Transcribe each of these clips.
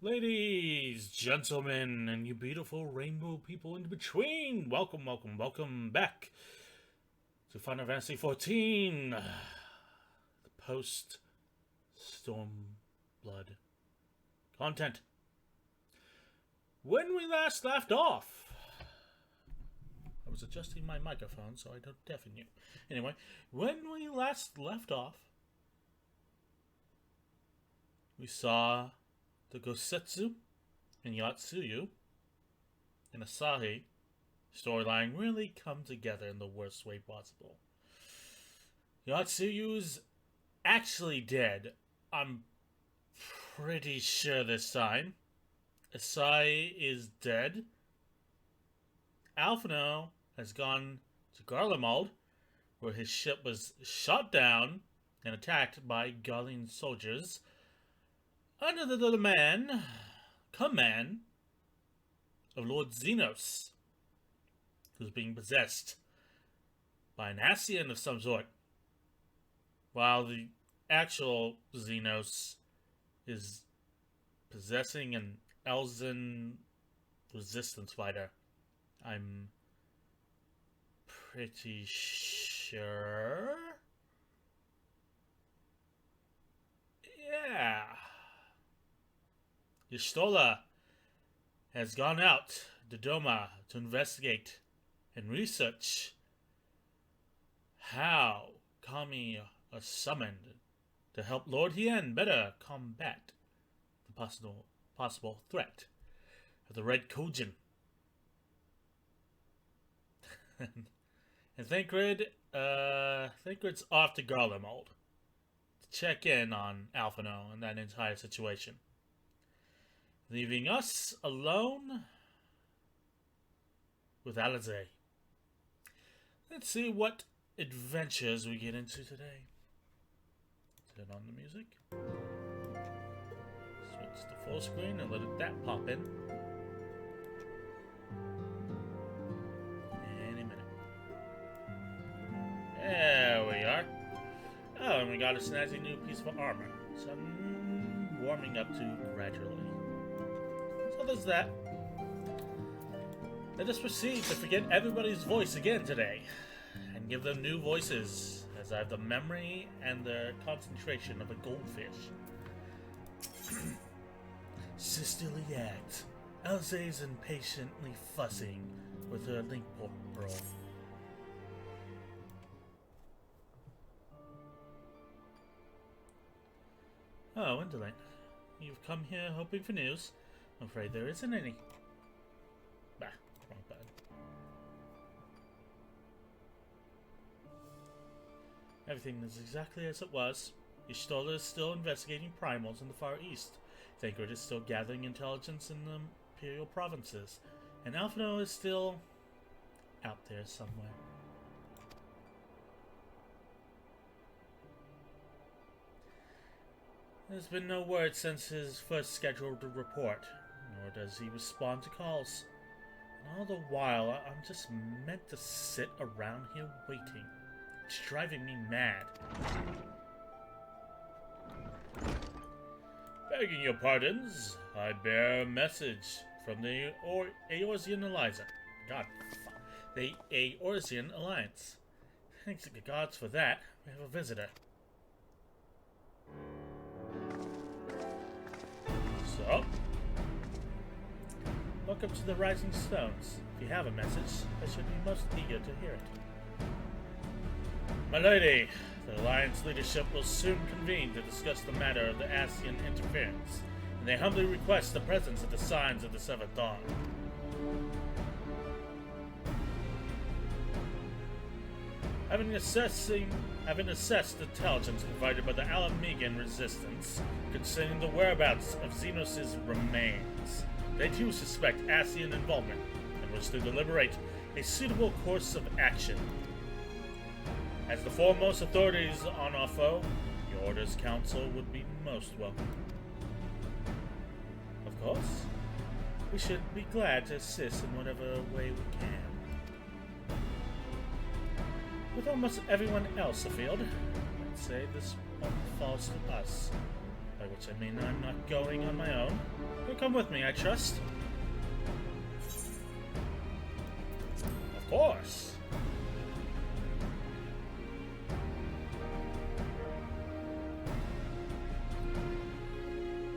Ladies, gentlemen, and you beautiful rainbow people in between, welcome back to Final Fantasy XIV, the post Stormblood content. When we last left off, I was adjusting my microphone so I don't deafen you. Anyway, when we last left off, we saw the Gosetsu and Yotsuyu and Asahi storyline really come together in the worst way possible. Yotsuyu's actually dead. I'm pretty sure this time. Asahi is dead. Alphino has gone to Garlemald, where his ship was shot down and attacked by Garlean soldiers under the command of Lord Zenos, who's being possessed by an Ascian of some sort, while the actual Zenos is possessing an Elzen resistance fighter. I'm pretty sure. Yeah. Y'shtola has gone out to Doma to investigate and research how Kami are summoned to help Lord Hien better combat the possible threat of the Red Kujin. And Thancred's off to Garlemald to check in on Alphino and that entire situation, leaving us alone with Alisaie. Let's see what adventures we get into today. Turn on the music. Switch to full screen and let that pop in. Any minute. There we are. Oh, and we got a snazzy new piece of armor. So I'm warming up to gradually. So there's that. Let us proceed to forget everybody's voice again today and give them new voices, as I have the memory and the concentration of a goldfish. Sister Liat. Alisaie's impatiently fussing with her link pearl. Oh, Wendolene. You've come here hoping for news. I'm afraid there isn't any. Bah, wrong button. Everything is exactly as it was. Y'shtola is still investigating primals in the Far East. Thancred is still gathering intelligence in the Imperial provinces. And Alphino is still out there somewhere. There's been no word since his first scheduled report, nor does he respond to calls. And all the while, I'm just meant to sit around here waiting. It's driving me mad. Begging your pardons, I bear a message from the Eorzean Alliance. The Eorzean Alliance. Thanks to the gods for that, we have a visitor. So, welcome to the Rising Stones. If you have a message, I should be most eager to hear it. My lady, the Alliance leadership will soon convene to discuss the matter of the Ascian interference, and they humbly request the presence of the Signs of the Seventh Dawn. Having assessed intelligence provided by the Alamegan resistance concerning the whereabouts of Zenos' remains, they too suspect Ascian involvement and wish to deliberate a suitable course of action. As the foremost authorities on our foe, your Order's counsel would be most welcome. Of course, we should be glad to assist in whatever way we can. With almost everyone else afield, I'd say this one falls to us. I which I mean I'm not going on my own. You'll come with me, I trust. Of course.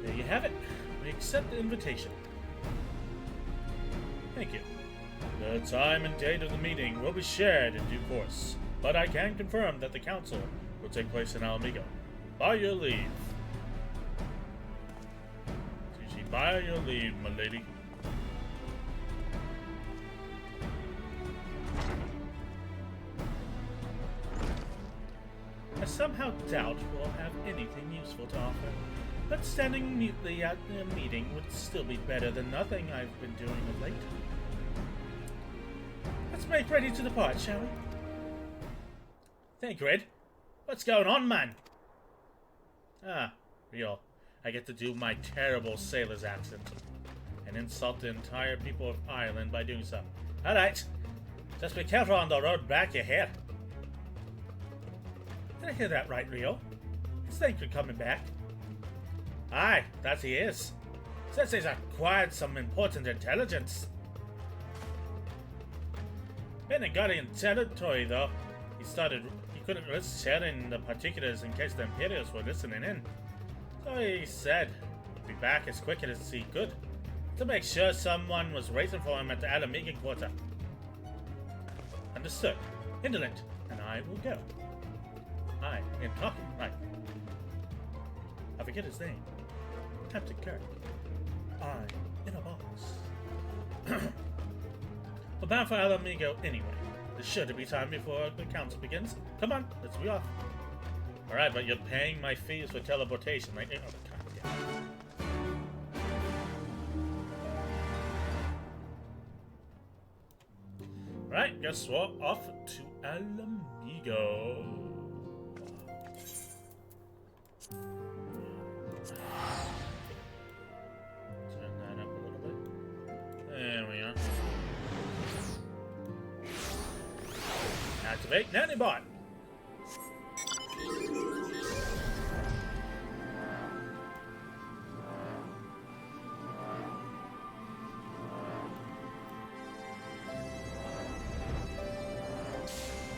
There you have it. We accept the invitation. Thank you. The time and date of the meeting will be shared in due course, but I can confirm that the council will take place in Ala Mhigo. By your leave. By your leave, my lady. I somehow doubt we'll have anything useful to offer, but standing mutely at the meeting would still be better than nothing I've been doing of late. Let's make ready to depart, shall we? Thancred, what's going on, man? Ah, real. I get to do my terrible sailor's accent and insult the entire people of Ireland by doing so. Alright, just be careful on the road back, you hear? Did I hear that right, Rio? Is Thancred coming back? Aye, that he is. Says he's acquired some important intelligence. In a Guardian territory, though, he couldn't risk sharing the particulars in case the Imperials were listening in. So he said he'd be back as quick as he could to make sure someone was waiting for him at the Ala Mhigan quarter. Understood. Indolent, and I will go. I am talking right. I forget his name. Captain Kirk. I in a box. We're bound for Ala Mhigo anyway. There's sure to be time before the council begins. Come on, let's be off. Alright, but you're paying my fees for teleportation. Like, oh, God damn. Right, guess what? Off to Ala Mhigo. Turn that up a little bit. There we are. Activate Nanobot.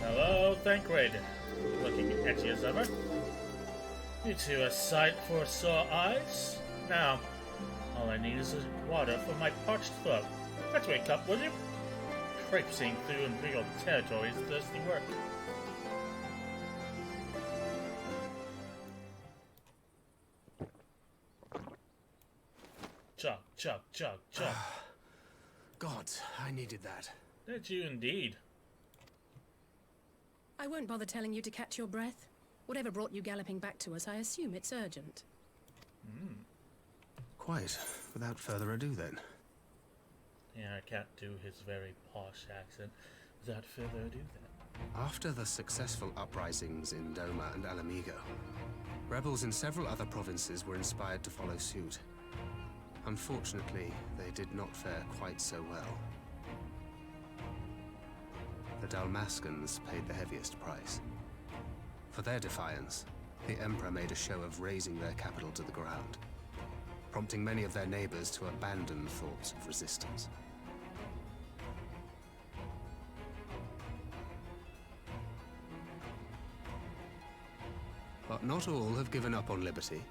Hello, Thancred. Looking at you as ever. You two a sight for sore eyes. Now, all I need is water for my parched throat. Let's wake up, will you? Traipsing through Imperial territory is thirsty work. Chug, chug, chug, chug. God, I needed that. Did you indeed? I won't bother telling you to catch your breath. Whatever brought you galloping back to us, I assume it's urgent. Quite. Without further ado, then. Yeah, I can't do his very posh accent. Without further ado, then. After the successful uprisings in Doma and Ala Mhigo, rebels in several other provinces were inspired to follow suit. Unfortunately, they did not fare quite so well. The Dalmascans paid the heaviest price. For their defiance, the Emperor made a show of razing their capital to the ground, prompting many of their neighbors to abandon thoughts of resistance. But not all have given up on liberty.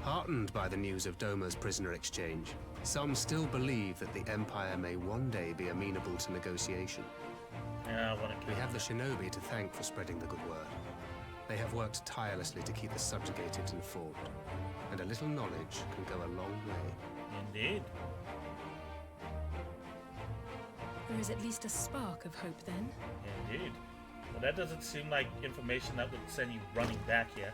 Heartened by the news of Doma's prisoner exchange, some still believe that the Empire may one day be amenable to negotiation. Yeah, I want to We have the Shinobi to thank for spreading the good word. They have worked tirelessly to keep the subjugated informed, and a little knowledge can go a long way. Indeed. There is at least a spark of hope, then. Indeed. Well, that doesn't seem like information that would send you running back here.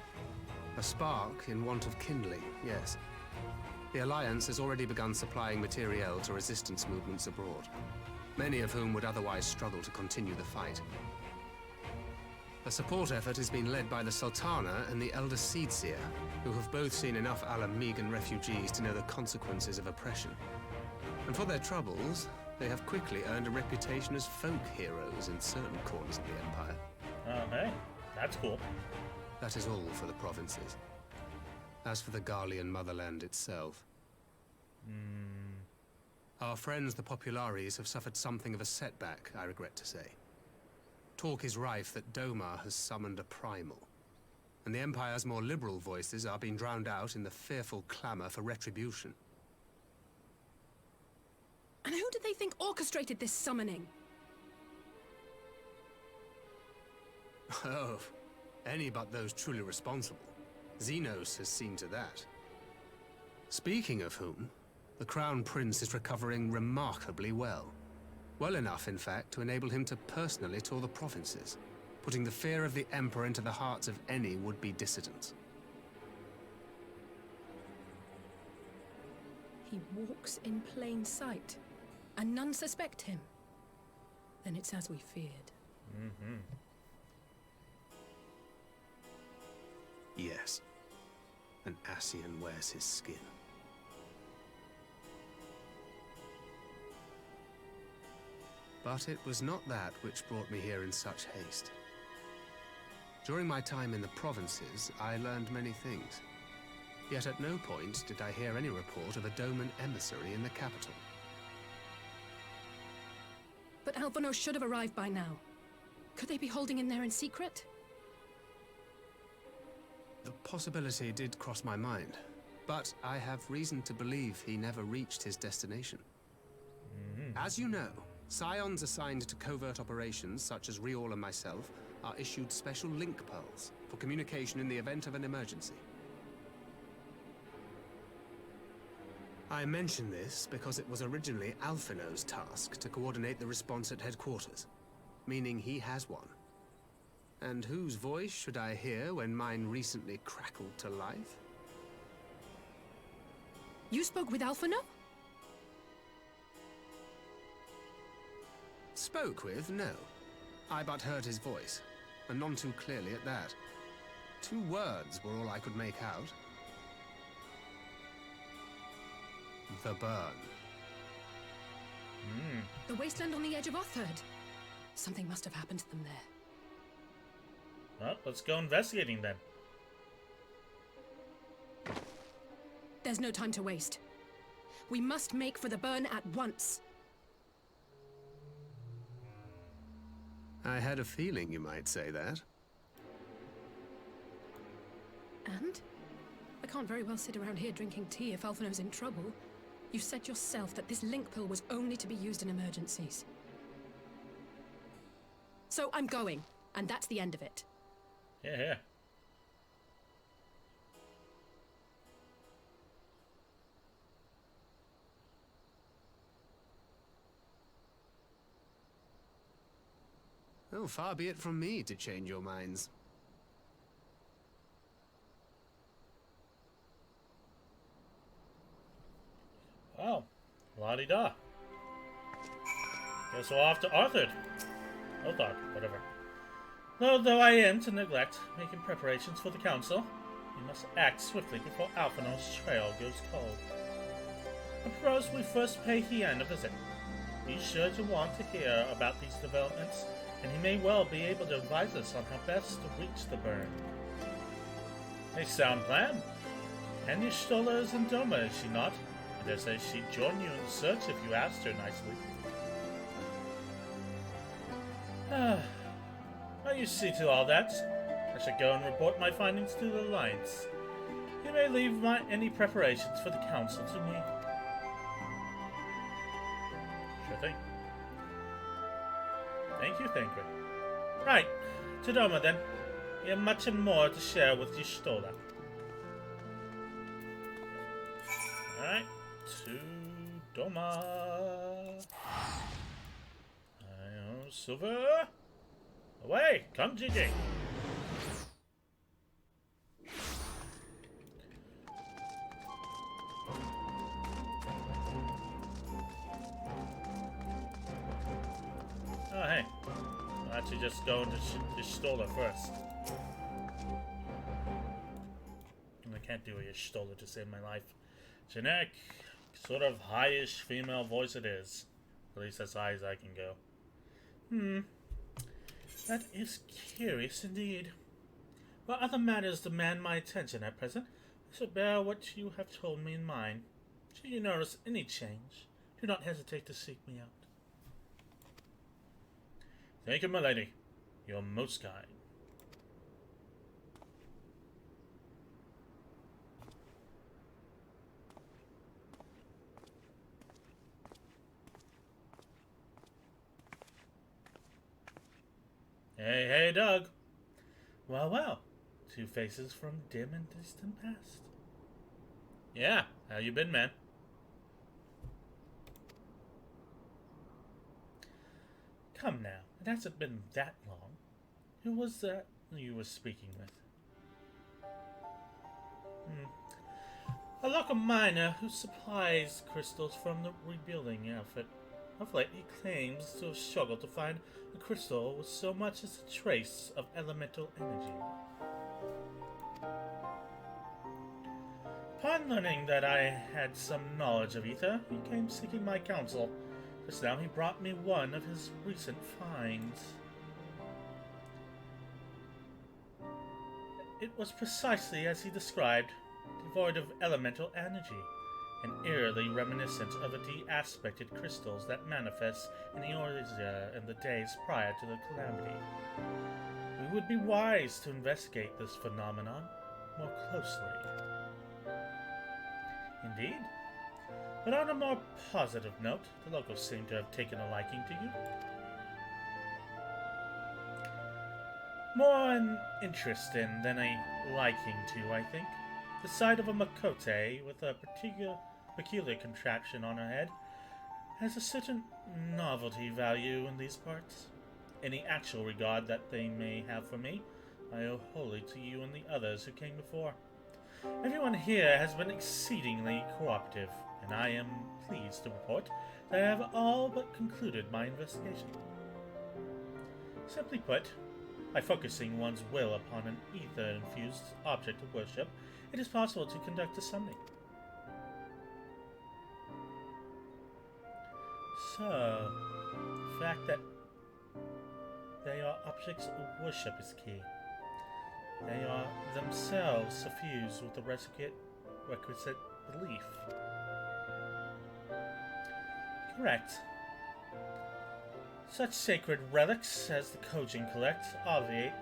A spark in want of kindling, yes. The Alliance has already begun supplying materiel to resistance movements abroad, many of whom would otherwise struggle to continue the fight. The support effort has been led by the Sultana and the Elder Seedseer, who have both seen enough Ala Mhigan refugees to know the consequences of oppression. And for their troubles, they have quickly earned a reputation as folk heroes in certain corners of the Empire. Oh, hey, that's cool. That is all for the provinces. As for the Garlean motherland itself, our friends the Populares have suffered something of a setback, I regret to say. Talk is rife that Domar has summoned a primal, and the Empire's more liberal voices are being drowned out in the fearful clamor for retribution. And who do they think orchestrated this summoning? Oh, any but those truly responsible. Xenos has seen to that. Speaking of whom, the Crown Prince is recovering remarkably well. Well enough, in fact, to enable him to personally tour the provinces, putting the fear of the Emperor into the hearts of any would-be dissidents. He walks in plain sight, and none suspect him. Then it's as we feared. Yes. An Ascian wears his skin. But it was not that which brought me here in such haste. During my time in the provinces, I learned many things. Yet at no point did I hear any report of a Doman emissary in the capital. But Alphonse should have arrived by now. Could they be holding him there in secret? The possibility did cross my mind, but I have reason to believe he never reached his destination. As you know, Scions assigned to covert operations, such as Riol and myself, are issued special link pearls for communication in the event of an emergency. I mention this because it was originally Alphino's task to coordinate the response at headquarters, meaning he has one. And whose voice should I hear when mine recently crackled to life? You spoke with Alphino? Spoke with? No. I but heard his voice, and none too clearly at that. 2 words were all I could make out. The burn. The wasteland on the edge of Otherd. Something must have happened to them there. Well, let's go investigating then. There's no time to waste. We must make for the burn at once. I had a feeling you might say that. And? I can't very well sit around here drinking tea if Alphino's in trouble. You said yourself that this link pill was only to be used in emergencies. So I'm going, and that's the end of it. Yeah. Oh, far be it from me to change your minds. Wow. La-di-da. Guess we're off to Othard. Othard, whatever. Though I am to neglect making preparations for the council, we must act swiftly before Alphino's trail goes cold. I propose we first pay Hien a visit. He's sure to want to hear about these developments, and he may well be able to advise us on how best to reach the burn. A sound plan. And Y'shtola is in Doma, is she not? I dare say she'd join you in the search if you asked her nicely. Well, you see to all that. I should go and report my findings to the Alliance. You may leave any preparations for the council to me. Sure thing. Thank you. Right, to Doma then. We have much and more to share with Y'shtola. Alright, to Doma. Silver. Away! Come, Gigi! Oh, hey. I'll actually just go into Y'shtola first. I can't do a Y'shtola to save my life. Generic, sort of high-ish female voice it is. At least as high as I can go. That is curious indeed. What other matters demand my attention at present? I shall bear what you have told me in mind. Should you notice any change, do not hesitate to seek me out. Thank you, my lady. You are most kind. Hey, hey, Doug. Well, well. Two faces from dim and distant past. Yeah, how you been, man? Come now, it hasn't been that long. Who was that you were speaking with? A local miner who supplies crystals from the rebuilding outfit. Of late, he claims to have struggled to find a crystal with so much as a trace of elemental energy. Upon learning that I had some knowledge of ether, he came seeking my counsel. Just now he brought me one of his recent finds. It was precisely as he described, devoid of elemental energy, and eerily reminiscent of the de-aspected crystals that manifest in Eorzea in the days prior to the calamity. We would be wise to investigate this phenomenon more closely. Indeed. But on a more positive note, the locals seem to have taken a liking to you. More an interest in than a liking to, I think. The sight of a Makote with a peculiar contraption on her head has a certain novelty value in these parts. Any actual regard that they may have for me, I owe wholly to you and the others who came before. Everyone here has been exceedingly cooperative, and I am pleased to report that I have all but concluded my investigation. Simply put, by focusing one's will upon an ether-infused object of worship, it is possible to conduct a summoning. So, the fact that they are objects of worship is key. They are themselves suffused with the requisite belief. Correct. Such sacred relics as the Kojin collect obviate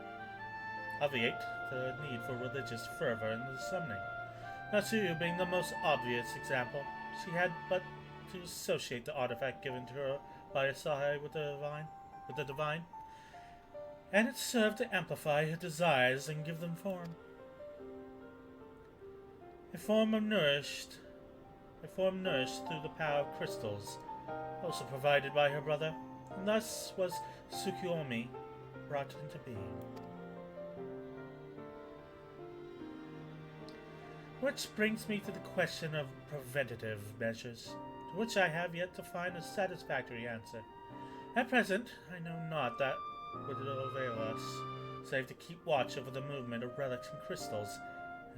the need for religious fervor in the summoning. Natsuyu being the most obvious example. She had but to associate the artifact given to her by Asahi with the divine, and it served to amplify her desires and give them form. A form nourished through the power of crystals, also provided by her brother, and thus was Tsukuyomi brought into being. Which brings me to the question of preventative measures, to which I have yet to find a satisfactory answer. At present, I know not that would avail us, save to keep watch over the movement of relics and crystals,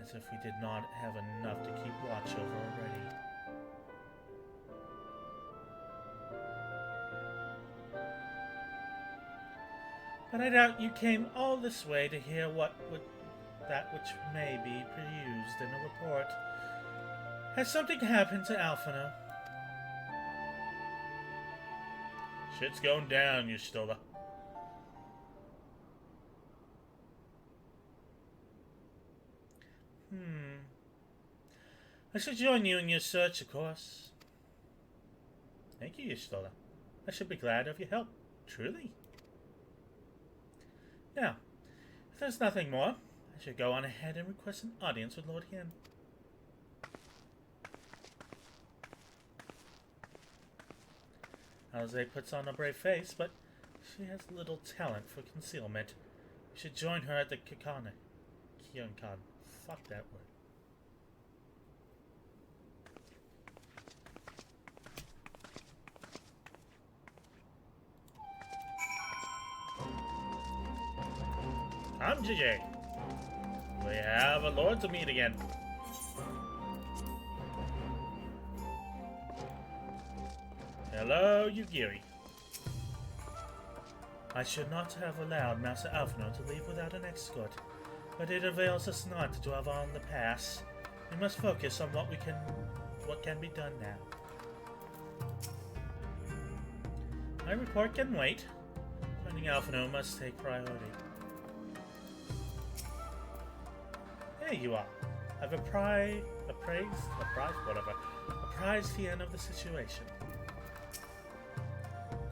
as if we did not have enough to keep watch over already. But I doubt you came all this way to hear that which may be perused in a report. Has something happened to Alphinaud? Shit's going down, Y'shtola. I should join you in your search, of course. Thank you, Y'shtola. I should be glad of your help, truly. Now, if there's nothing more, I should go on ahead and request an audience with Lord Hien. Alisaie puts on a brave face, but she has little talent for concealment. We should join her at the Kyokan. Fuck that word. I'm JJ. We have a lord to meet again. Hello, Yugiri. I should not have allowed Master Alphinaud to leave without an escort, but it avails us not to dwell on the past. We must focus on what can be done now. My report can wait. Finding Alphinaud must take priority. There you are. I've apprised the end of the situation.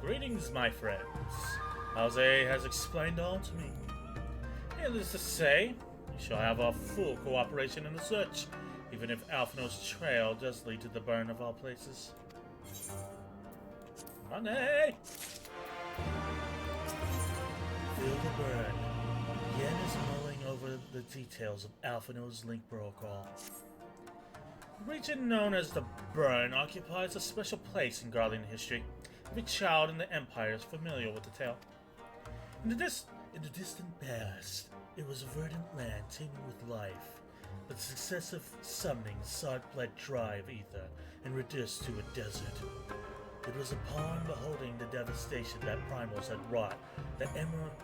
Greetings, my friends. Alze has explained all to me. Needless to say, we shall have our full cooperation in the search, even if Alphinaud's trail does lead to the burn of all places. Money! Feel the burn. Yen is mulling over the details of Alphinaud's link protocol. The region known as the Burn occupies a special place in Garlean history. Every child in the Empire is familiar with the tale. In the distant past, it was a verdant land teeming with life, but successive summonings saw it bled dry of ether and reduced to a desert. It was upon beholding the devastation that Primals had wrought that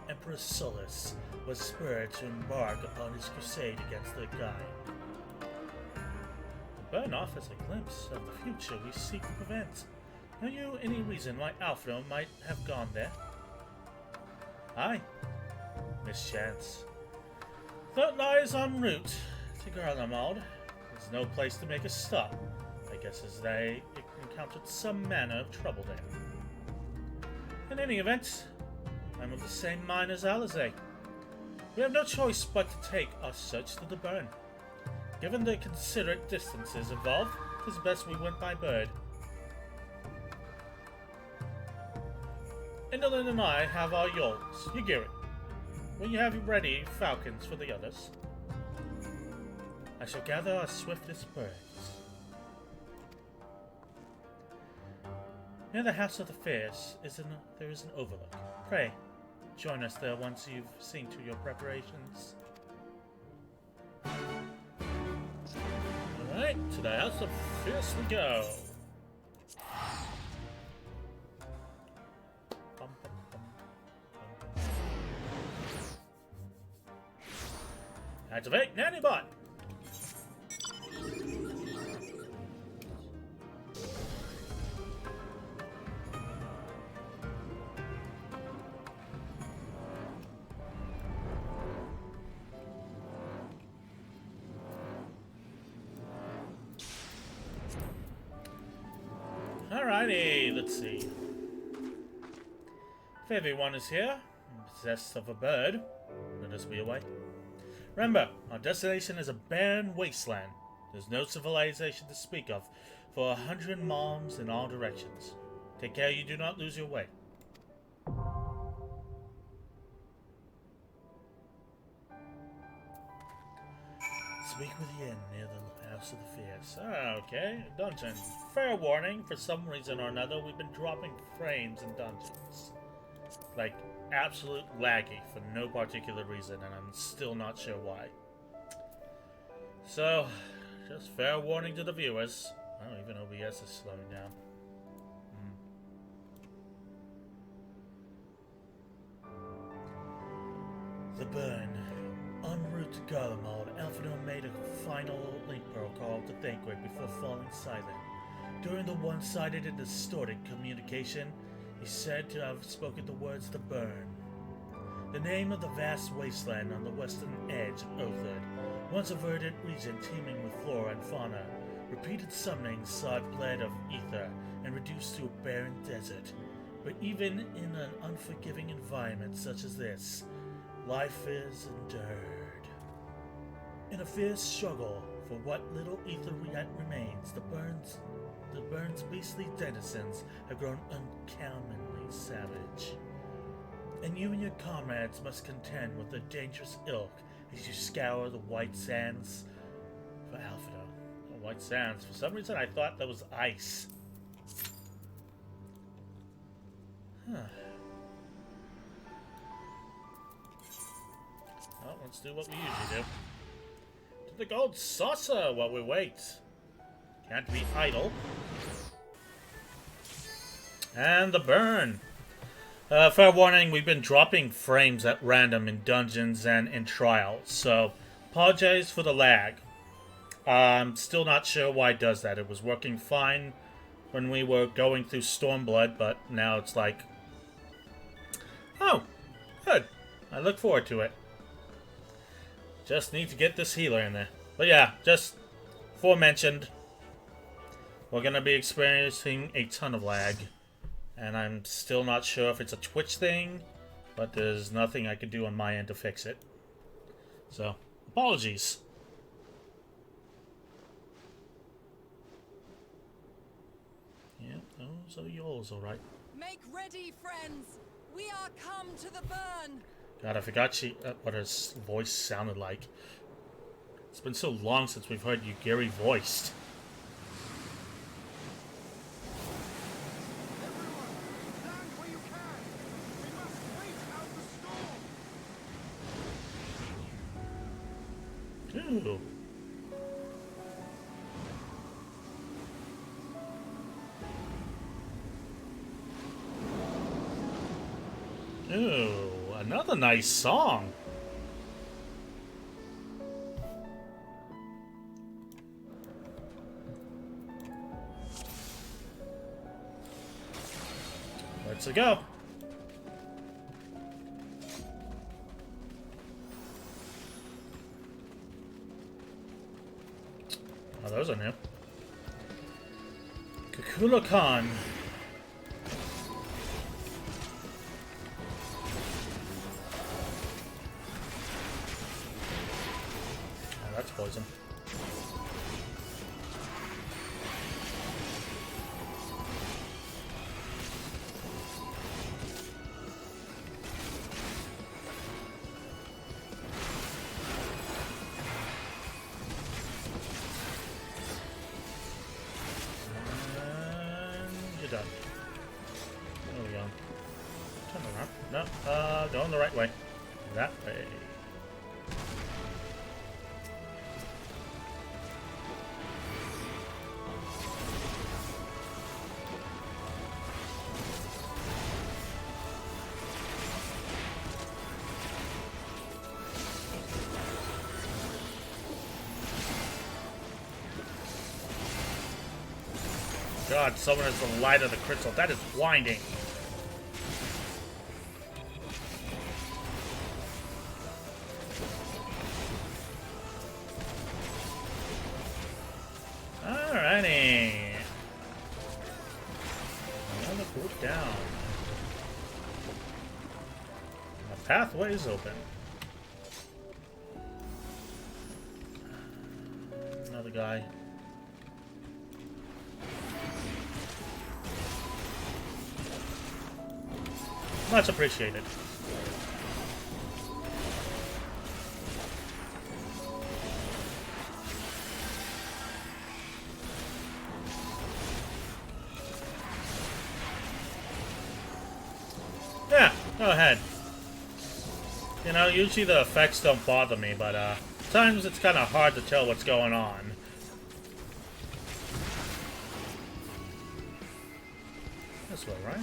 Emperor Solus was spurred to embark upon his crusade against the Gaia. The burn offers a glimpse of the future we seek to prevent. Know you any reason why Alphinaud might have gone there? Aye. Mischance. That lies en route to Garlemald. There's no place to make a stop. I guess as they encountered some manner of trouble there. In any event, I'm of the same mind as Alisaie. We have no choice but to take our search to the burn. Given the considerate distances involved, it is best we went by bird. Indolin and I have our yoles. You gear it. When you have ready falcons for the others, I shall gather our swiftest birds. Near the House of the Fierce there is an overlook. Pray, join us there once you've seen to your preparations. Alright, to the House of Fierce we go. Activate Nannybot! Alrighty, let's see. If everyone is here, possessed of a bird, let us be away. Remember, our destination is a barren wasteland. There's no civilization to speak of for 100 miles in all directions. Take care you do not lose your way. Speak with Yen near the House of the Fierce. Okay, dungeon. Fair warning, for some reason or another, we've been dropping frames in dungeons. Like, absolute laggy for no particular reason, and I'm still not sure why. So, just fair warning to the viewers. I don't even OBS is slowing down. The Burn. En route to Garlemald, Alphinaud made a final link protocol to Thanquid before falling silent. During the one-sided and distorted communication, he's said to have spoken the words "the Burn," the name of the vast wasteland on the western edge of Otherd, once a verdant region teeming with flora and fauna. Repeated summonings saw it bled of ether and reduced to a barren desert. But even in an unforgiving environment such as this, life is endured. In a fierce struggle for what little ether yet remains, the Burn's beastly denizens have grown uncommonly savage. And you and your comrades must contend with the dangerous ilk as you scour the white sands for Alphinaud. The white sands, for some reason I thought that was ice. Well, let's do what we usually do. To the gold saucer while we wait. Can't be idle. And the Burn. Fair warning, we've been dropping frames at random in dungeons and in trials, so apologize for the lag. I'm still not sure why it does that. It was working fine when we were going through Stormblood, but now it's like, oh, good. I look forward to it. Just need to get this healer in there. But yeah, just aforementioned, we're going to be experiencing a ton of lag. And I'm still not sure if it's a Twitch thing, but there's nothing I can do on my end to fix it. So, apologies. Yeah, those are yours, alright. Make ready, friends. We are come to the burn. God, I forgot what her voice sounded like. It's been so long since we've heard you Gary voiced. Ooh. Ooh, another nice song. Let's go. Oh, those are new. Kukula Khan. Oh, that's poison. Done. There we go. Turn around. No, going the right way. That way. God, someone has the light of the crystal. That is blinding. Alrighty. Another group down. The pathway is open. Another guy. Much appreciated. Yeah, go ahead. You know, usually the effects don't bother me, but sometimes it's kind of hard to tell what's going on. This way, right?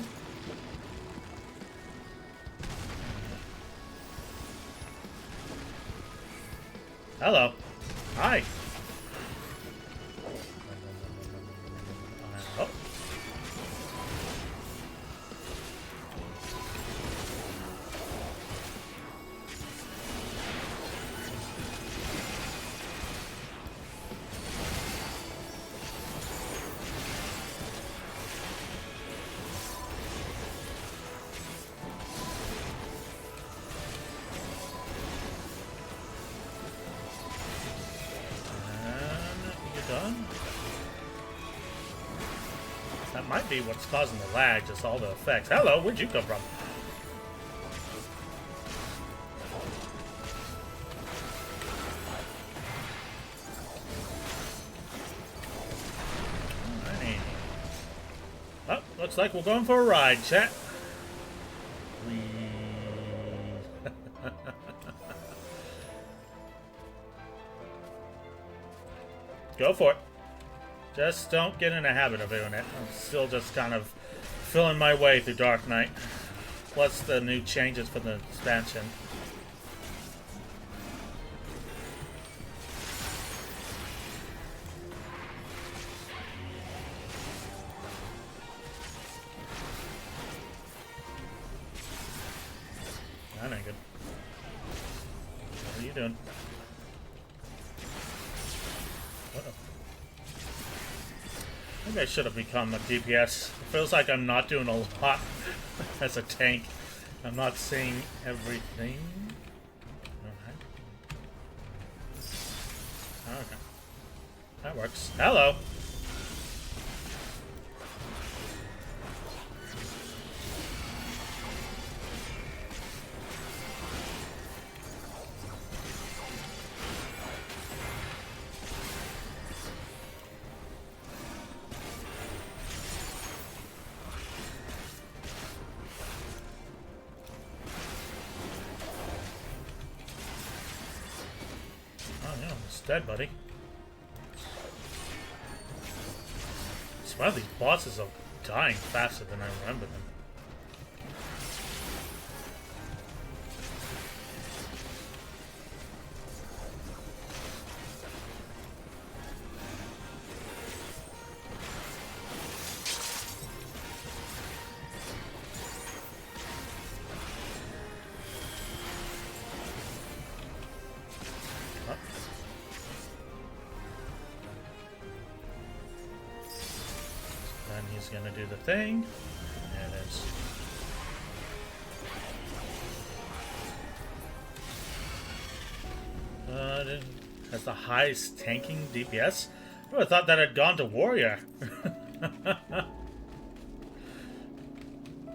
Hello. Hi. Oh. Done. That might be what's causing the lag, just all the effects. Hello, where'd you come from? Alrighty. Oh, looks like we're going for a ride, chat. Go for it. Just don't get in a habit of doing it. I'm still just kind of feeling my way through Dark Knight. Plus the new changes for the expansion. you doing? Uh-oh. Maybe I should have become a DPS. It feels like I'm not doing a lot as a tank. I'm not seeing everything. Okay. That works. Hello! Dead, buddy. Some of these bosses are dying faster than I remember them. Gonna do the thing. There it is. It has the highest tanking DPS. I would have thought that had gone to warrior.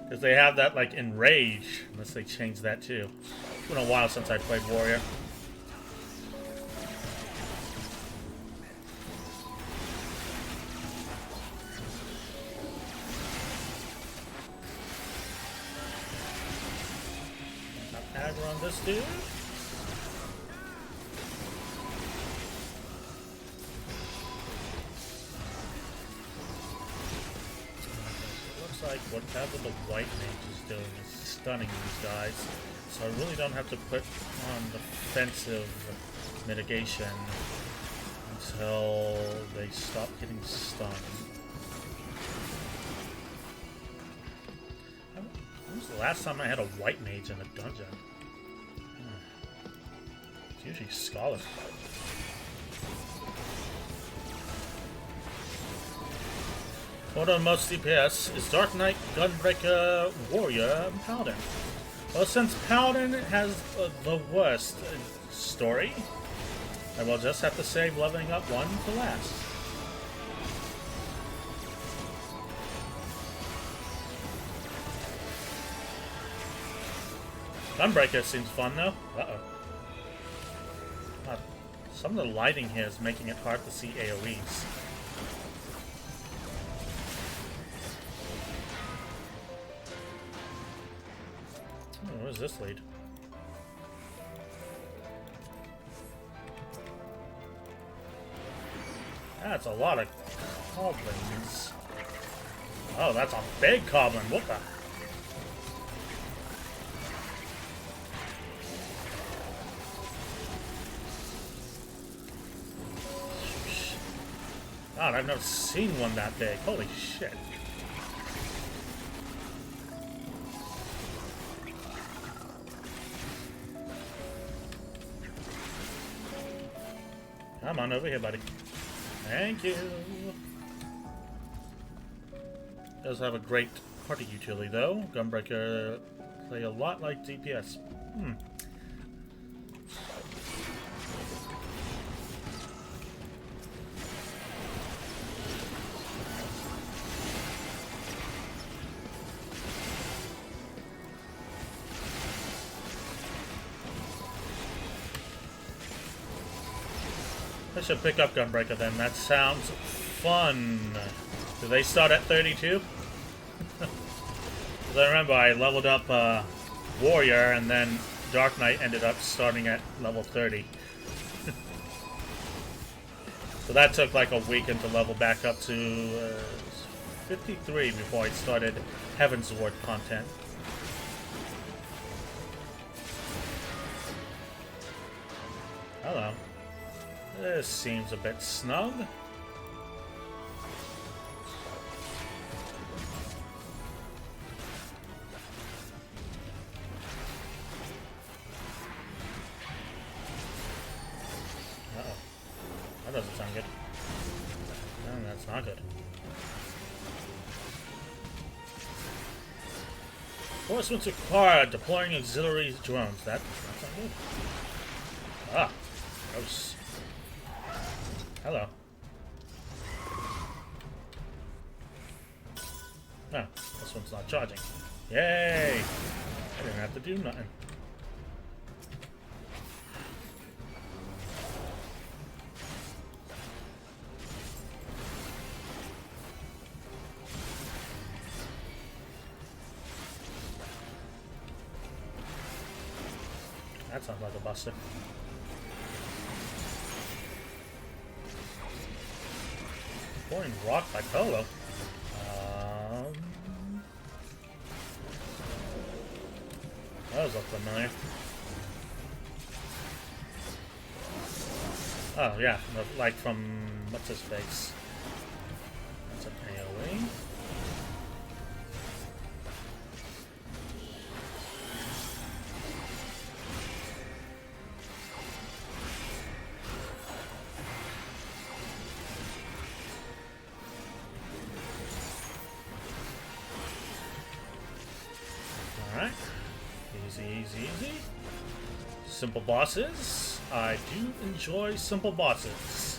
Because they have that like in rage, unless they change that too. It's been a while since I played warrior. On this dude. Looks like whatever the white mage is doing is stunning these guys. So I really don't have to put on defensive mitigation until they stop getting stunned. When was the last time I had a white mage in a dungeon? It's usually Scholar. What on most DPS is Dark Knight, Gunbreaker, Warrior, and Paladin. Well, since Paladin has the worst story, I will just have to save leveling up one for last. Gunbreaker seems fun though. Uh-oh. Some of the lighting here is making it hard to see AoEs. Oh, where does this lead? That's a lot of goblins. Oh, that's a big goblin. What the? God, I've never seen one that big. Holy shit. Come on over here, buddy. Thank you. Does have a great party utility, though. Gunbreaker play a lot like DPS. I should pick up Gunbreaker then. That sounds fun. Do they start at 32? Because I remember I leveled up Warrior and then Dark Knight ended up starting at level 30. So that took like a weekend to level back up to 53 before I started Heavensward content. Hello. This seems a bit snug. That's not good. Enforcements required. Deploying auxiliary drones. That's not good. Ah. Gross. Hello. Oh, this one's not charging. Yay! I didn't have to do nothing. That sounds like a buster. Pouring rock by Polo. That was look familiar. Oh yeah, like from what's his face? That's an AoE. Alright. Easy, easy, easy. Simple bosses. I do enjoy simple bosses.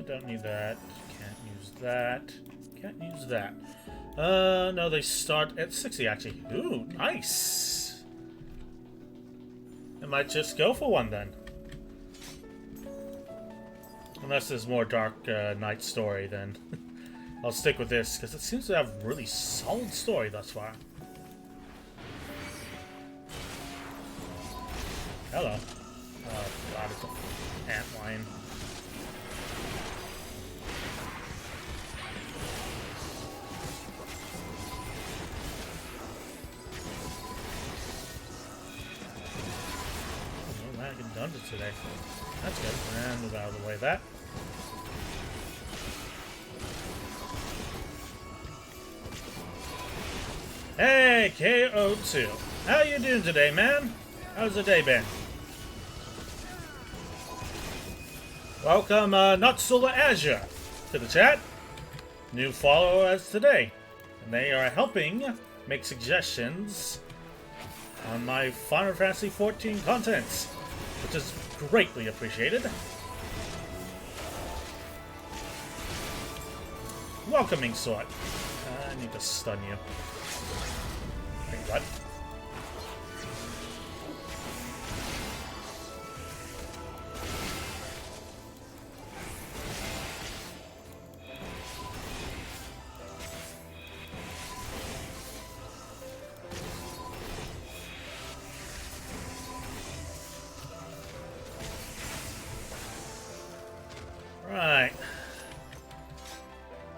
Don't need that. Can't use that. Can't use that. No, they start at 60 actually. Ooh, nice. I might just go for one then. Unless there's more Dark Knight story, then I'll stick with this, because it seems to have a really solid story thus far. Hello. Oh god, it's an antlion. Oh, no lag in dungeons today. That's good. And move out of the way of that. Hey, KO2. How you doing today, man? How's the day been? Welcome, Notsola Azure, to the chat. New followers today. And they are helping make suggestions on my Final Fantasy XIV contents, which is greatly appreciated. Welcoming sword. I need to stun you. Wait, what? Right.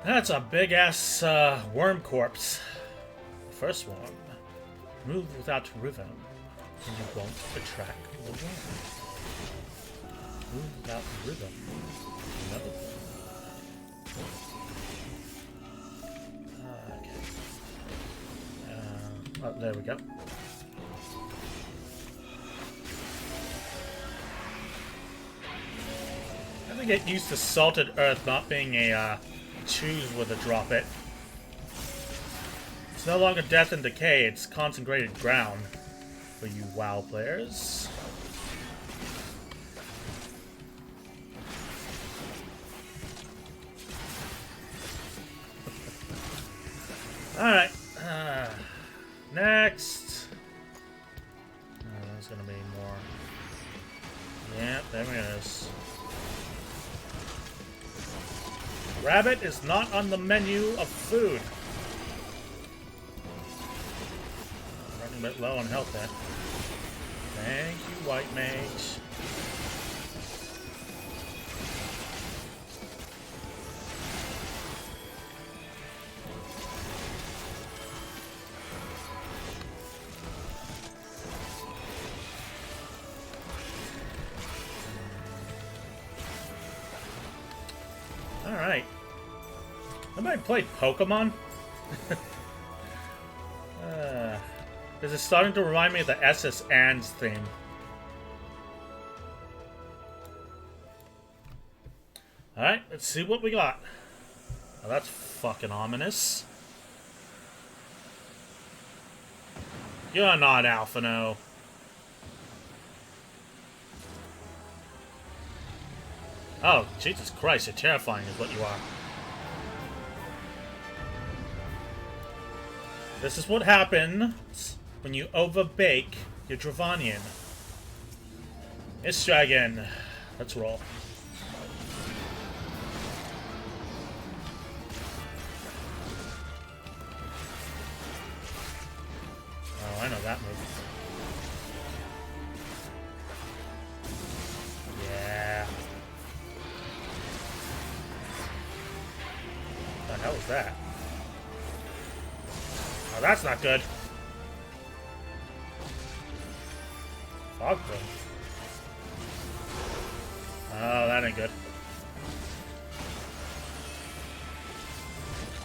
That's a big-ass worm corpse. First one. Move without rhythm, and you won't attract the worm. Move without rhythm. Another one. Okay. Oh, there we go. I have to get used to Salted Earth not being a choose where to drop it. It's no longer death and decay, it's consecrated ground for you WoW players. Alright. Next. There's gonna be more. Yeah, there it is. Rabbit is not on the menu of food. Running a bit low on health then. Thank you, White Mage. Alright. Anybody played Pokemon? This is starting to remind me of the SS Ans theme. Alright, let's see what we got. Oh, that's fucking ominous. You're not Alphino. Oh, Jesus Christ, you're terrifying is what you are. This is what happens when you overbake your Dravanian. Mist Dragon. Let's roll. Oh, I know that move. Yeah. What the hell is that? Oh, that's not good. Fog Boom. Oh, that ain't good.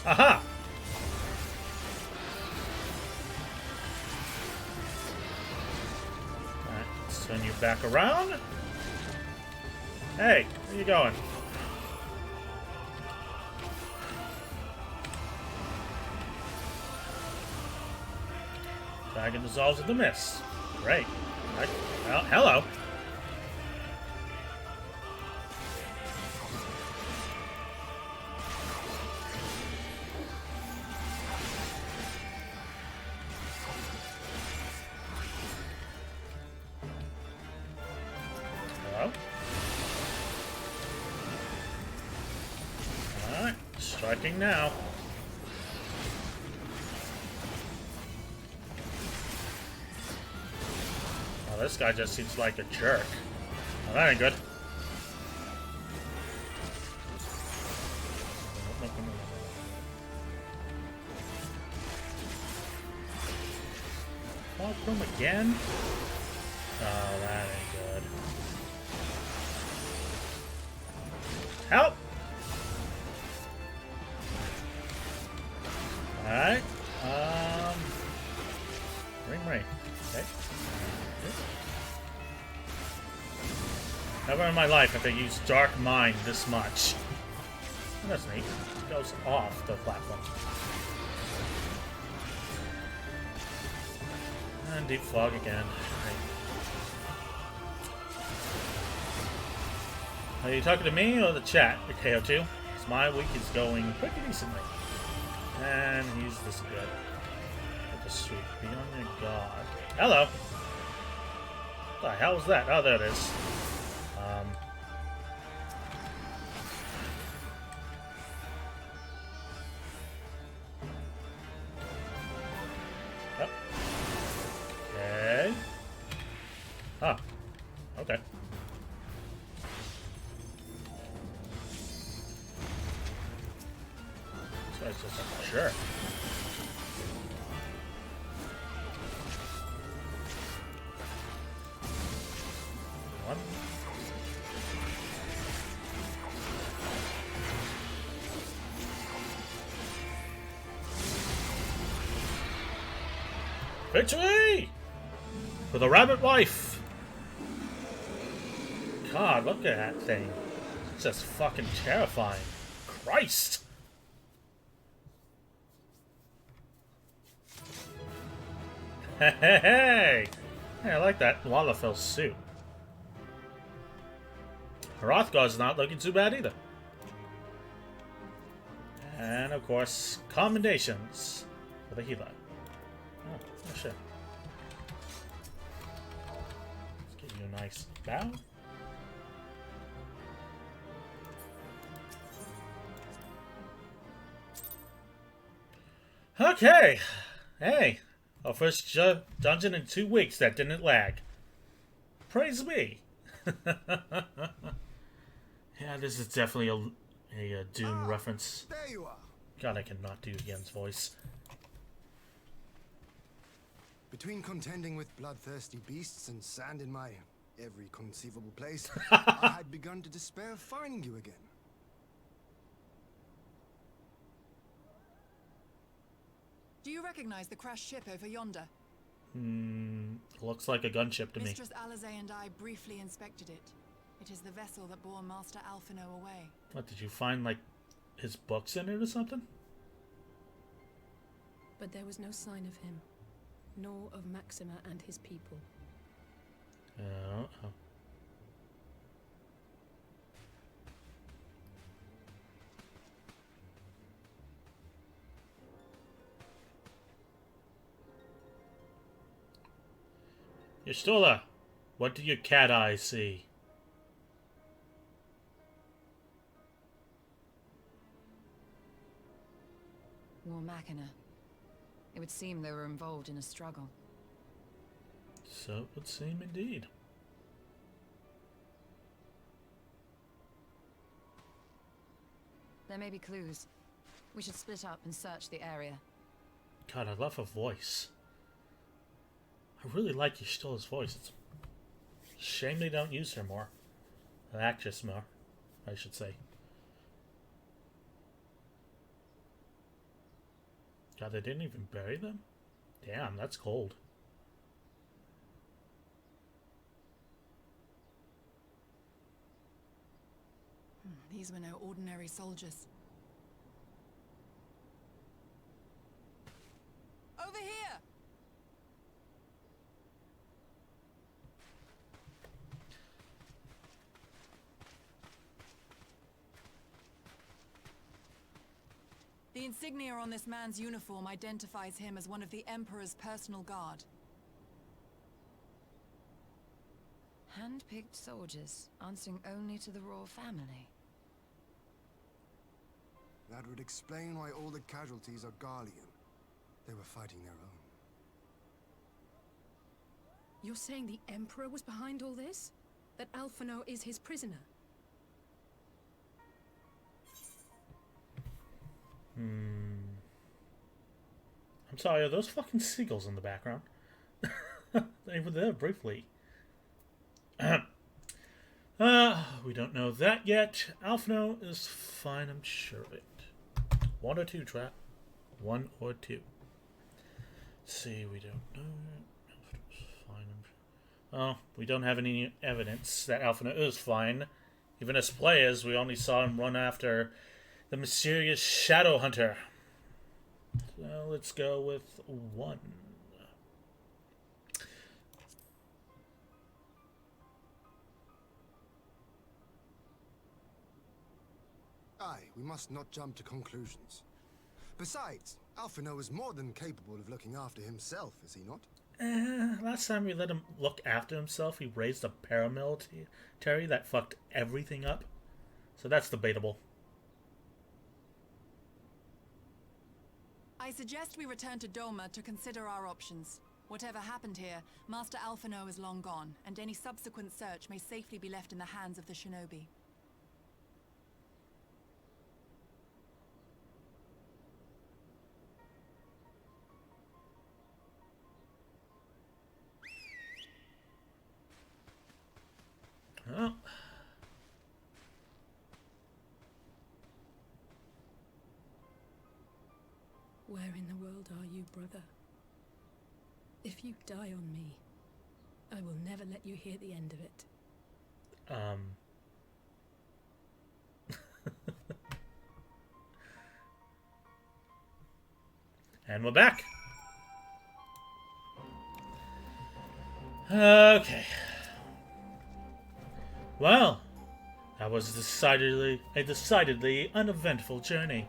Aha! Alright, let's turn you back around. Hey, where you going? Dragon dissolves in the mist. Great. Well, hello. Hello. Alright, striking now. This guy just seems like a jerk. Oh, that ain't good. Fog Boom again? Oh, that ain't good. Help! Alright. Ring. Okay. Never in my life have I used Dark Mind this much. Oh, that's neat. It goes off the platform. And Deep Fog again. Right. Are you talking to me or the chat, KO2? Because my week is going pretty decently. And he's disappeared. What the sweep? Beyond your god. Hello! What the hell is that? Oh, there it is. Yep. Okay. Ah. Okay. This guy's just a jerk. One. Victory! For the rabbit wife! God, look at that thing. It's just fucking terrifying. Christ! Hey! Hey, I like that Lalafell suit. Hrothgar's not looking too bad either. And of course, commendations for the healer. Oh shit. Let's give you a nice bow. Okay. Hey. Our first dungeon in 2 weeks that didn't lag. Praise me. Yeah, this is definitely a Doom reference. There you are. God, I cannot do Yen's voice. Between contending with bloodthirsty beasts and sand in my every conceivable place, I had begun to despair of finding you again. Do you recognize the crashed ship over yonder? Looks like a gunship to me. Mistress Alizé and I briefly inspected it. It is the vessel that bore Master Alphinaud away. What, did you find, like, his books in it or something? But there was no sign of him, nor of Maxima and his people. Oh. Y'shtola, what do your cat eyes see? War Machina. It would seem they were involved in a struggle. So it would seem indeed. There may be clues. We should split up and search the area. God, I love her voice. I really like Y'shtola's voice. It's a shame they don't use her more. An actress more, I should say. God, they didn't even bury them? Damn, that's cold. These were no ordinary soldiers. Over here! The insignia on this man's uniform identifies him as one of the Emperor's personal guard. Hand-picked soldiers, answering only to the royal family. That would explain why all the casualties are Garlean. They were fighting their own. You're saying the Emperor was behind all this? That Alphinaud is his prisoner? I'm sorry, are those fucking seagulls in the background? They were there briefly. We don't know that yet. Alphinaud is fine, I'm sure of it. 1 or 2, Trap. 1 or 2. Let's see, we don't know. Alphinaud's fine. Oh, we don't have any evidence that Alphinaud is fine. Even as players, we only saw him run after the mysterious Shadow Hunter. So let's go with 1. Aye, we must not jump to conclusions. Besides, Alphinaud is more than capable of looking after himself, is he not? Last time we let him look after himself, he raised a paramilitary that fucked everything up. So that's debatable. I suggest we return to Doma to consider our options. Whatever happened here, Master Alphinaud is long gone, and any subsequent search may safely be left in the hands of the shinobi. Oh. Where in the world are you, brother? If you die on me, I will never let you hear the end of it. And we're back. Okay. Well, that was a decidedly uneventful journey.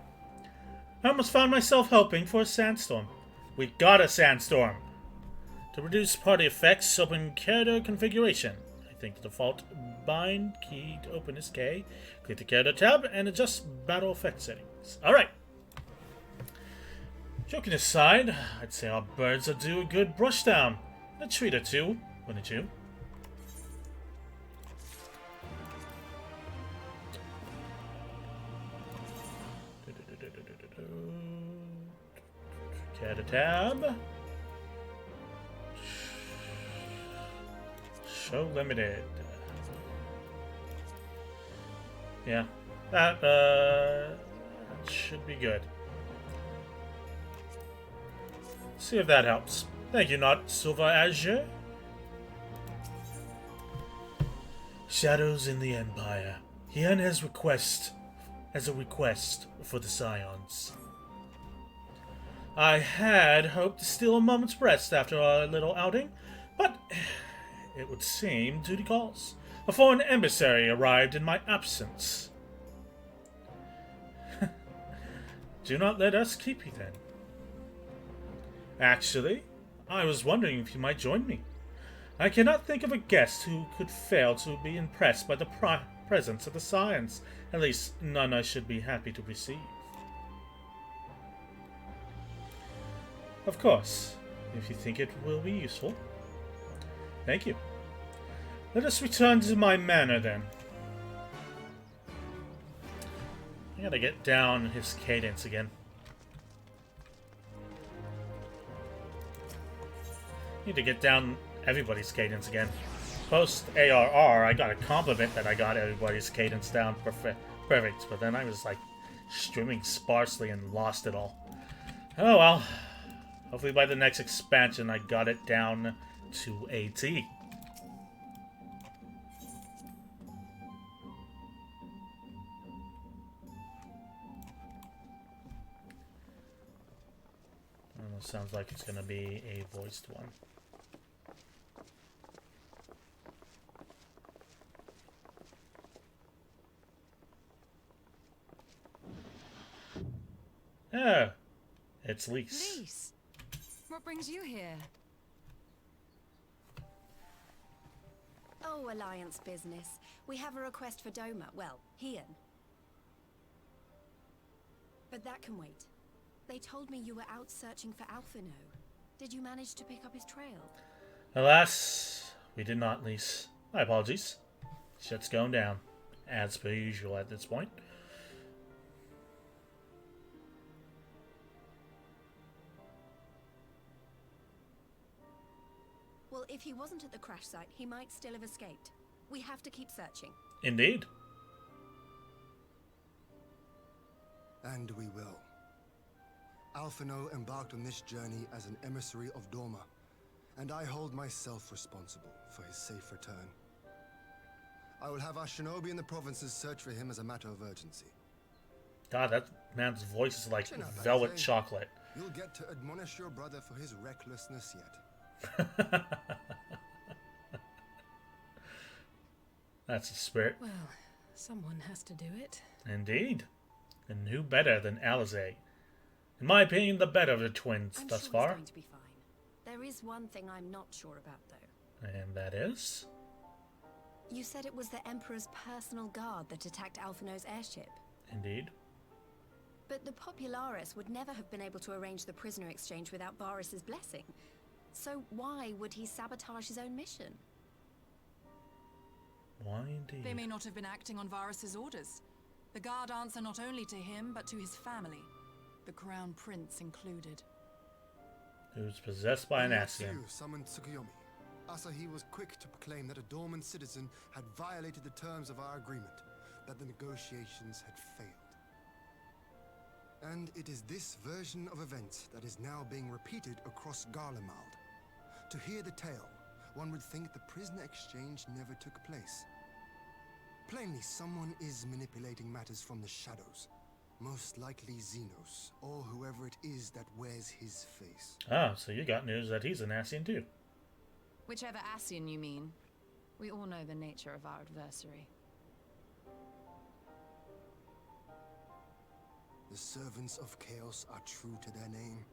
I almost found myself hoping for a sandstorm. We got a sandstorm! To reduce party effects, open character configuration. I think the default bind key to open is K. Click the character tab and adjust battle effect settings. Alright. Joking aside, I'd say our birds are due a good brush down. A treat or two, wouldn't you? Character tab. Show limited. Yeah, that should be good. See if that helps. Thank you, not Silver Azure. Shadows in the Empire. Hien has a request for the Scions. I had hoped to steal a moment's rest after our little outing, but it would seem duty calls. A foreign emissary arrived in my absence. Do not let us keep you then. Actually, I was wondering if you might join me. I cannot think of a guest who could fail to be impressed by the presence of the Scions. At least, none I should be happy to receive. Of course, if you think it will be useful. Thank you. Let us return to my manor then. I gotta get down his cadence again. Need to get down everybody's cadence again. Post ARR, I got a compliment that I got everybody's cadence down perfect, but then I was like streaming sparsely and lost it all. Oh well. Hopefully by the next expansion I got it down to AT. Sounds like it's gonna be a voiced one. Oh, it's Lise. Lise, what brings you here? Oh, Alliance business. We have a request for Doma. Well, Hien. But that can wait. They told me you were out searching for Alphino. Did you manage to pick up his trail? Alas, we did not, Lise. My apologies. Shit's going down, as per usual at this point. Well, if he wasn't at the crash site, he might still have escaped. We have to keep searching. Indeed. And we will. Alphino embarked on this journey as an emissary of Doma, and I hold myself responsible for his safe return. I will have our shinobi in the provinces search for him as a matter of urgency. God, that man's voice is like Chin up, velvet Isaiah. chocolate. You'll get to admonish your brother for his recklessness yet. That's the spirit. Well, someone has to do it. Indeed. And who better than Alisaie? In my opinion, the better of the twins I'm thus sure far. he's going to be fine. There is one thing I'm not sure about, though. And that is? You said it was the Emperor's personal guard that attacked Alphino's airship. Indeed. But the Popularis would never have been able to arrange the prisoner exchange without Varys' blessing. So why would he sabotage his own mission? Why indeed? They may not have been acting on Varys' orders. The guard answer not only to him, but to his family. The Crown Prince included. Who's possessed by an Ascian. Yatsu summoned Tsukuyomi. Asahi was quick to proclaim that a dormant citizen had violated the terms of our agreement, that the negotiations had failed. And it is this version of events that is now being repeated across Garlemald. To hear the tale, one would think the prisoner exchange never took place. Plainly, someone is manipulating matters from the shadows. Most likely Xenos, or whoever it is that wears his face. Ah, so you got news that he's an Ascian too. Whichever Ascian you mean. We all know the nature of our adversary. The servants of Chaos are true to their name.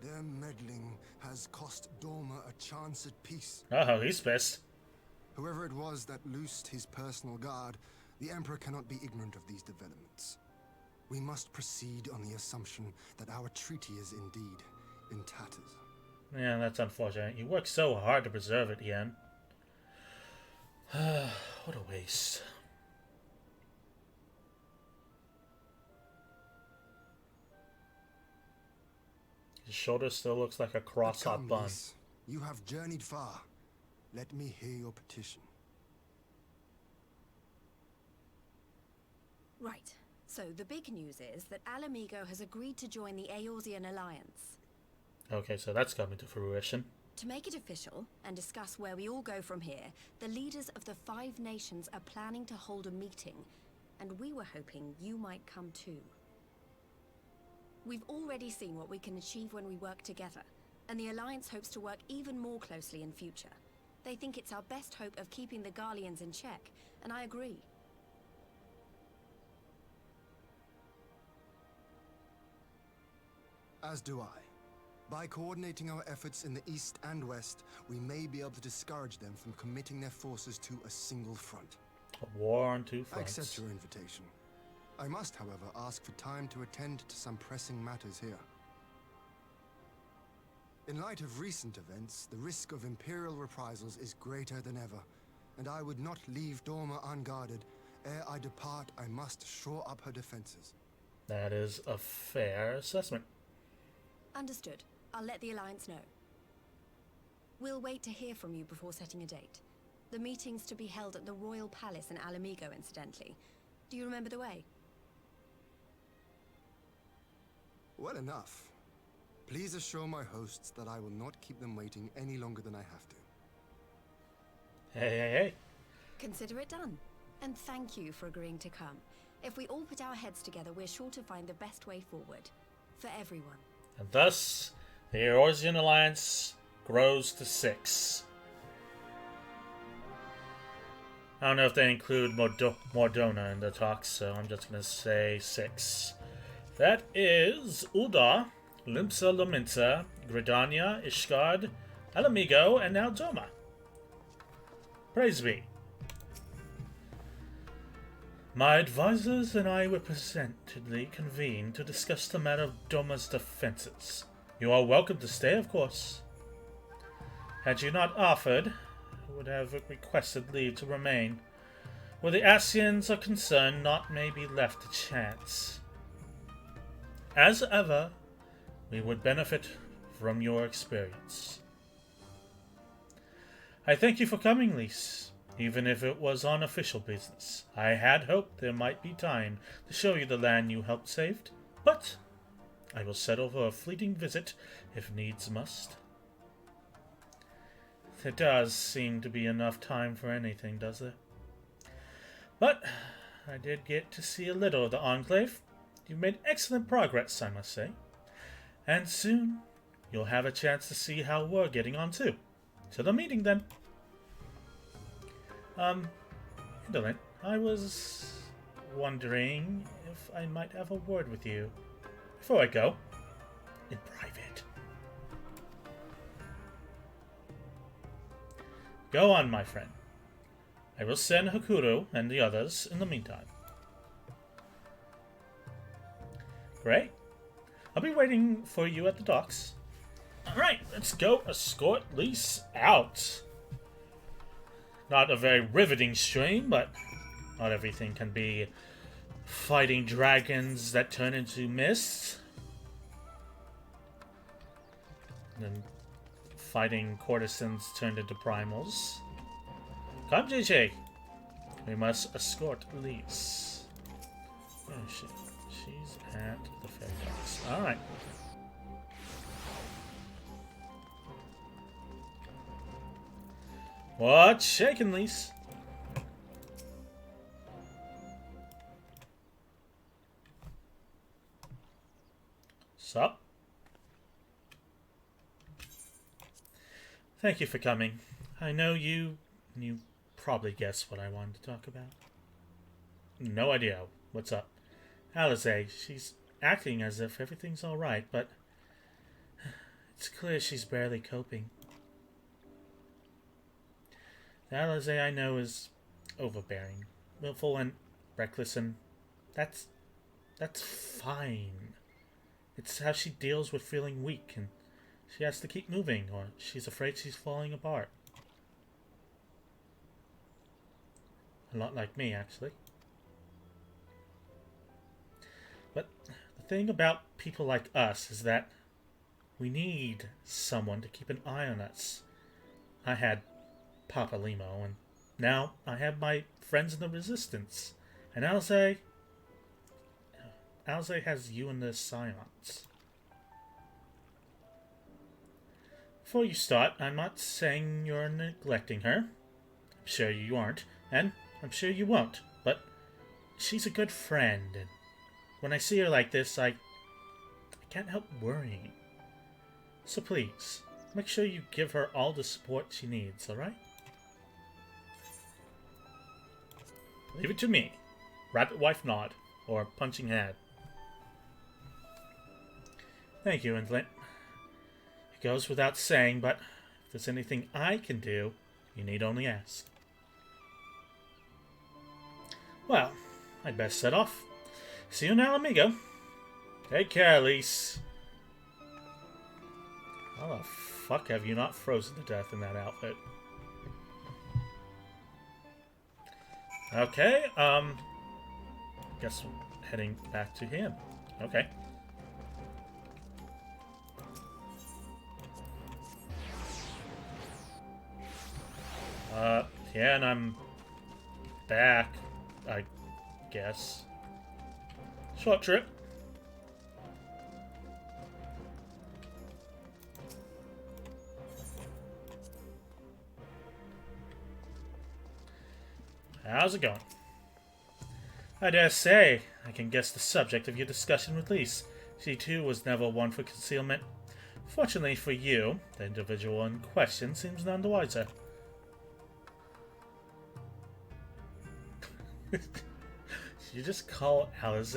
Their meddling has cost Doma a chance at peace. Oh, he's pissed. Whoever it was that loosed his personal guard, the Emperor cannot be ignorant of these developments. We must proceed on the assumption that our treaty is indeed in tatters. Yeah, that's unfortunate. You worked so hard to preserve it, Hien. What a waste. His shoulder still looks like a cross-hot Come, bun. Lise, you have journeyed far. Let me hear your petition. Right. So the big news is that Alamigo has agreed to join the Eorzean Alliance. Okay, so that's coming to fruition. To make it official and discuss where we all go from here, the leaders of the 5 nations are planning to hold a meeting, and we were hoping you might come too. We've already seen what we can achieve when we work together, and the Alliance hopes to work even more closely in future. They think it's our best hope of keeping the Garleans in check, and I agree. As do I. By coordinating our efforts in the east and west, we may be able to discourage them from committing their forces to a single front. A war on two I fronts. accept your invitation. I must, however, ask for time to attend to some pressing matters here. In light of recent events, the risk of Imperial reprisals is greater than ever, and I would not leave Dorma unguarded. Ere I depart, I must shore up her defenses. That is a fair assessment. Understood. I'll let the Alliance know. We'll wait to hear from you before setting a date. The meeting's to be held at the Royal Palace in Alamigo, incidentally. Do you remember the way? Well enough. Please assure my hosts that I will not keep them waiting any longer than I have to. Hey, hey, hey. Consider it done. And thank you for agreeing to come. If we all put our heads together, we're sure to find the best way forward. For everyone. And thus, the Eorzean Alliance grows to 6. I don't know if they include Mordona in the talks, so I'm just going to say 6. That is Ul'dah, Limsa Lominsa, Gridania, Ishgard, Alamigo, and now Doma. Praise be. My advisors and I were presentedly convened to discuss the matter of Doma's defenses. You are welcome to stay, of course. Had you not offered, I would have requested leave to remain. Where the Ascians are concerned, naught may be left to chance. As ever, we would benefit from your experience. I thank you for coming, Lyse. Even if it was on official business, I had hoped there might be time to show you the land you helped save, but I will settle for a fleeting visit if needs must. There does seem to be enough time for anything, does there? But I did get to see a little of the Enclave. You've made excellent progress, I must say. And soon, you'll have a chance to see how we're getting on too. To the meeting, then. Indolent, I was wondering if I might have a word with you before I go, in private. Go on, my friend. I will send Hakuro and the others in the meantime. Great. I'll be waiting for you at the docks. Alright, let's go escort Lyse out. Not a very riveting stream, but not everything can be fighting dragons that turn into mist. And then fighting courtesans turned into primals. Come, JJ. We must escort Lyse. Where is she? She's at the fair docks. Alright. What's shaking, Lyse? Sup? Thank you for coming. I know you probably guessed what I wanted to talk about. No idea. What's up? Alisaie, she's acting as if everything's alright, but it's clear she's barely coping. The Alisaie I know is overbearing, willful, and reckless, and that's fine. It's how she deals with feeling weak, and she has to keep moving, or she's afraid she's falling apart. A lot like me, actually. But the thing about people like us is that we need someone to keep an eye on us. I had Papalymo, and now I have my friends in the Resistance. And Alisaie has you and the Scions. Before you start, I'm not saying you're neglecting her. I'm sure you aren't, and I'm sure you won't, but she's a good friend, and when I see her like this, I can't help worrying. So please, make sure you give her all the support she needs, alright? Leave it to me. Rabbit wife nod, or punching head. Thank you, Indlin. It goes without saying, but if there's anything I can do, you need only ask. Well, I'd best set off. See you now, amigo. Take care, Elise. How the fuck have you not frozen to death in that outfit? Okay, guess I'm heading back to him. Okay. Yeah, and I'm back, I guess. Short trip. How's it going? I dare say I can guess the subject of your discussion with Lise. She too was never one for concealment. Fortunately for you, the individual in question seems none the wiser. You just call Alice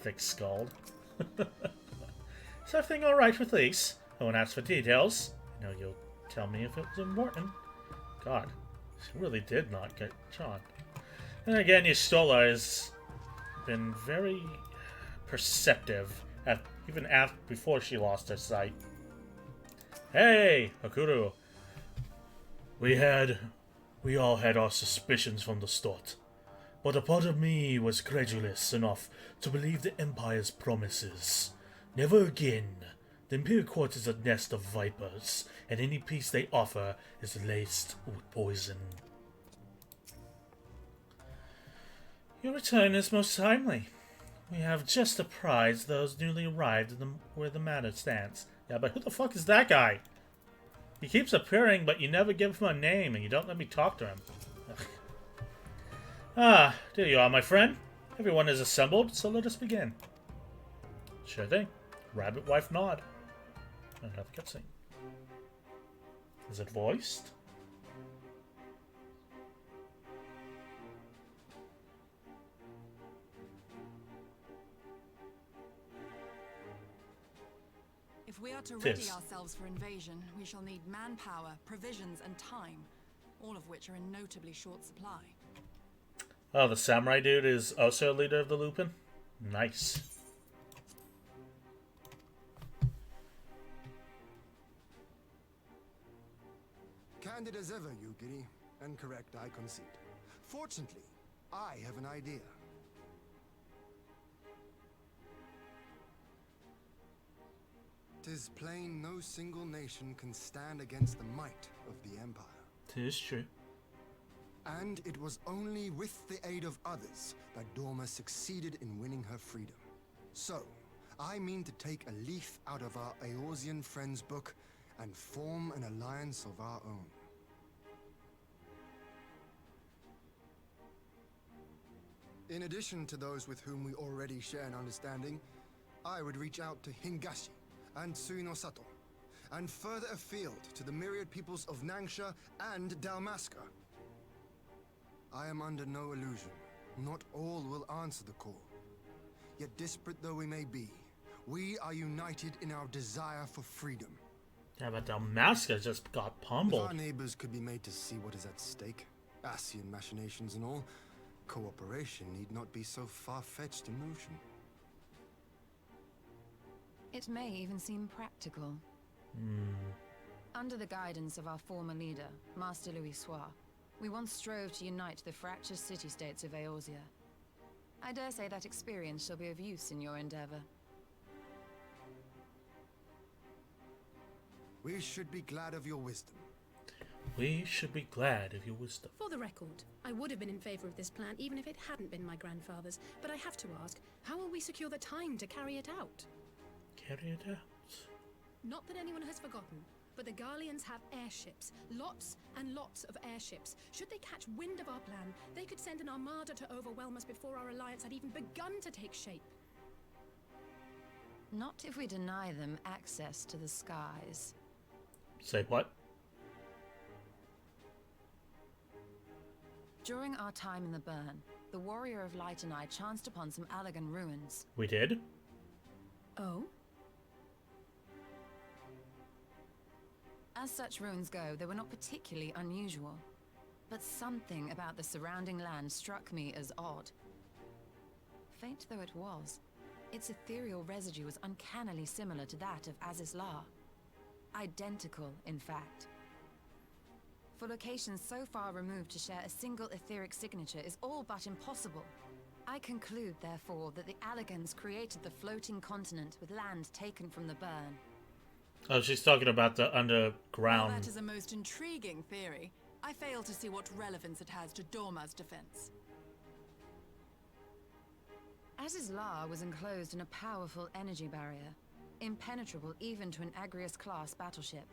thick-skulled. Is everything alright with Lise? I won't ask for details. I know you'll tell me if it was important. God, she really did not get John. And again, Y'shtola has been very perceptive, even before she lost her sight. Hey, Hakuru. We all had our suspicions from the start. But a part of me was credulous enough to believe the Empire's promises. Never again. The Imperial Court is a nest of vipers, and any peace they offer is laced with poison. Your return is most timely. We have just apprised those newly arrived of where the matter stands. Yeah, but who the fuck is that guy? He keeps appearing, but you never give him a name, and you don't let me talk to him. Ah, there you are, my friend. Everyone is assembled, so let us begin. Sure thing. Rabbit wife nod. And have a cutscene. Is it voiced? If we are to ready ourselves for invasion, we shall need manpower, provisions, and time, all of which are in notably short supply. Oh, the samurai dude is also a leader of the Lupin? Nice. Candid as ever, Yugiri. And correct, I concede. Fortunately, I have an idea. Tis plain no single nation can stand against the might of the Empire. Tis true. And it was only with the aid of others that Dorma succeeded in winning her freedom. So, I mean to take a leaf out of our Eorzean friends' book and form an alliance of our own. In addition to those with whom we already share an understanding, I would reach out to Hingashi and Tsunosato, and further afield to the myriad peoples of Nangsha and Dalmasca. I am under no illusion. Not all will answer the call. Yet disparate though we may be, we are united in our desire for freedom. Yeah, but Dalmasca just got pummeled. If our neighbors could be made to see what is at stake, Ascian machinations and all, cooperation need not be so far-fetched a notion. It may even seem practical. Under the guidance of our former leader, Master Louis Soir, we once strove to unite the fractious city-states of Eorzea. I dare say that experience shall be of use in your endeavor. We should be glad of your wisdom. We should be glad of your wisdom. For the record, I would have been in favor of this plan even if it hadn't been my grandfather's, but I have to ask, how will we secure the time to carry it out? Carry it out. Not that anyone has forgotten. But the Garleans have airships. Lots and lots of airships. Should they catch wind of our plan, they could send an armada to overwhelm us before our alliance had even begun to take shape. Not if we deny them access to the skies. Say what? During our time in the Burn, the Warrior of Light and I chanced upon some Allagan ruins. We did? Oh? As such ruins go, they were not particularly unusual. But something about the surrounding land struck me as odd. Faint though it was, its ethereal residue was uncannily similar to that of Aziz La. Identical, in fact. For locations so far removed to share a single etheric signature is all but impossible. I conclude, therefore, that the Allagans created the floating continent with land taken from the Burn. Oh, she's talking about the While underground. that is a most intriguing theory, I fail to see what relevance it has to Dorma's defense. Aziz La was enclosed in a powerful energy barrier, impenetrable even to an Agrius-class battleship.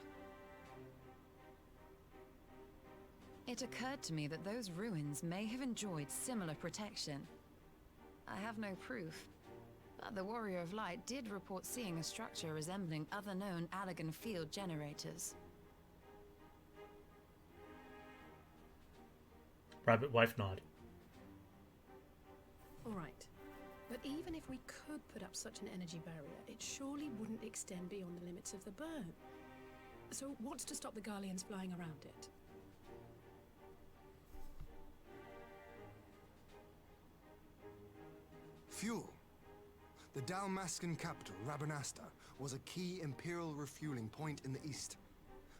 It occurred to me that those ruins may have enjoyed similar protection. I have no proof, but the Warrior of Light did report seeing a structure resembling other known Allagan field generators. Rabbit wife nod. All right. But even if we could put up such an energy barrier, it surely wouldn't extend beyond the limits of the Burn. So what's to stop the Garleans flying around it? Fuel. The Dalmascan capital, Rabanasta, was a key Imperial refueling point in the east.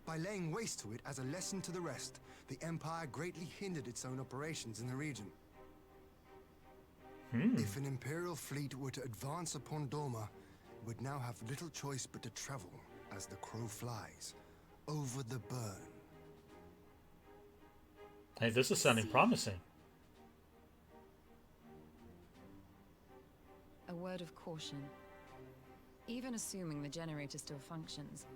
By laying waste to it as a lesson to the rest, the Empire greatly hindered its own operations in the region. If an Imperial fleet were to advance upon Dorma, it would now have little choice but to travel, as the crow flies, over the Burn. Hey, this is sounding promising. A word of caution. Even assuming the generator still functions,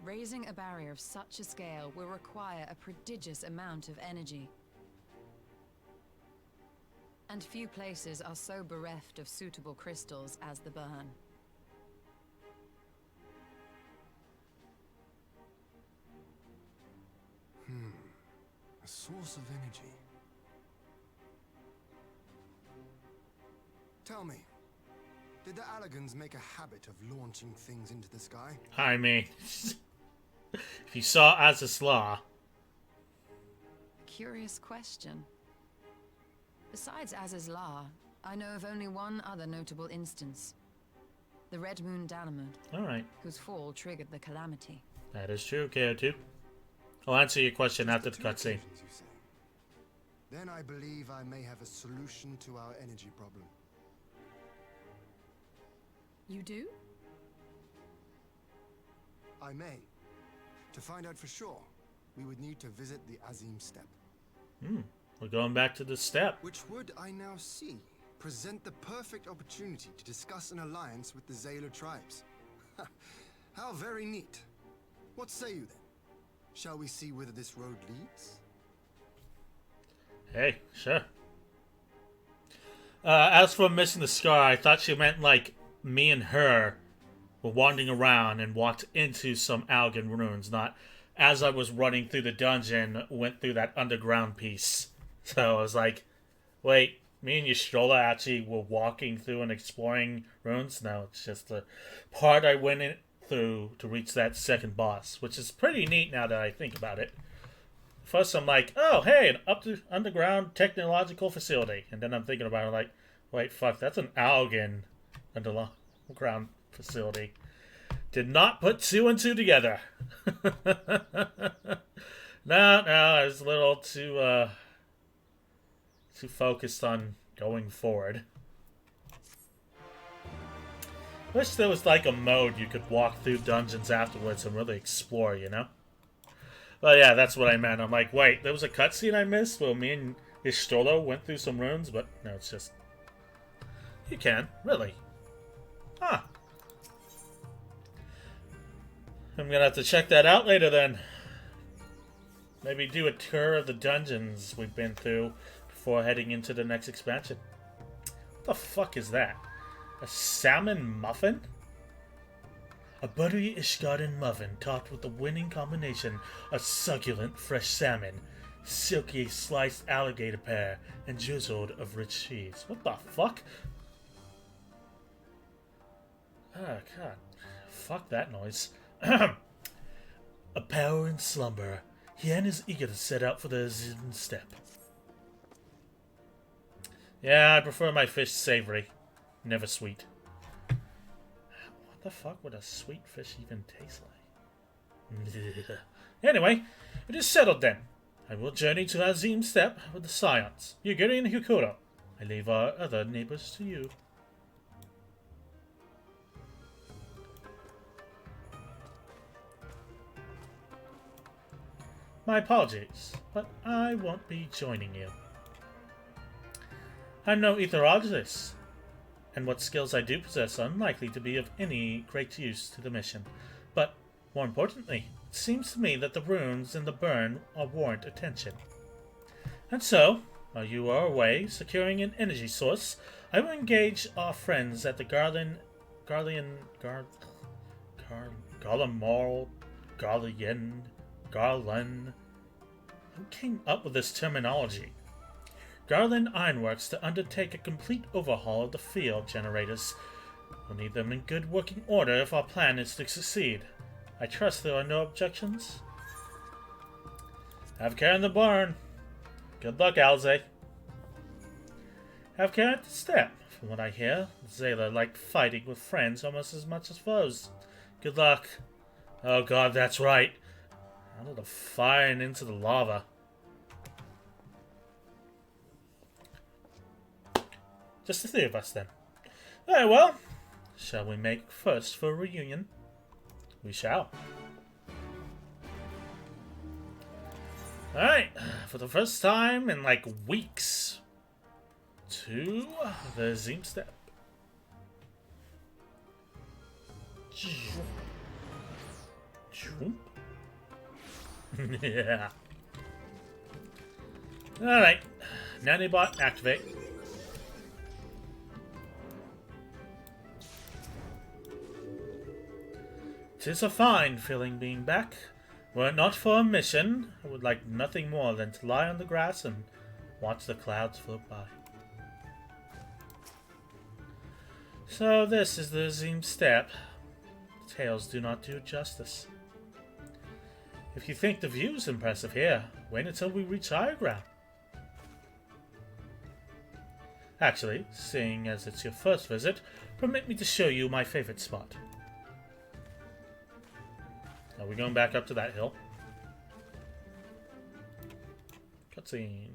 raising a barrier of such a scale will require a prodigious amount of energy. And few places are so bereft of suitable crystals as the Burn. A source of energy. Tell me, did the Allagans make a habit of launching things into the sky? I mean, if you saw Aziz La, Curious question. Besides Aziz La, I know of only one other notable instance. The Red Moon Dalamud, alright, whose fall triggered the calamity. that is true, KO2. I'll answer your question after the Two cutscene. occasions, you say? Then I believe I may have a solution to our energy problem. You do? I may. To find out for sure, we would need to visit the Azim Steppe. We're going back to the step. Which would, I now see, present the perfect opportunity to discuss an alliance with the Zayla tribes. How very neat. What say you then? Shall we see whither this road leads? Hey, sure. As for missing the scar, I thought she meant like me and her were wandering around and walked into some Allagan ruins, not as I was running through the dungeon, went through that underground piece. So I was like, wait, me and Ystrola actually were walking through and exploring ruins? No, it's just the part I went in through to reach that second boss, which is pretty neat now that I think about it. First I'm like, oh, hey, an underground technological facility. And then I'm thinking about it like, wait, fuck, that's an Allagan underground facility. Did not put two and two together. No, I was a little too focused on going forward. Wish there was like a mode you could walk through dungeons afterwards and really explore, you know? Well, yeah, that's what I meant. I'm like, wait, there was a cutscene I missed where me and Ystrola went through some ruins, but no, it's just... You can, really. Huh. I'm gonna have to check that out later then. Maybe do a tour of the dungeons we've been through before heading into the next expansion. What the fuck is that? A salmon muffin? A buttery Ishgarden muffin topped with the winning combination of succulent fresh salmon, silky sliced alligator pear, and drizzled of rich cheese. What the fuck? Oh god. Fuck that noise. A power in slumber. Hien is eager to set out for the Zin step. Yeah, I prefer my fish savory. Never sweet. What the fuck would a sweet fish even taste like? Anyway, it is settled then. I will journey to Azim Step with the Scions, Yugiri and Hikuro. I leave our other neighbors to you. My apologies, but I won't be joining you. I'm no etherologist, and what skills I do possess are unlikely to be of any great use to the mission. But, more importantly, it seems to me that the runes in the burn warrant attention. And so, while you are away securing an energy source, I will engage our friends at the Garland Who came up with this terminology? Garland Ironworks to undertake a complete overhaul of the field generators. We'll need them in good working order if our plan is to succeed. I trust there are no objections? Have care in the barn. Good luck, Alze. Have care at the step. From what I hear, Zayla liked fighting with friends almost as much as foes. Good luck. Oh god, that's right. Out of the fire and into the lava. Just the three of us, then. Very well. Shall we make first for a reunion? We shall. Alright, for the first time in like weeks, to the Zim Step. Yeah. Alright, Nanobot activate. Tis a fine feeling being back. Were it not for a mission, I would like nothing more than to lie on the grass and watch the clouds float by. So this is the Zim Step. The tales do not do justice. If you think the view's impressive here, wait until we reach higher ground. Actually, seeing as it's your first visit, permit me to show you my favorite spot. Are we going back up to that hill? Cutscene.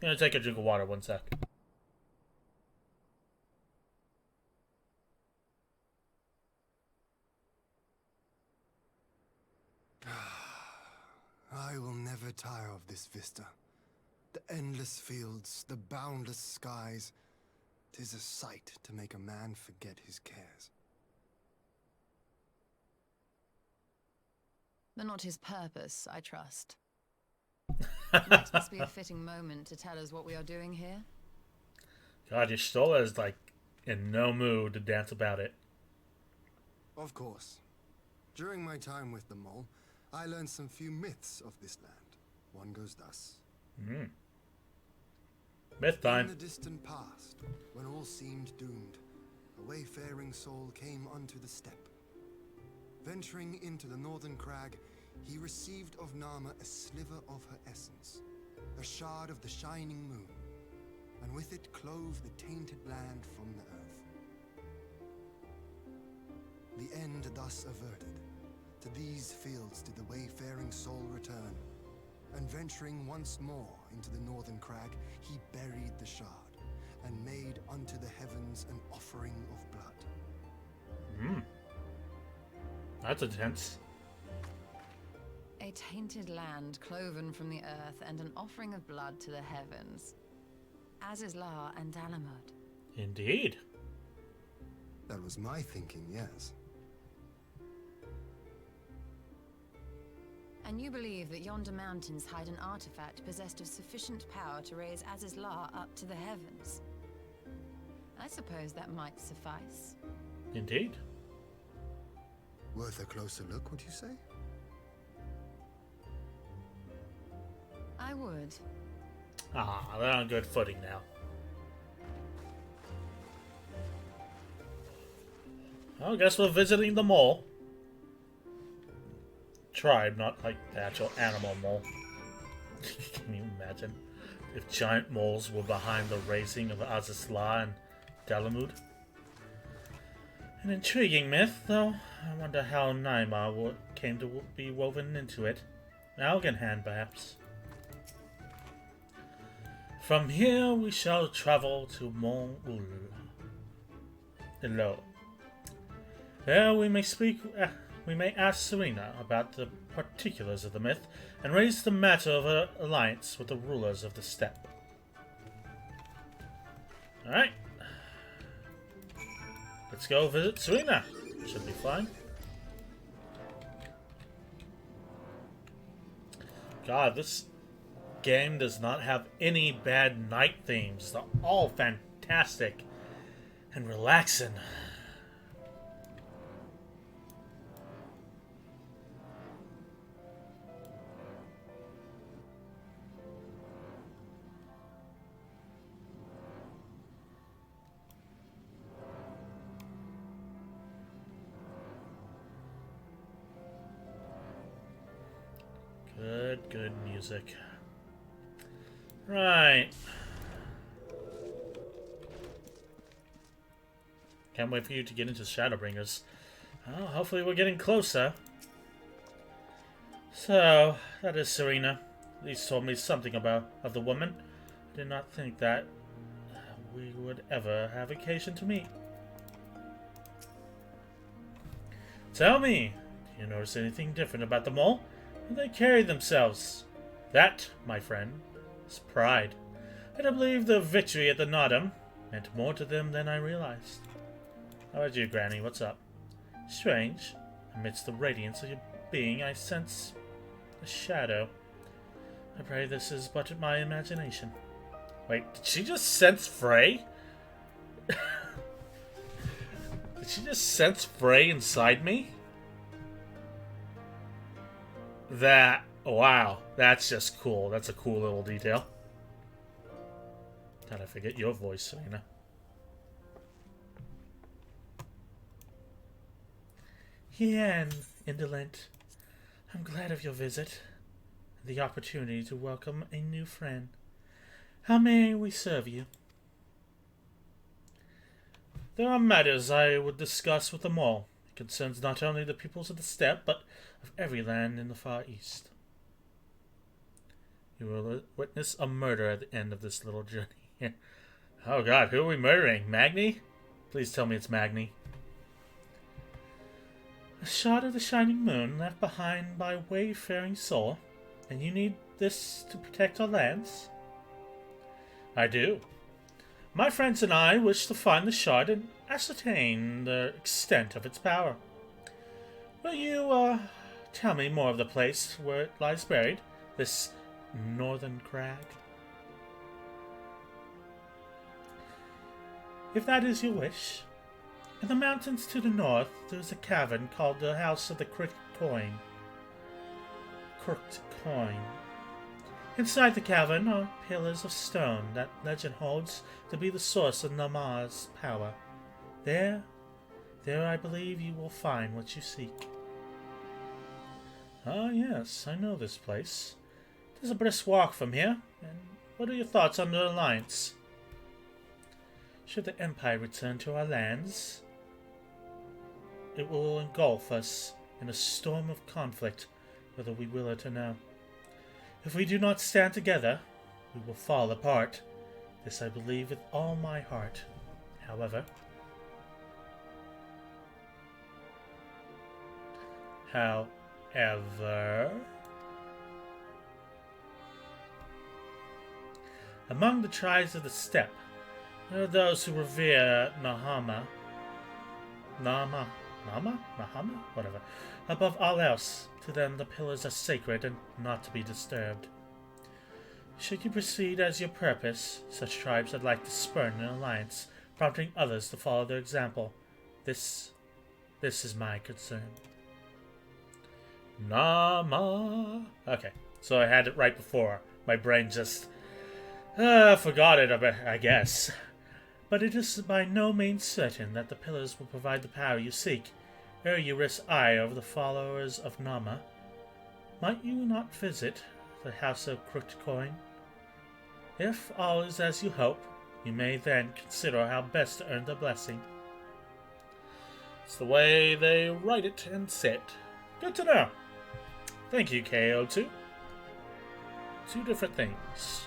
Gonna take a drink of water, one sec. I will never tire of this vista. The endless fields, the boundless skies. 'Tis a sight to make a man forget his cares. But not his purpose, I trust. This must be a fitting moment to tell us what we are doing here. God, Y'shtola is like in no mood to dance about it. Of course. During my time with the mole, I learned some few myths of this land. One goes thus. Myth In time. the distant past, when all seemed doomed, a wayfaring soul came unto the steppe. Venturing into the northern crag, he received of Nama a sliver of her essence, a shard of the shining moon, and with it clove the tainted land from the earth. The end thus averted, to these fields did the wayfaring soul return, and venturing once more into the northern crag, he buried the shard, and made unto the heavens an offering of blood. That's intense. A tainted land cloven from the earth and an offering of blood to the heavens. As is La and Dalamud. Indeed. That was my thinking, yes. And you believe that yonder mountains hide an artifact possessed of sufficient power to raise Azizlar up to the heavens? I suppose that might suffice. Indeed. Worth a closer look, would you say? I would. Ah, they're on good footing now. Well, I guess we're visiting the mole. Tribe, not like the actual animal mole. Can you imagine if giant moles were behind the raising of Azizlar and Dalamud? An intriguing myth, though. I wonder how Naimar came to be woven into it. Algenhan, perhaps. From here we shall travel to Mont Ilo. There we may ask Serena about the particulars of the myth and raise the matter of her alliance with the rulers of the steppe. Alright. Let's go visit Serena. Should be fine. God, this game does not have any bad night themes. They're all fantastic and relaxing. Good music. Right. Can't wait for you to get into Shadowbringers. Well, hopefully we're getting closer. So, that is Serena. At least told me something of the woman. I did not think that we would ever have occasion to meet. Tell me, do you notice anything different about them all? How they carry themselves? That, my friend, is pride. And I believe the victory at the Nodum meant more to them than I realized. How about you, Granny? What's up? Strange. Amidst the radiance of your being, I sense a shadow. I pray this is but my imagination. Wait, did she just sense Frey? Did she just sense Frey inside me? Wow, that's just cool. That's a cool little detail. How'd I forget your voice, Serena? Yen, indolent. I'm glad of your visit. The opportunity to welcome a new friend. How may we serve you? There are matters I would discuss with them all. It concerns not only the peoples of the steppe, but of every land in the Far East. You will witness a murder at the end of this little journey here. Oh god, who are we murdering? Magni? Please tell me it's Magni. A shot of the shining moon left behind by wayfaring soul, and you need this to protect our lands? I do. My friends and I wish to find the shard and ascertain the extent of its power. Will you, tell me more of the place where it lies buried? This northern crag? If that is your wish. In the mountains to the north, there is a cavern called the House of the Crooked Coin. Inside the cavern are pillars of stone that legend holds to be the source of Namar's power. There I believe you will find what you seek. Ah, yes, I know this place. It is a brisk walk from here. And what are your thoughts on the alliance? Should the Empire return to our lands, it will engulf us in a storm of conflict, whether we will it or no. If we do not stand together, we will fall apart. This I believe with all my heart. However, among the tribes of the steppe, there are those who revere Nama, Nama? Mahama? Whatever. Above all else, to them the pillars are sacred and not to be disturbed. Should you proceed as your purpose, such tribes would like to spurn an alliance, prompting others to follow their example. This is my concern. Nama. Okay, so I had it right before. My brain just forgot it a bit, I guess. But it is by no means certain that the pillars will provide the power you seek. Ere you risk eye over the followers of Nama, might you not visit the House of Crooked Coin? If all is as you hope, you may then consider how best to earn the blessing. It's the way they write it and say it. Good to know. Thank you, KO2. Two different things.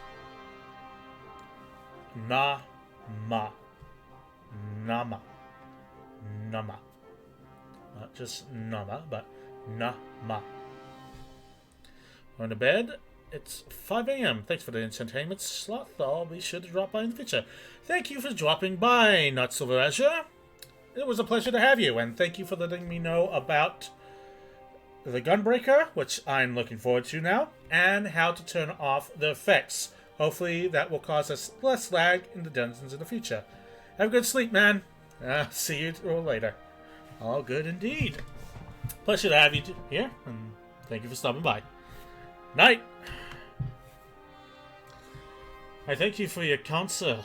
Na-ma. Nama. Nama. Not just Nama, but Na-ma. Going to bed. It's 5 a.m. Thanks for the entertainment slot. I'll be sure to drop by in the future. Thank you for dropping by, Not Silver Azure. It was a pleasure to have you, and thank you for letting me know about the Gunbreaker, which I'm looking forward to now, and how to turn off the effects. Hopefully that will cause us less lag in the dungeons in the future. Have a good sleep, man. See you later. All good indeed. Pleasure to have you here, and thank you for stopping by. Night. I thank you for your counsel.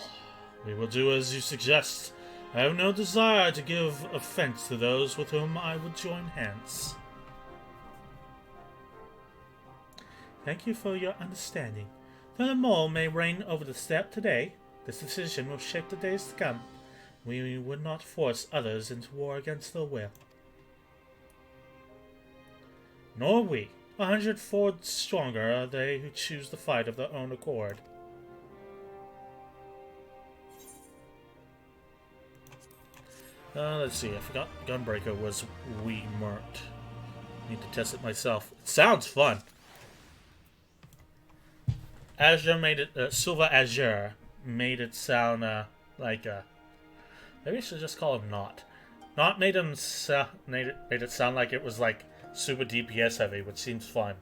We will do as you suggest. I have no desire to give offense to those with whom I would join hands. Thank you for your understanding. Though the mole may reign over the steppe today, this decision will shape the days to come. We would not force others into war against their will. Nor we. 100-fold stronger are they who choose the fight of their own accord. Let's see, I forgot Gunbreaker was Wee-Mert. Need to test it myself. It sounds fun. Azure made it, Silva Azure made it sound, like, maybe I should just call him Not. Not made him, made it sound like it was, like, super DPS heavy, which seems fun.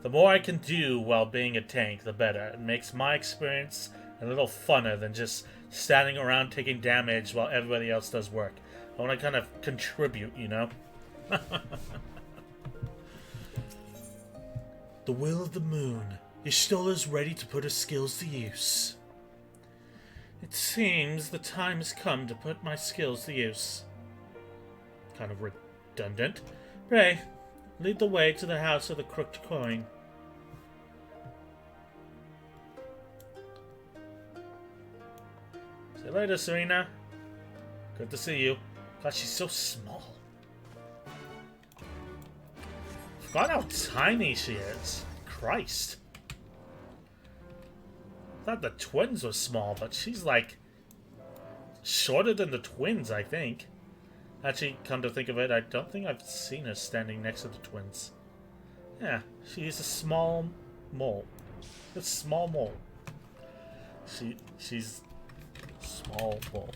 The more I can do while being a tank, the better. It makes my experience a little funner than just standing around taking damage while everybody else does work. I want to kind of contribute, you know? The will of the moon. Y'shtola is ready to put her skills to use. It seems the time has come to put my skills to use. Kind of redundant. Pray, lead the way to the House of the Crooked Coin. See you later, Serena. Good to see you. God, she's so small. Forgot how tiny she is. Christ. I thought the twins were small, but she's like shorter than the twins, I think. Actually, come to think of it, I don't think I've seen her standing next to the twins. Yeah, she's a small mole. A small mole. She's small mole.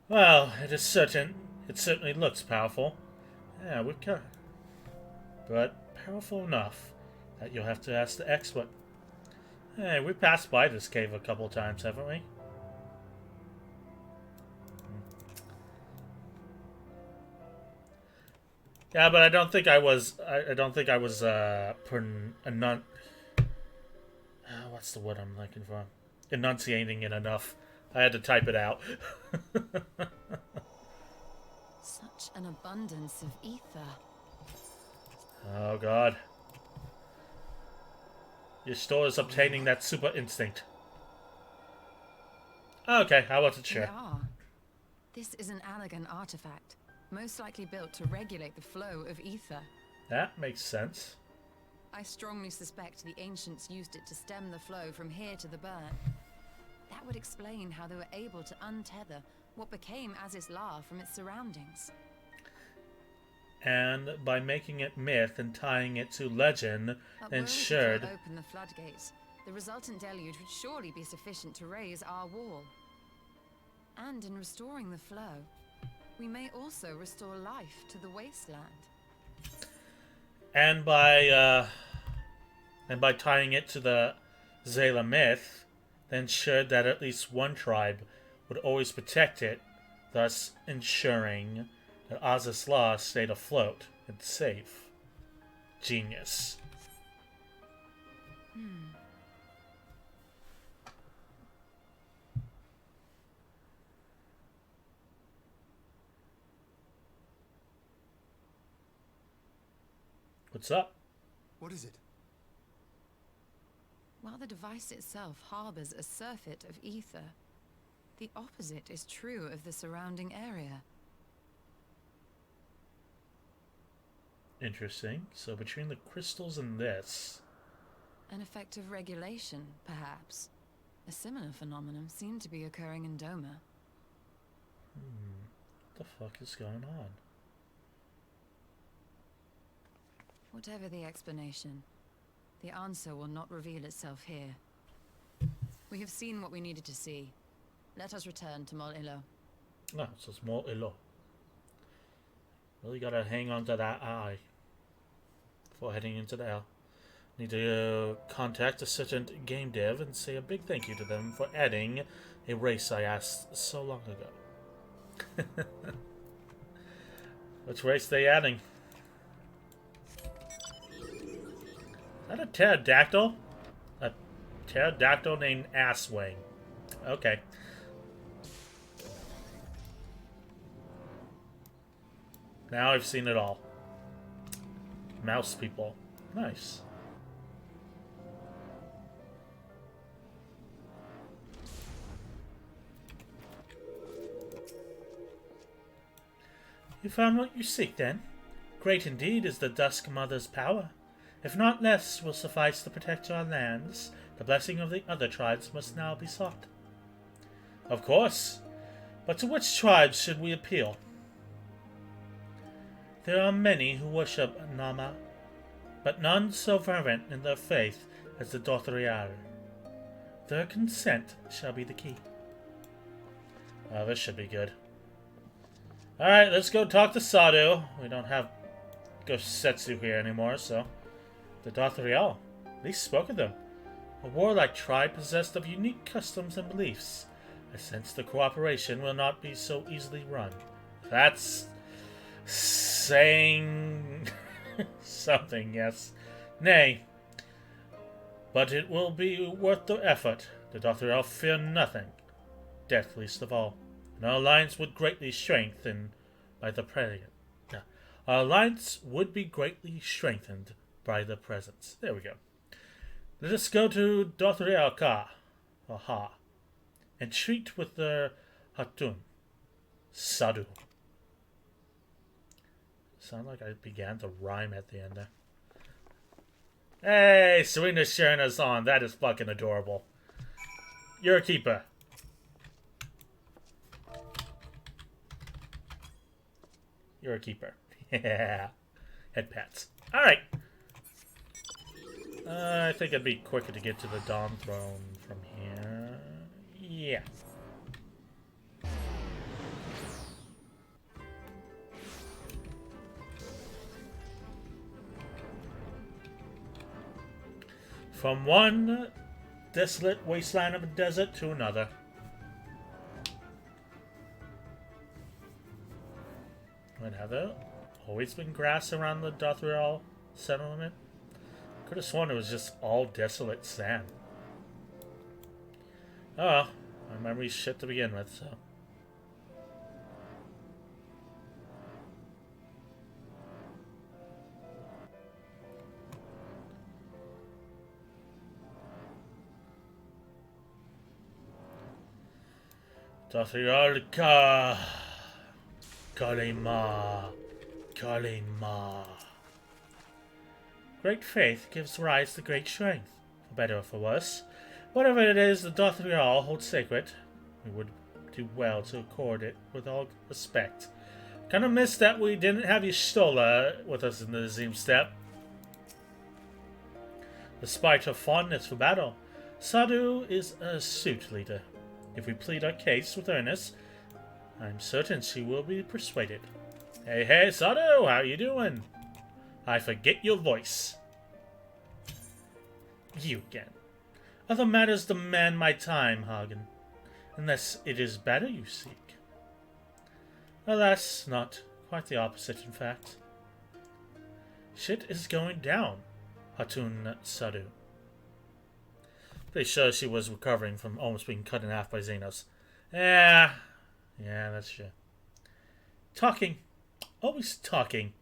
Well, it is certain. It certainly looks powerful. Yeah, we can. But powerful enough that you'll have to ask the expert. Hey, we passed by this cave a couple times, haven't we? Yeah, but I don't think I was. I don't think I was. What's the word I'm looking for? Enunciating it enough. I had to type it out. Such an abundance of ether. Oh god. Your store is obtaining that super instinct. Okay, I wasn't sure. They are. This is an Allagan artifact, most likely built to regulate the flow of ether. That makes sense. I strongly suspect the ancients used it to stem the flow from here to the burn. That would explain how they were able to untether what became Azys La from its surroundings. and by making it myth and tying it to legend, But were it ensured. to open the floodgates, the resultant deluge would surely be sufficient to raise our wall. And in restoring the flow, we may also restore life to the wasteland. And by tying it to the Zayla myth, they ensured that at least one tribe would always protect it, thus ensuring that Az's Law stayed afloat and safe. Genius. What's up? What is it? While the device itself harbors a surfeit of ether, the opposite is true of the surrounding area. Interesting. So between the crystals and this... An effect of regulation, perhaps. A similar phenomenon seemed to be occurring in Doma. What the fuck is going on? Whatever the explanation, the answer will not reveal itself here. We have seen what we needed to see. Let us return to Mol Ilo. Ah, so it's more Ilo. Really gotta hang on to that eye before heading into the L. Need to contact a certain game dev and say a big thank you to them for adding a race I asked so long ago. Which race they adding? Is that a pterodactyl? A pterodactyl named Asswing. Okay. Now I've seen it all. Mouse people. Nice. You found what you seek, then? Great indeed is the Dusk Mother's power. If not less will suffice to protect our lands, the blessing of the other tribes must now be sought. Of course. But to which tribes should we appeal? There are many who worship Nama, but none so fervent in their faith as the Dothriar. Their consent shall be the key. Oh, this should be good. Alright, let's go talk to Sadu. We don't have Gosetsu here anymore, so... The Dothrial. At least spoke of them. A warlike tribe possessed of unique customs and beliefs. I sense the cooperation will not be so easily run. That's... saying... something, yes. Nay. But it will be worth the effort. The Dothrial fear nothing. Death least of all. And our alliance would greatly strengthen by the presence. Our alliance would be greatly strengthened by the presence. There we go. Let us go to Dothrial Ka, or Ha, and treat with their Hatun, Sadu. Sound like I began to rhyme at the end there. Hey, Serena's cheering us on. That is fucking adorable. You're a keeper. You're a keeper. Yeah. Head pats. Alright. I think it'd be quicker to get to the Dawn Throne from here. Yeah. From one desolate wasteland of a desert to another. And have there always been grass around the Dothrial settlement? Could have sworn it was just all desolate sand. Oh well, my memory's shit to begin with, so. Dothrial Ka. Kalima. Kalima. Great faith gives rise to great strength, for better or for worse. Whatever it is the Dothrial holds sacred, we would do well to accord it with all respect. Kind of missed that we didn't have Y'shtola with us in the Azim Steppe. Despite her fondness for battle, Sadu is a astute leader. If we plead our case with earnest, I'm certain she will be persuaded. Hey, hey, Sadu, how you doing? I forget your voice. You again. Other matters demand my time, Hagen. Unless it is better you seek. Alas, not. Quite the opposite, in fact. Shit is going down, Hatun Sadu. Pretty sure she was recovering from almost being cut in half by Xenos. Yeah, that's true. Talking. Always talking.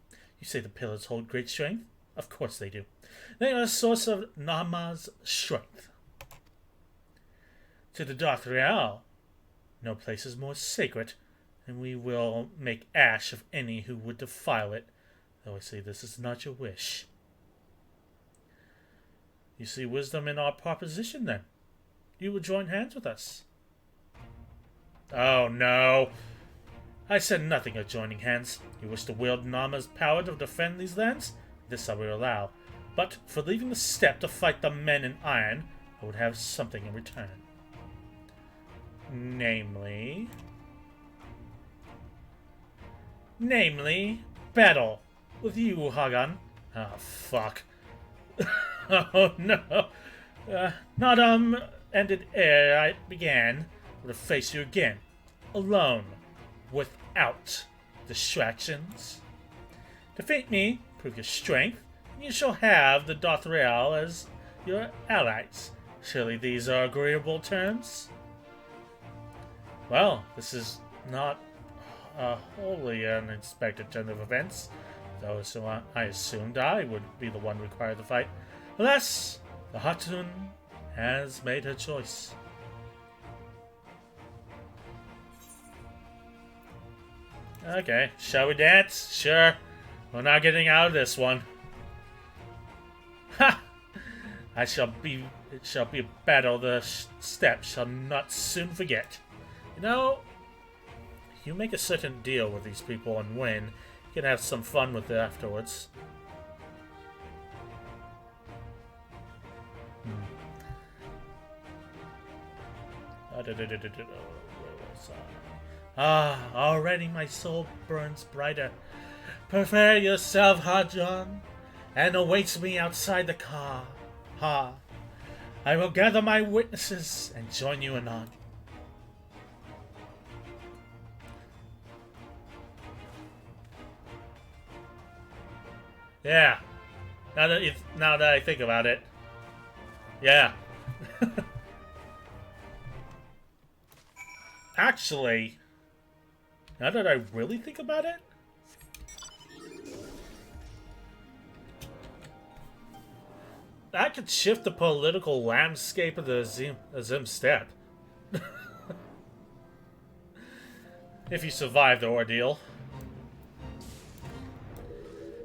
You say the pillars hold great strength? Of course they do. They are a source of Nama's strength. To the Darth Real, no place is more sacred, and we will make ash of any who would defile it, though I say this is not your wish. You see wisdom in our proposition, then. You will join hands with us. Oh, no. I said nothing of joining hands. You wish to wield Nama's power to defend these lands? This I will allow. But for leaving the steppe to fight the men in iron, I would have something in return. Namely, battle with you, Hagan. Oh, fuck. Oh, no. Not, ended ere I began, would have faced you again. Alone. Without distractions. Defeat me, prove your strength, and you shall have the Darth Real as your allies. Surely these are agreeable terms? Well, this is not a wholly unexpected turn of events, though so I assumed I would be the one required to fight. Alas, the Hatun has made her choice. Okay, shall we dance? Sure. We're not getting out of this one. Ha! It shall be a battle the steppe shall not soon forget. You know, you make a certain deal with these people and win, you can have some fun with it afterwards. Already my soul burns brighter. Prepare yourself, Hajan, and awaits me outside the car. I will gather my witnesses and join you anon. Yeah. Now that I think about it. Yeah. Actually, now that I really think about it, that could shift the political landscape of the Azim Steppe. If you survive the ordeal.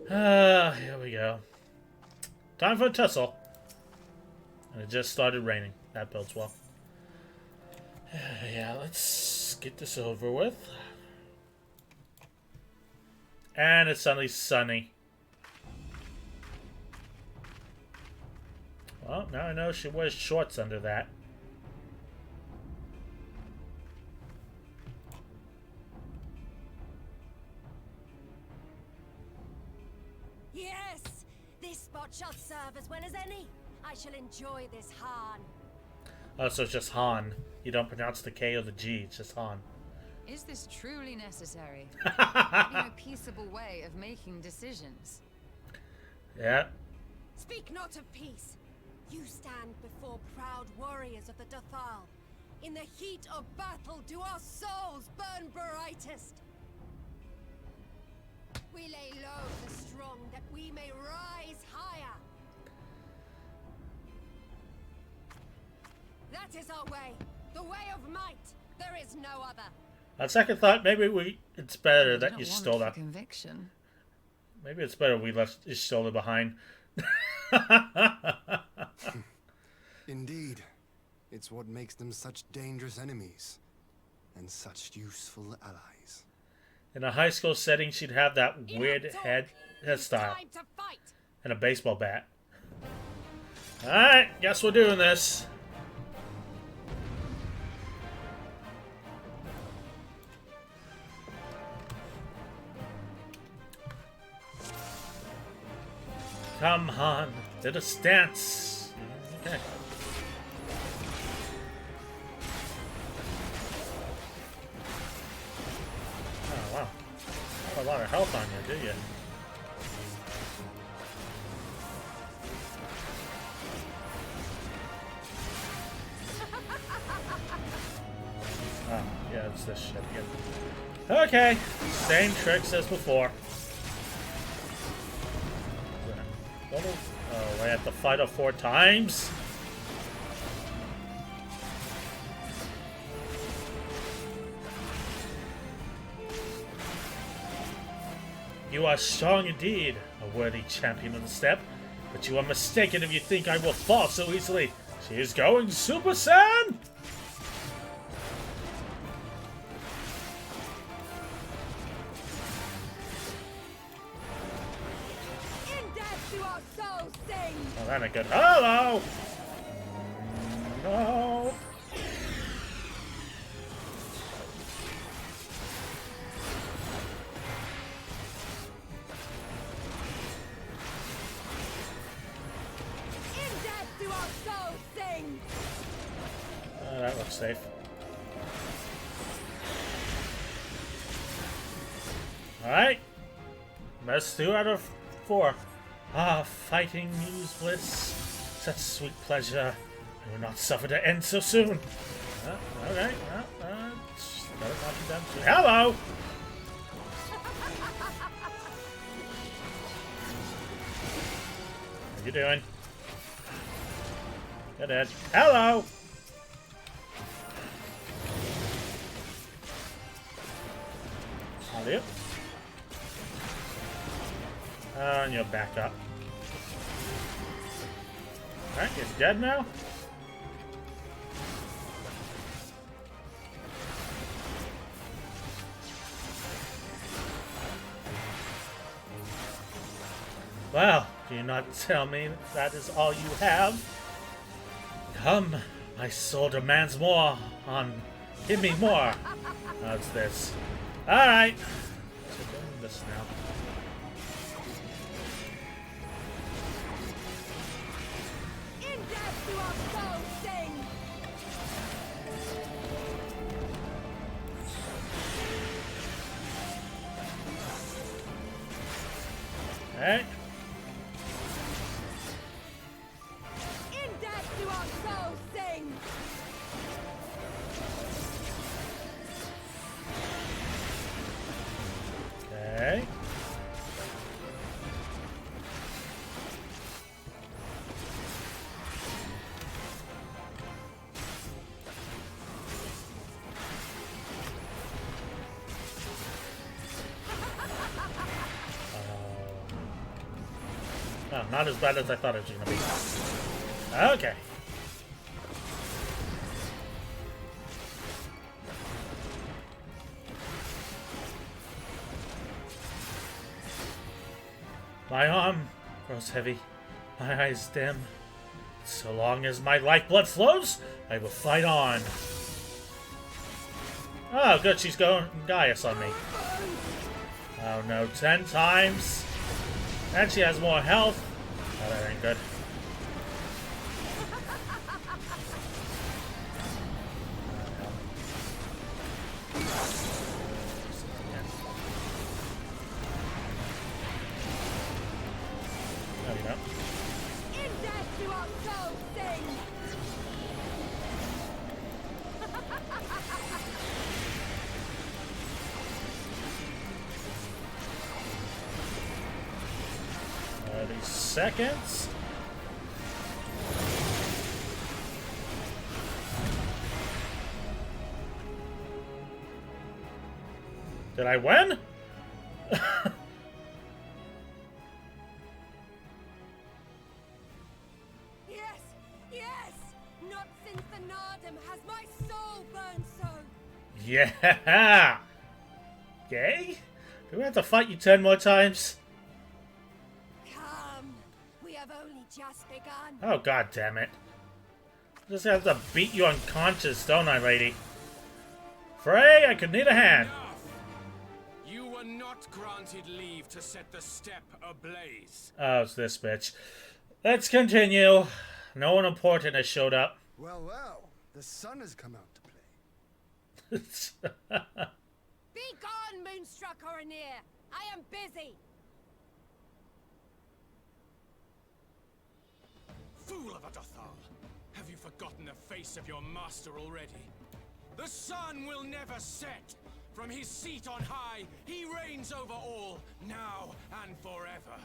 Here we go. Time for a tussle. And it just started raining. That bodes well. Yeah, let's get this over with. And it's suddenly sunny. Well, now I know she wears shorts under that. Yes! This spot shall serve as well as any. I shall enjoy this Han. Oh, so it's just Han. You don't pronounce the K or the G, it's just Han. Is this truly necessary? Have you no peaceable way of making decisions? Yeah. Speak not of peace. You stand before proud warriors of the Dathal. In the heat of battle do our souls burn brightest. We lay low the strong that we may rise higher. That is our way. The way of might. There is no other. On second thought, maybe it's better that you stole that. Conviction. Maybe it's better we left Y'shtola behind. Indeed. It's what makes them such dangerous enemies. And such useful allies. In a high school setting, she'd have that weird hairstyle and a baseball bat. Alright, guess we're doing this. Come on, let us dance. Okay. Oh, wow. Not a lot of health on you, do you? Oh, yeah, it's this shit again. Okay, same tricks as before. Oh, I have to fight her 4 times? You are strong indeed, a worthy champion of the steppe, but you are mistaken if you think I will fall so easily. She is going Super Saiyan! Oh, that ain't good. Hello! No! That looks safe. Alright. Best 2 out of 4. Ah, fighting news bliss. Such sweet pleasure. I will not suffer to end so soon. Okay. Better knock you down too. Hello! What you doing? You're dead. Hello! How you? And you're back up. Alright, he's dead now? Well, do you not tell me that is all you have? Come, my soul demands more give me more. How's this? Alright. So doing this now. Alright. In death do our souls sing! Okay. Oh, not as bad as I thought it was going to be. Okay. My arm grows heavy, my eyes dim. So long as my lifeblood flows, I will fight on. Oh, good, she's going Gaius on me. Oh no, 10 times. And she has more health. Oh, that ain't good. There we go. In death do our souls sing! These seconds. Did I win? Yes! Yes! Not since the Nardum has my soul burned so! Yeah! Gay? Do we have to fight you 10 more times? Come. We have only just begun. Oh, god damn it. Just have to beat you unconscious, don't I, lady? Frey, I could need a hand. Enough! You were not granted leave to set the steppe ablaze. Oh, it's this bitch. Let's continue. No one important has showed up. Well, well, the sun has come out to play. Be gone, Moonstruck Oronir! I am busy! Fool of a Dothal! Have you forgotten the face of your master already? The sun will never set! From his seat on high, he reigns over all, now and forever.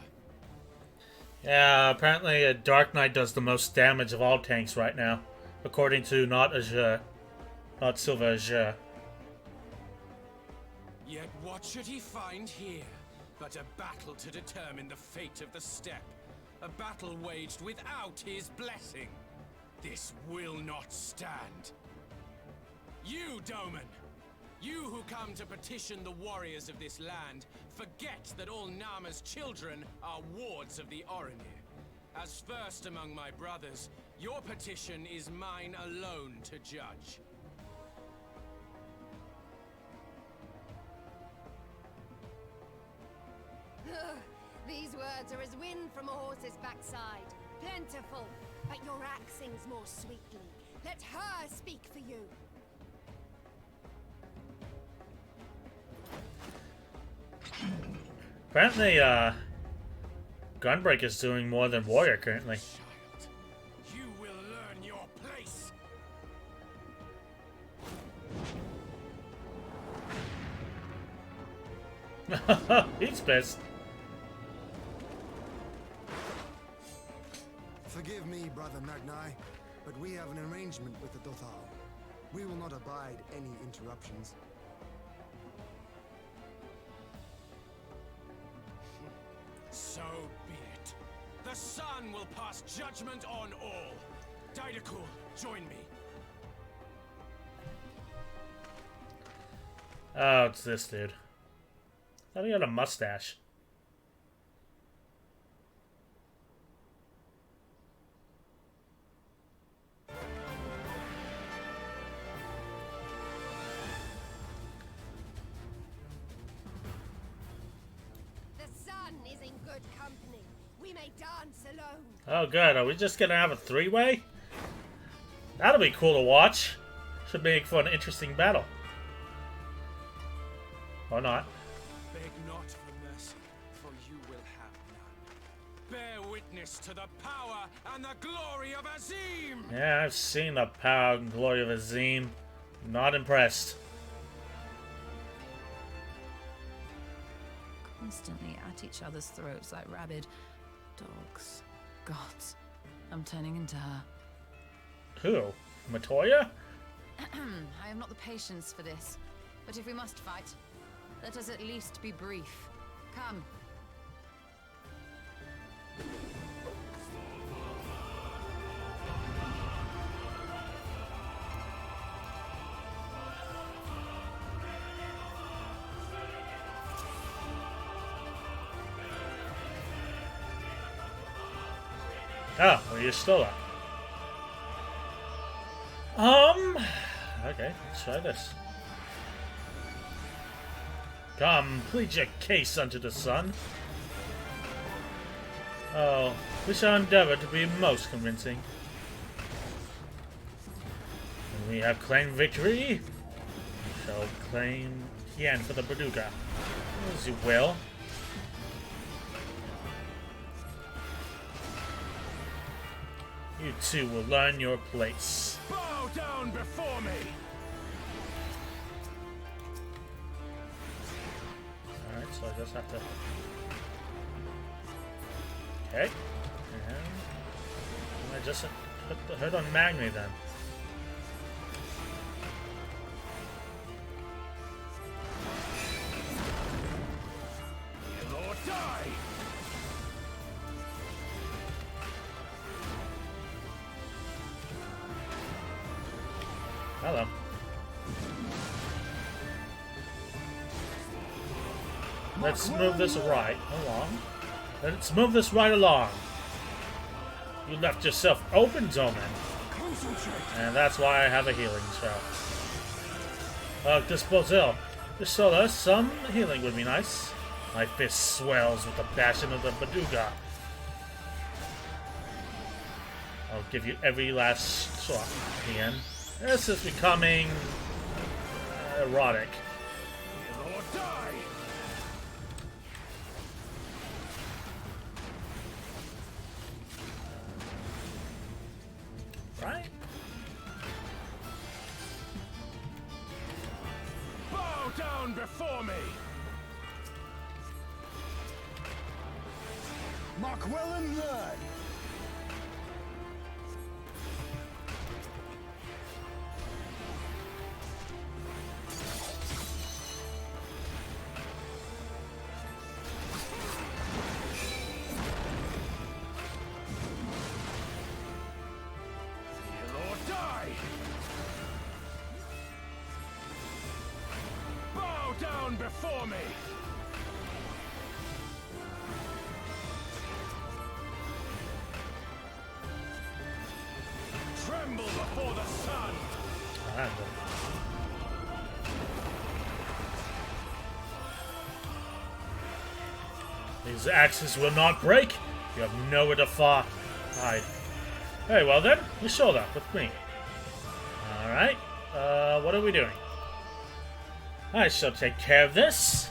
Yeah, apparently a Dark Knight does the most damage of all tanks right now. According to not Azure. Not Silver Azure. Yet what should he find here? But a battle to determine the fate of the steppe. A battle waged without his blessing. This will not stand. You, Doman! You who come to petition the warriors of this land, forget that all Nama's children are wards of the Oronir. As first among my brothers, your petition is mine alone to judge. These words are as wind from a horse's backside. Plentiful, but your axe sings more sweetly. Let her speak for you. Apparently, Gunbreaker's doing more than Warrior currently. Child, you will learn your place. He's pissed. Forgive me, Brother Magnai, but we have an arrangement with the Dothal. We will not abide any interruptions. So be it. The sun will pass judgment on all. Didakul, join me. Oh, it's this dude. I thought he had a mustache. The sun is in good company. We may dance alone. Oh, good. Are we just gonna have a three-way? That'll be cool to watch. Should make for an interesting battle. Or not. Beg not for mercy, for you will have none. Bear witness to the power and the glory of Azim! Yeah, I've seen the power and glory of Azim. Not impressed. Constantly at each other's throats like rabid dogs. Gods, I'm turning into her. Who? Matoya? I have not the patience for this. But if we must fight, let us at least be brief. Come. Oh, well, you're still up. Okay, let's try this. Come, plead your case unto the sun. Oh, we shall endeavor to be most convincing. When we have claimed victory, we shall claim Yen for the Baduga. As you will. You two will learn your place. Bow down before me! Alright, so I just have to... Okay. And... I just put the hood on Magni then. Kill or die! Hello. Let's move this right along. Let's move this right along. You left yourself open, Doman. And that's why I have a healing spell. Disposal. Just some healing would be nice. My fist swells with the passion of the Baduga. I'll give you every last shot, Ian. This is becoming erotic. Lord, die! Right? Bow down before me! Mark well and learn! Lord, die! Bow down before me! Tremble before the sun! These axes will not break. You have nowhere to hide. Very well then, you show that with me. Alright, what are we doing? I shall take care of this.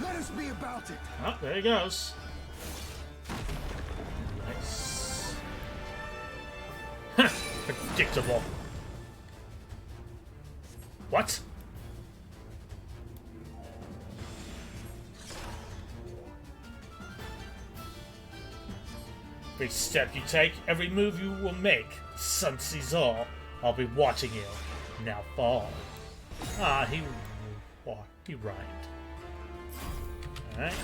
Let us be about it! Oh, there he goes. Nice. Predictable. What? Every step you take, every move you will make, sun sees all. I'll be watching you. Now fall. Ah, he rhymed. Alright.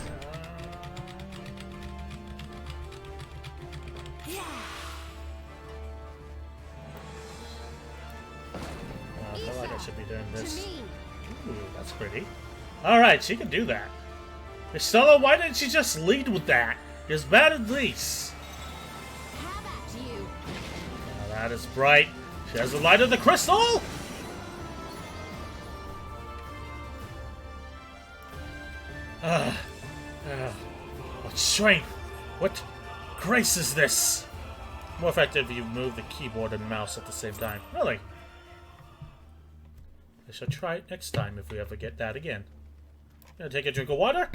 I feel like I should be doing this. Ooh, that's pretty. Alright, she can do that. Estella, why didn't she just lead with that? It's bad at least. How about you? Now that is bright. She has the light of the crystal! What strength! What grace is this? More effective if you move the keyboard and mouse at the same time. Really? I shall try it next time if we ever get that again. Gonna take a drink of water?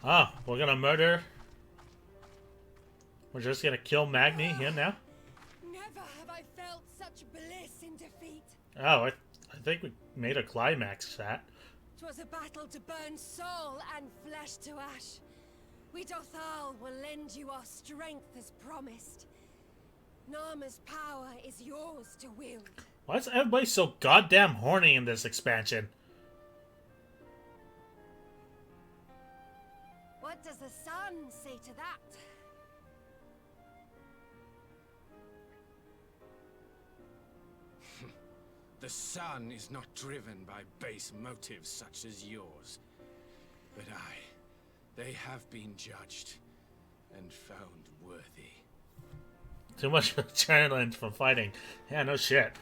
Ah, we're gonna murder. We're just gonna kill Magni here now? Never have I felt such bliss in defeat. Oh, I think we made a climax chat. 'Twas a battle to burn soul and flesh to ash. We Dothal will lend you our strength as promised. Narma's power is yours to wield. Why is everybody so goddamn horny in this expansion? What does the sun say to that? The sun is not driven by base motives such as yours. But they have been judged and found worthy. Too much adrenaline from fighting. Yeah, no shit.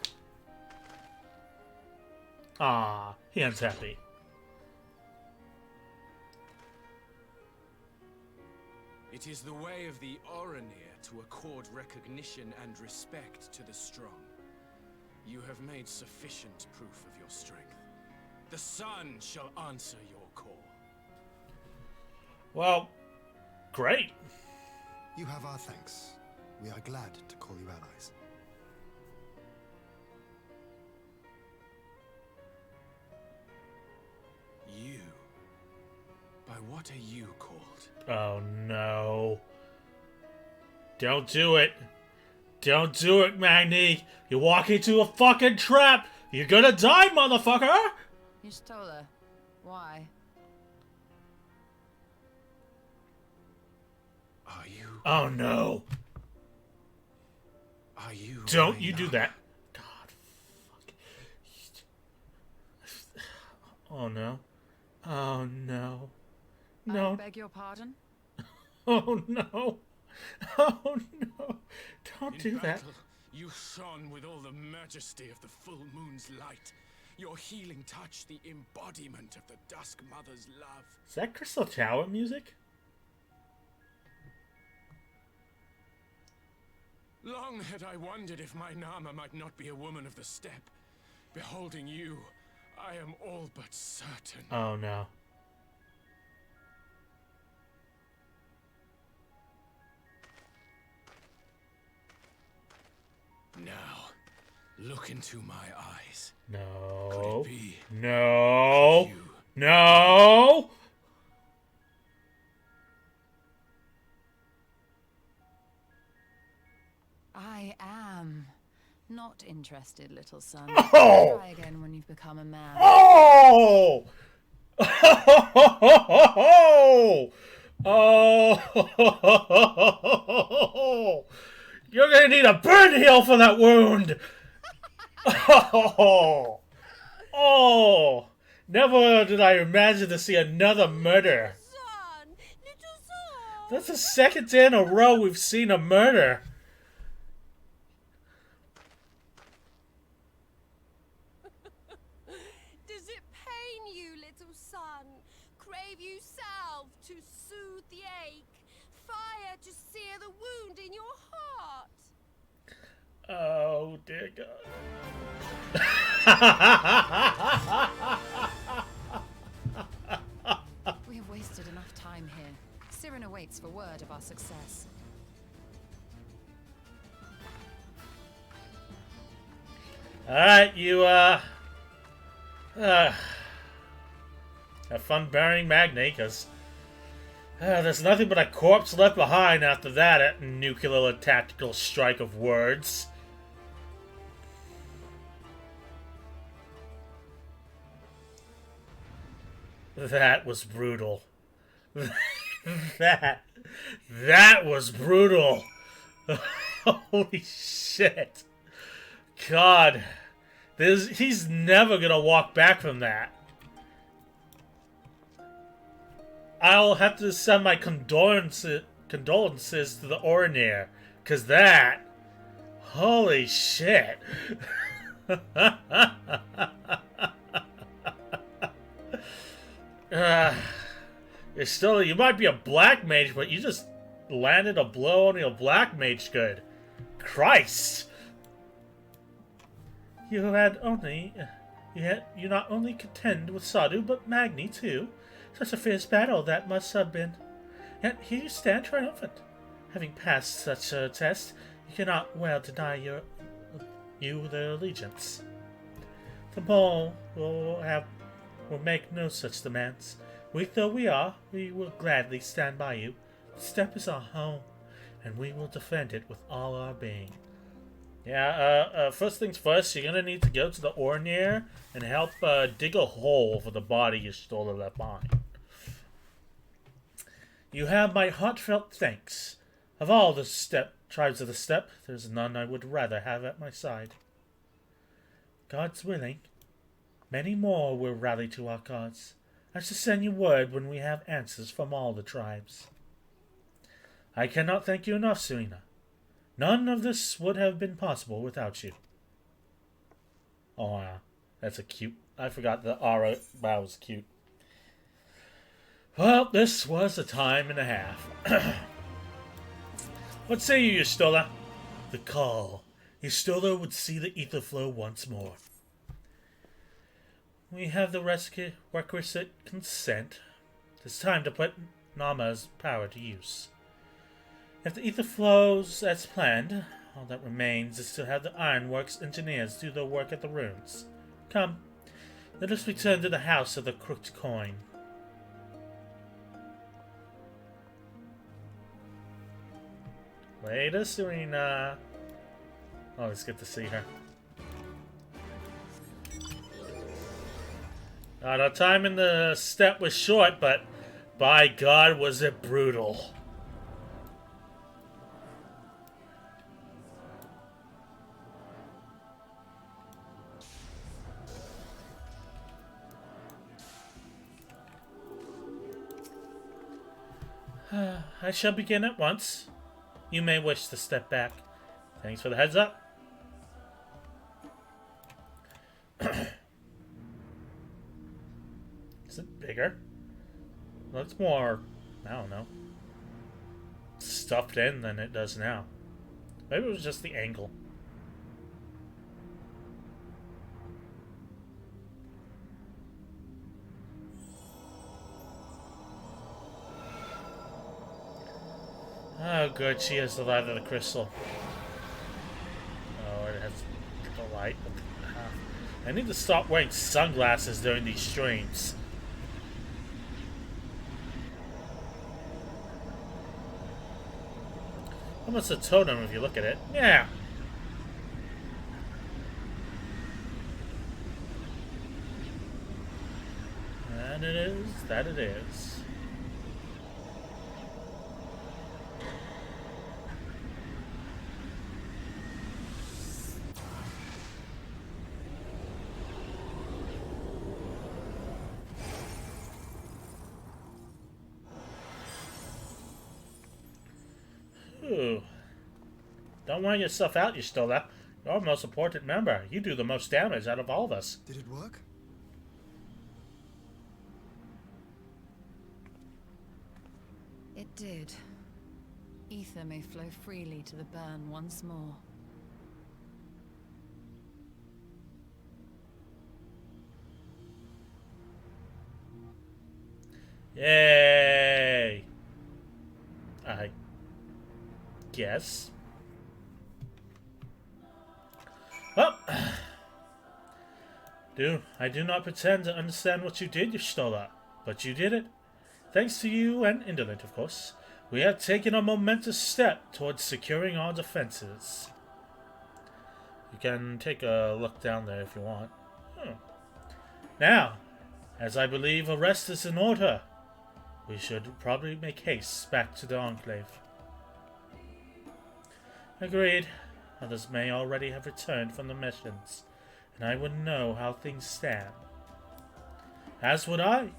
Ah, he ends happy. It is the way of the Oranir to accord recognition and respect to the strong. You have made sufficient proof of your strength. The sun shall answer your call. Well, great. You have our thanks. We are glad to call you allies. You? By what are you called? Oh no. Don't do it. Don't do it, Magni. You're walking into a fucking trap. You're gonna die, motherfucker. Y'shtola, why? Are you? Oh no. Are you Don't you do that. God, fuck. Oh no. Oh no. No. I beg your pardon? Oh no. Oh no. Don't do that. battle, you shone with all the majesty of the full moon's light. Your healing touch, the embodiment of the Dusk Mother's love. Is that Crystal Tower music? Long had I wondered if my Nama might not be a woman of the steppe. Beholding you, I am all but certain. Oh no. Now, look into my eyes. No. Could it be No. you? No. I am not interested, little son. Oh! Try again when you've become a man. Oh! Oh! Oh! You're gonna need a burn heal for that wound! Oh! Oh! Never did I imagine to see another murder. Son! Little son! That's the second day in a row we've seen a murder. Does it pain you, little son? Crave you salve to soothe the ache? Fire to sear the wound in your heart? Oh, dear God. We have wasted enough time here. Siren awaits for word of our success. Alright, you, have fun burying Magni, because there's nothing but a corpse left behind after that nuclear tactical strike of words. That was brutal. That was brutal. Holy shit. God. He's never gonna walk back from that. I'll have to send my condolences to the Ornir, cause that, holy shit. You might be a black mage, but you just landed a blow on your black mage good. Christ. You not only contend with Sadu, but Magni too. Such a fierce battle that must have been. Yet here you stand triumphant. Having passed such a test, you cannot well deny their allegiance. The Mole will make no such demands. Weak though we are, we will gladly stand by you. The steppe is our home, and we will defend it with all our being. Yeah, first things first, you're gonna need to go to the Ornir and help dig a hole for the body your stolen left behind. You have my heartfelt thanks. Of all the tribes of the steppe, there's none I would rather have at my side. God's willing, many more will rally to our cause. I shall send you word when we have answers from all the tribes. I cannot thank you enough, Serena. None of this would have been possible without you. Oh, wow. That's a cute... I forgot the aura. That was cute. Well, this was a time and a half. What say you, Y'shtola? The call. Y'shtola would see the ether flow once more. We have the requisite consent. It's time to put Nama's power to use. If the ether flows as planned, all that remains is to have the Ironworks engineers do their work at the ruins. Come, let us return to the house of the crooked coin. Later, Serena. Oh, it's good to see her. Our time in the steppe was short, but by God, was it brutal. I shall begin at once. You may wish to step back. Thanks for the heads up. Is it bigger? Looks more, I don't know, stuffed in than it does now. Maybe it was just the angle. Oh, good. She has the light of the crystal. Oh, it has the light. I need to stop wearing sunglasses during these streams. Almost a totem if you look at it. Yeah. That it is. That it is. Ooh. Don't wear yourself out, Y'shtola. You're our most important member. You do the most damage out of all of us. Did it work? It did. Ether may flow freely to the burn once more. Yay! I guess. Well, I do not pretend to understand what you did, Y'shtola, but you did it. Thanks to you and Indolent, of course, we have taken a momentous step towards securing our defenses. You can take a look down there if you want. Now, as I believe a rest is in order, we should probably make haste back to the Enclave. Agreed. Others may already have returned from the missions, and I would know how things stand. As would I,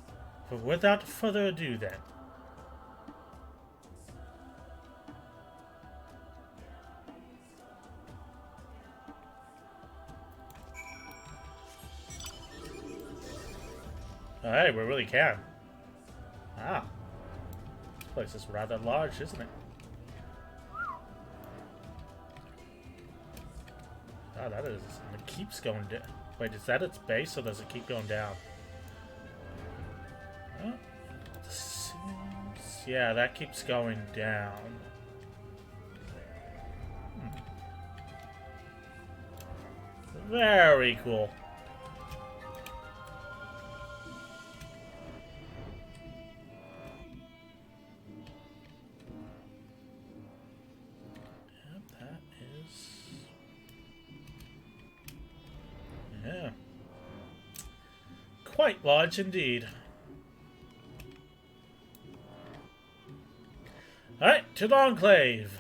but without further ado then. Oh, hey, we really can. Ah. This place is rather large, isn't it? Oh, that is. And it keeps going down. Wait, is that its base or does it keep going down? Oh, yeah, that keeps going down. Very cool. Yep, that is... yeah. Quite large indeed. Alright, to the Enclave.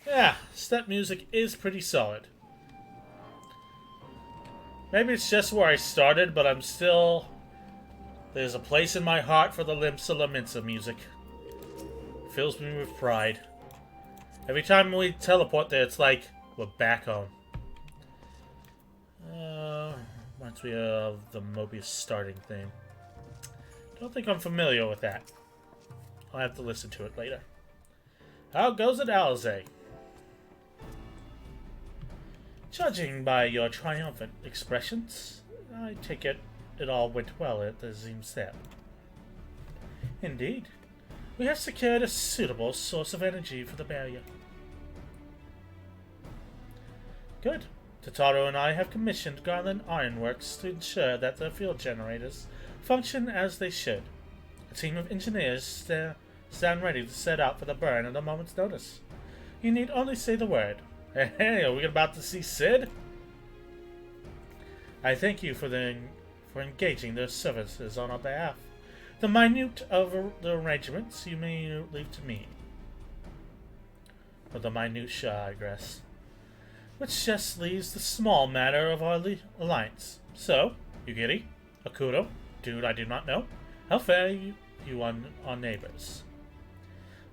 Yeah, step music is pretty solid. Maybe it's just where I started, but I'm still... there's a place in my heart for the Limsa Lominsa music. Fills me with pride. Every time we teleport there, it's like we're back home. Reminds me of the Mobius starting theme. Don't think I'm familiar with that. I'll have to listen to it later. How goes it, Alisaie? Judging by your triumphant expressions, I take it all went well at the Zim step. Indeed. We have secured a suitable source of energy for the barrier. Good. Totaro and I have commissioned Garland Ironworks to ensure that the field generators function as they should. A team of engineers stand ready to set out for the burn at a moment's notice. You need only say the word. Hey, are we about to see Cid? I thank you for engaging their services on our behalf. The minute of the arrangements you may leave to me. Or the minutiae, I guess. Which just leaves the small matter of our alliance. So, Yugiri, Akuro, dude I do not know, how fare you on our neighbors?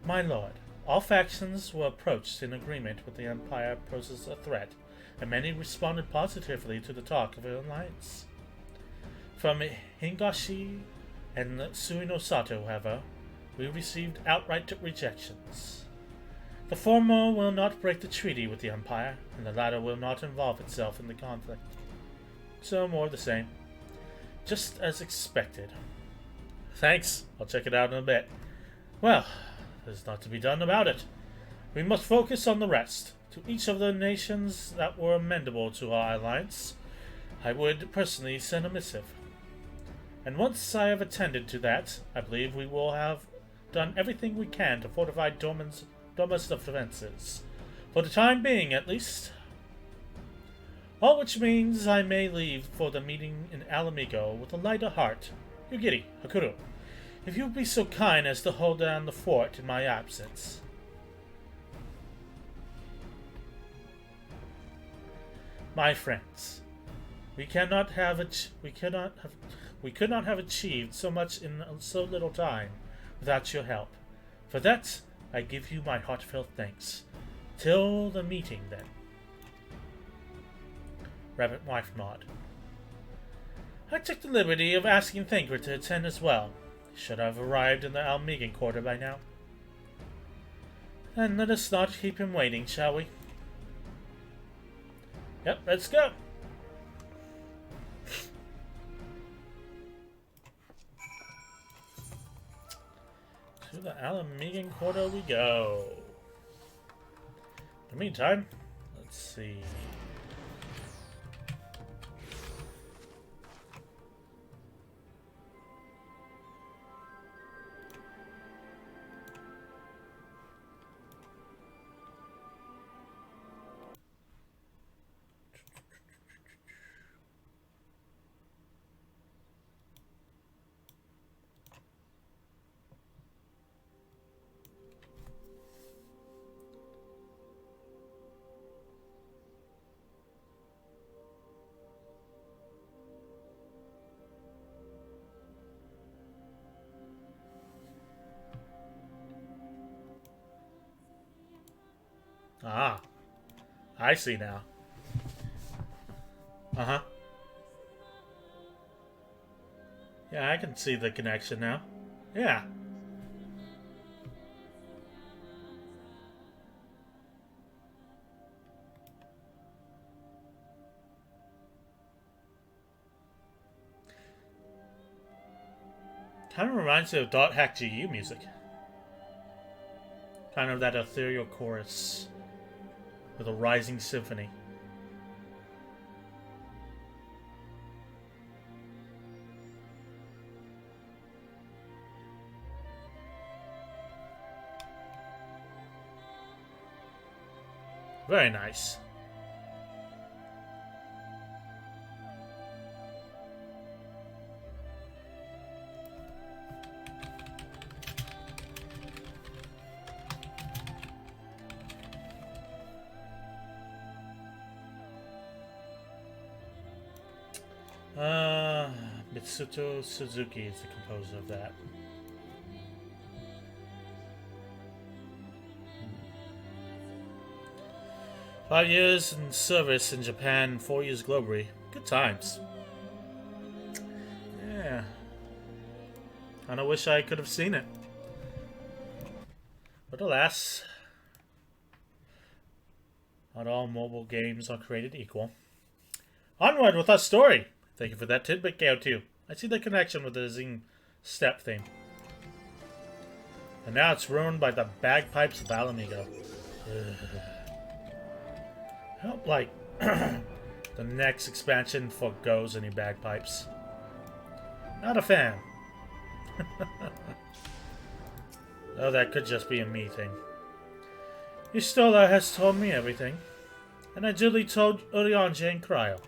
My lord, all factions were approached in agreement with the Empire poses a threat, and many responded positively to the talk of an alliance. From Hingashi and Suino Sato, however, we received outright rejections. The former will not break the treaty with the Empire, and the latter will not involve itself in the conflict. So more of the same. Just as expected. Thanks, I'll check it out in a bit. Well, there's not to be done about it. We must focus on the rest. To each of the nations that were amenable to our alliance, I would personally send a missive. And once I have attended to that, I believe we will have done everything we can to fortify Doma's defenses. For the time being, at least. All which means I may leave for the meeting in Alamigo with a lighter heart. Yugiri, Hakuro, if you would be so kind as to hold down the fort in my absence. My friends, we could not have achieved so much in so little time without your help. For that, I give you my heartfelt thanks. Till the meeting, then. Rabbit Wife Maud. I took the liberty of asking Thancred to attend as well. He should have arrived in the Almegan quarter by now. Then let us not keep him waiting, shall we? Yep, let's go. To the Almegan quarter we go. In the meantime, let's see. Ah, I see now. Uh-huh. Yeah, I can see the connection now. Yeah. Kind of reminds me of Dot Hack GU music. Kind of that ethereal chorus with a rising symphony. Very nice. Mitsuto Suzuki is the composer of that. 5 years in service in Japan, 4 years globally. Good times. Yeah. Kinda wish I could have seen it. But alas, not all mobile games are created equal. Onward with our story! Thank you for that tidbit, KO2. I see the connection with the Zing step theme. And now it's ruined by the bagpipes of Alamigo. I hope, like, the next expansion forgoes any bagpipes. Not a fan. Oh, that could just be a me thing. Yustola has told me everything, and I duly told Urianger and Cryo.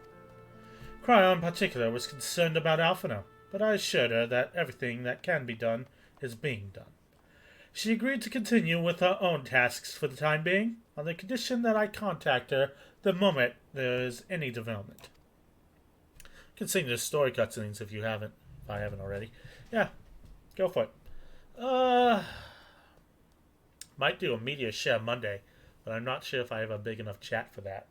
Cryo in particular was concerned about Alphinaud, but I assured her that everything that can be done is being done. She agreed to continue with her own tasks for the time being, on the condition that I contact her the moment there is any development. You can sing the story cutscenes if I haven't already. Yeah, go for it. Might do a media share Monday, but I'm not sure if I have a big enough chat for that.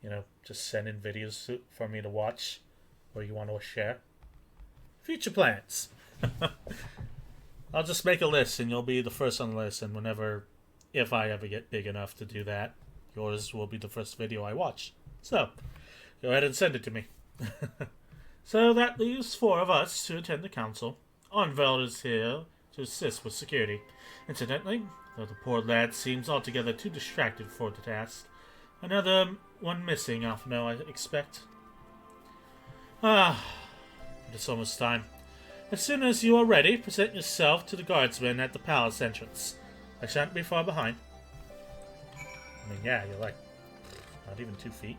You know, just send in videos for me to watch, or you want to share. Future plans. I'll just make a list, and you'll be the first on the list, and if I ever get big enough to do that, yours will be the first video I watch. So, go ahead and send it to me. So that leaves 4 of us to attend the council. Arnveld is here to assist with security. Incidentally, though the poor lad seems altogether too distracted for the task, another one missing, Alphinaud, I expect. It's almost time. As soon as you are ready, present yourself to the guardsmen at the palace entrance. I shan't be far behind. I mean, yeah, you're like not even 2 feet.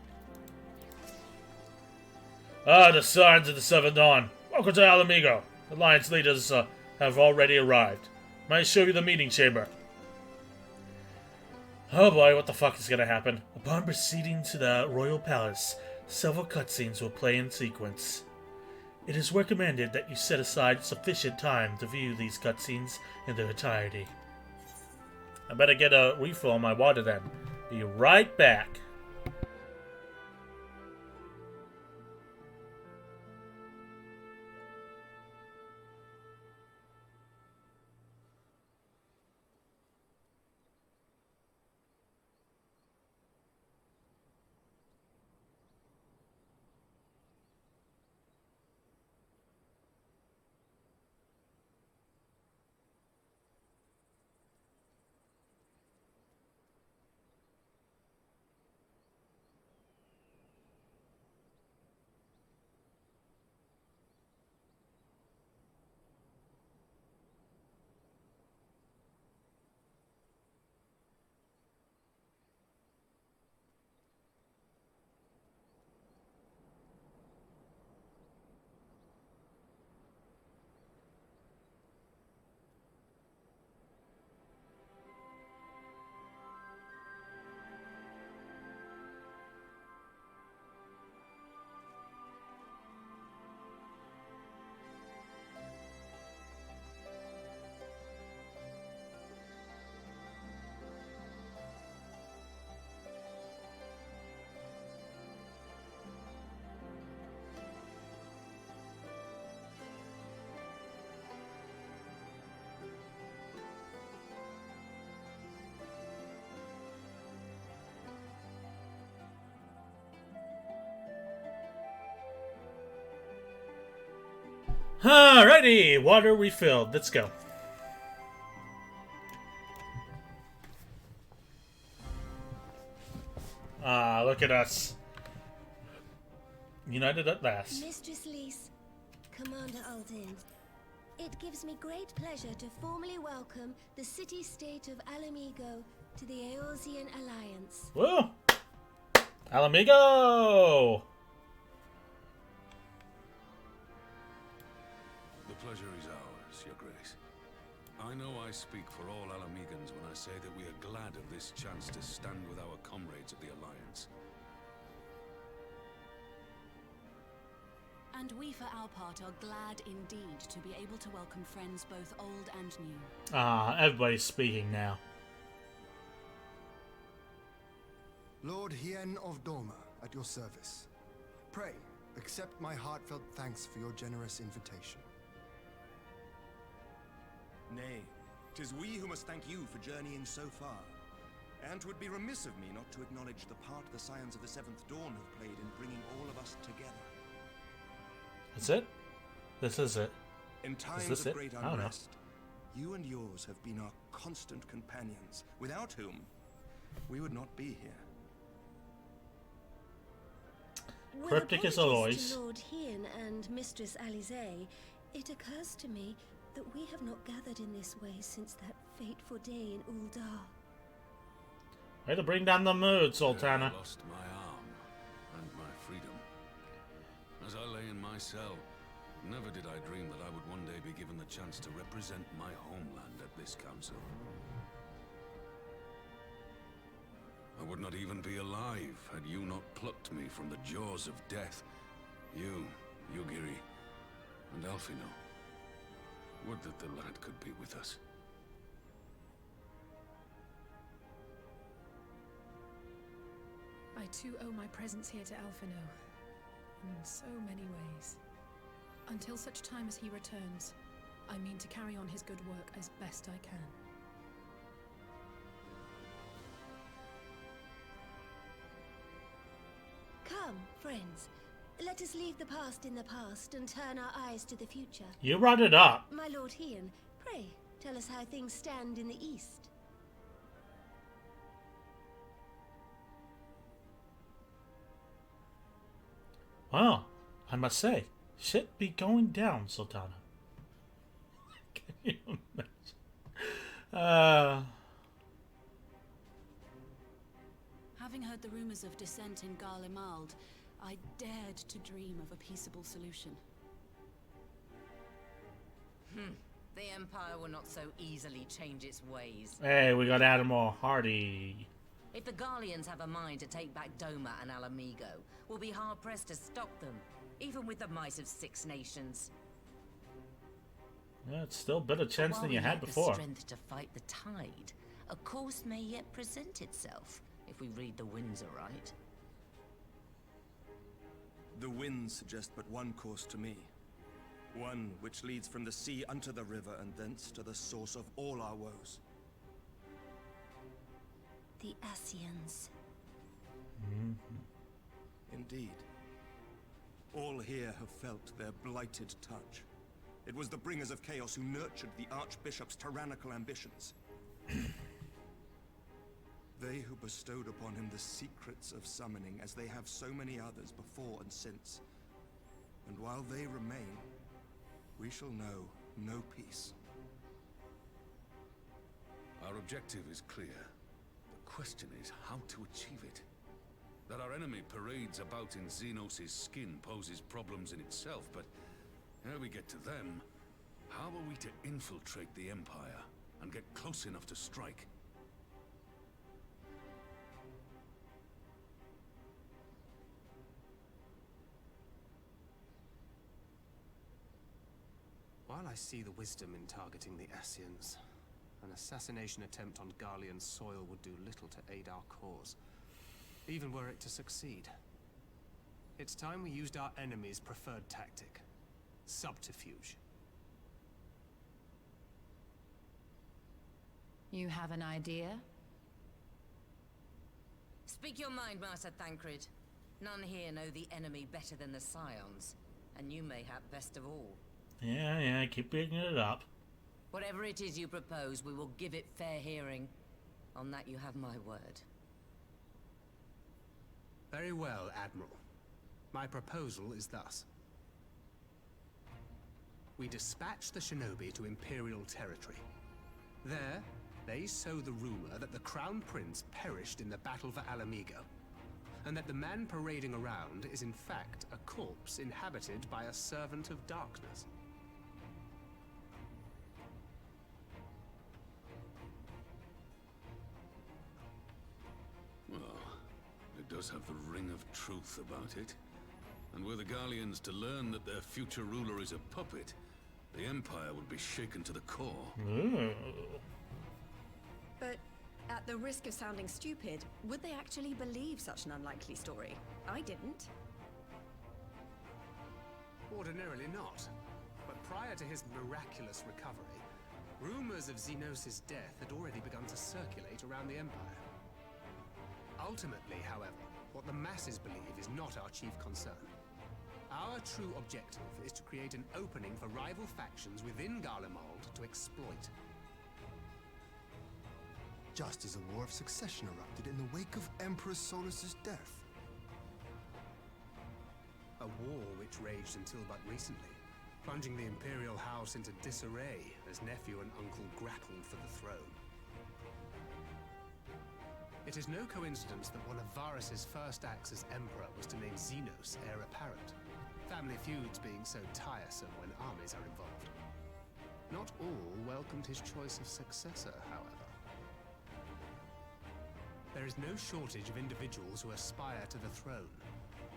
The Scions of the Seventh Dawn. Welcome to Ala Mhigo. The Alliance leaders have already arrived. May I show you the meeting chamber? Oh boy, what the fuck is gonna happen? Upon proceeding to the royal palace, several cutscenes will play in sequence. It is recommended that you set aside sufficient time to view these cutscenes in their entirety. I better get a refill on my water then. Be right back. Alrighty, water refilled. Let's go. Look at us. United at last. Mistress Lyse, Commander Aldin, it gives me great pleasure to formally welcome the city-state of Ala Mhigo to the Eorzean Alliance. Woo! Ala Mhigo! The pleasure is ours, Your Grace. I know I speak for all Ala Mhigans when I say that we are glad of this chance to stand with our comrades of the Alliance. And we, for our part, are glad indeed to be able to welcome friends both old and new. Everybody's speaking now. Lord Hien of Doma, at your service. Pray, accept my heartfelt thanks for your generous invitation. Nay, 'tis we who must thank you for journeying so far. And 'twould be remiss of me not to acknowledge the part the Scions of the Seventh Dawn have played in bringing all of us together. That's it? This is it. In times of great unrest, you and yours have been our constant companions, without whom we would not be here. Cryptic as always. To Lord Hien and Mistress Alisaie, it occurs to me that we have not gathered in this way since that fateful day in Ul'dah. Way to bring down the mood, Sultana. I lost my arm and my freedom. As I lay in my cell, never did I dream that I would one day be given the chance to represent my homeland at this council. I would not even be alive had you not plucked me from the jaws of death. You, Yugiri, and Alphino. Would that the lad could be with us. I too owe my presence here to Alphino, in so many ways. Until such time as he returns, I mean to carry on his good work as best I can. Come, friends. Let us leave the past in the past and turn our eyes to the future. You brought it up. My Lord Hien, pray, tell us how things stand in the east. Well, I must say, shit be going down, Sultana. Can you imagine? Having heard the rumors of dissent in Garlemald, I dared to dream of a peaceable solution. The Empire will not so easily change its ways. Hey, we got Admiral Hardy. If the Garleans have a mind to take back Doma and Alamigo, we'll be hard-pressed to stop them, even with the might of 6 nations. Yeah, it's still a better chance than you had before. The strength to fight the tide, a course may yet present itself, if we read the winds aright. The winds suggest but one course to me. One which leads from the sea unto the river and thence to the source of all our woes. The Ascians. Indeed. All here have felt their blighted touch. It was the bringers of chaos who nurtured the Archbishop's tyrannical ambitions. They who bestowed upon him the secrets of summoning, as they have so many others before and since. And while they remain, we shall know no peace. Our objective is clear. The question is how to achieve it. That our enemy parades about in Xenos' skin poses problems in itself, but ere we get to them, how are we to infiltrate the Empire and get close enough to strike? While I see the wisdom in targeting the Ascians, an assassination attempt on Garlean soil would do little to aid our cause, even were it to succeed. It's time we used our enemy's preferred tactic: subterfuge. You have an idea? Speak your mind, Master Thancred. None here know the enemy better than the Scions, and you mayhap best of all. Yeah, keep picking it up. Whatever it is you propose, we will give it fair hearing. On that you have my word. Very well, Admiral. My proposal is thus. We dispatch the Shinobi to Imperial territory. There, they sow the rumor that the Crown Prince perished in the battle for Alamigo, and that the man parading around is in fact a corpse inhabited by a servant of darkness. Well, it does have the ring of truth about it. And were the Garleans to learn that their future ruler is a puppet, the Empire would be shaken to the core. But at the risk of sounding stupid, would they actually believe such an unlikely story? I didn't. Ordinarily not. But prior to his miraculous recovery, rumors of Xenos' death had already begun to circulate around the Empire. Ultimately, however, what the masses believe is not our chief concern. Our true objective is to create an opening for rival factions within Garlemald to exploit. Just as a war of succession erupted in the wake of Emperor Solus's death. A war which raged until but recently, plunging the Imperial House into disarray as nephew and uncle grappled for the throne. It is no coincidence that one of Varus's first acts as Emperor was to name Xenos heir apparent, family feuds being so tiresome when armies are involved. Not all welcomed his choice of successor, however. There is no shortage of individuals who aspire to the throne,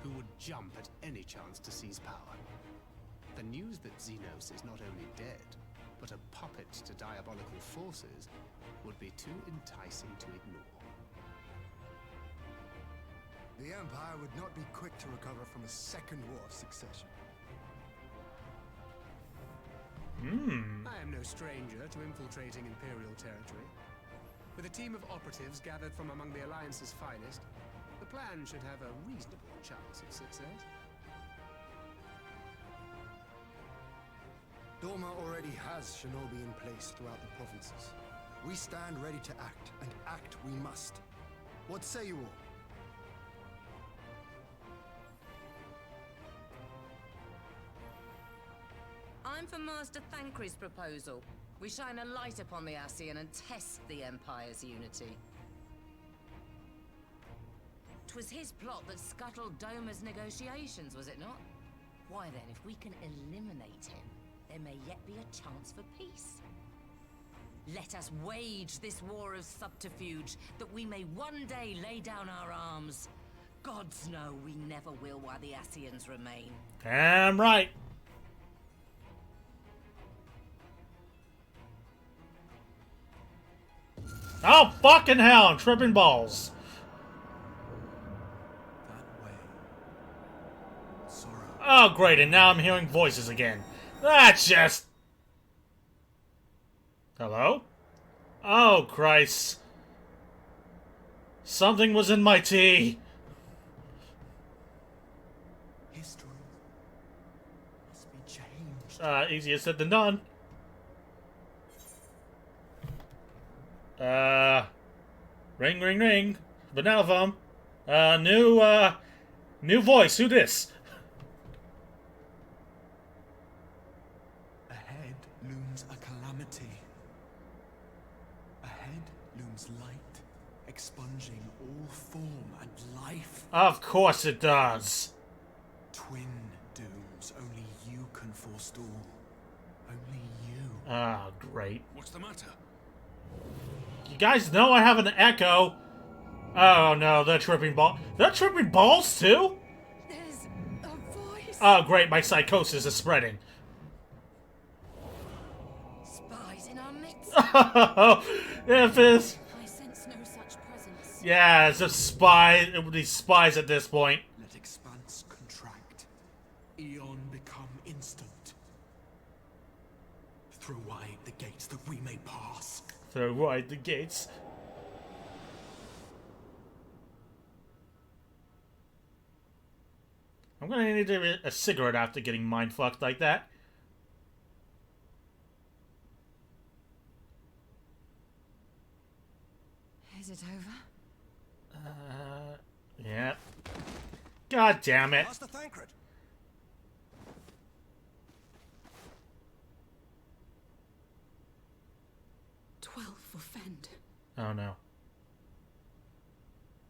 who would jump at any chance to seize power. The news that Xenos is not only dead, but a puppet to diabolical forces would be too enticing to ignore. The Empire would not be quick to recover from a second war of succession. I am no stranger to infiltrating Imperial territory. With a team of operatives gathered from among the Alliance's finest, the plan should have a reasonable chance of success. Doma already has shinobi in place throughout the provinces. We stand ready to act, and act we must. What say you all? I'm for Master Thancred's proposal. We shine a light upon the Ascian and test the Empire's unity. 'Twas his plot that scuttled Doma's negotiations, was it not? Why then, if we can eliminate him, there may yet be a chance for peace. Let us wage this war of subterfuge, that we may one day lay down our arms. Gods know we never will while the Ascians remain. Damn right. Oh, fucking hell, I'm tripping balls. That way. Sorrow. Oh, great, and now I'm hearing voices again. That's just... Hello? Oh, Christ. Something was in my tea. History must be changed. Easier said than done. Ring, ring, ring. Banana phone. New voice. Who this? Ahead looms a calamity. Ahead looms light, expunging all form and life. Of course it does. Twin dooms only you can forestall. Only you. Ah, great. What's the matter? You guys know I have an echo. Oh no, they're tripping ball. They're tripping balls too? There's a voice. Oh great, my psychosis is spreading. Spies in our midst. If it's... I sense no such presence. Yeah, it's a spy. These spies at this point. Let expanse contract. Eon become instant. Throw wide the gates that we may pass. Throw wide the gates. I'm gonna need a cigarette after getting mind-fucked like that. Is it over? Yeah. God damn it. Master Thancred. For Fend. Oh no.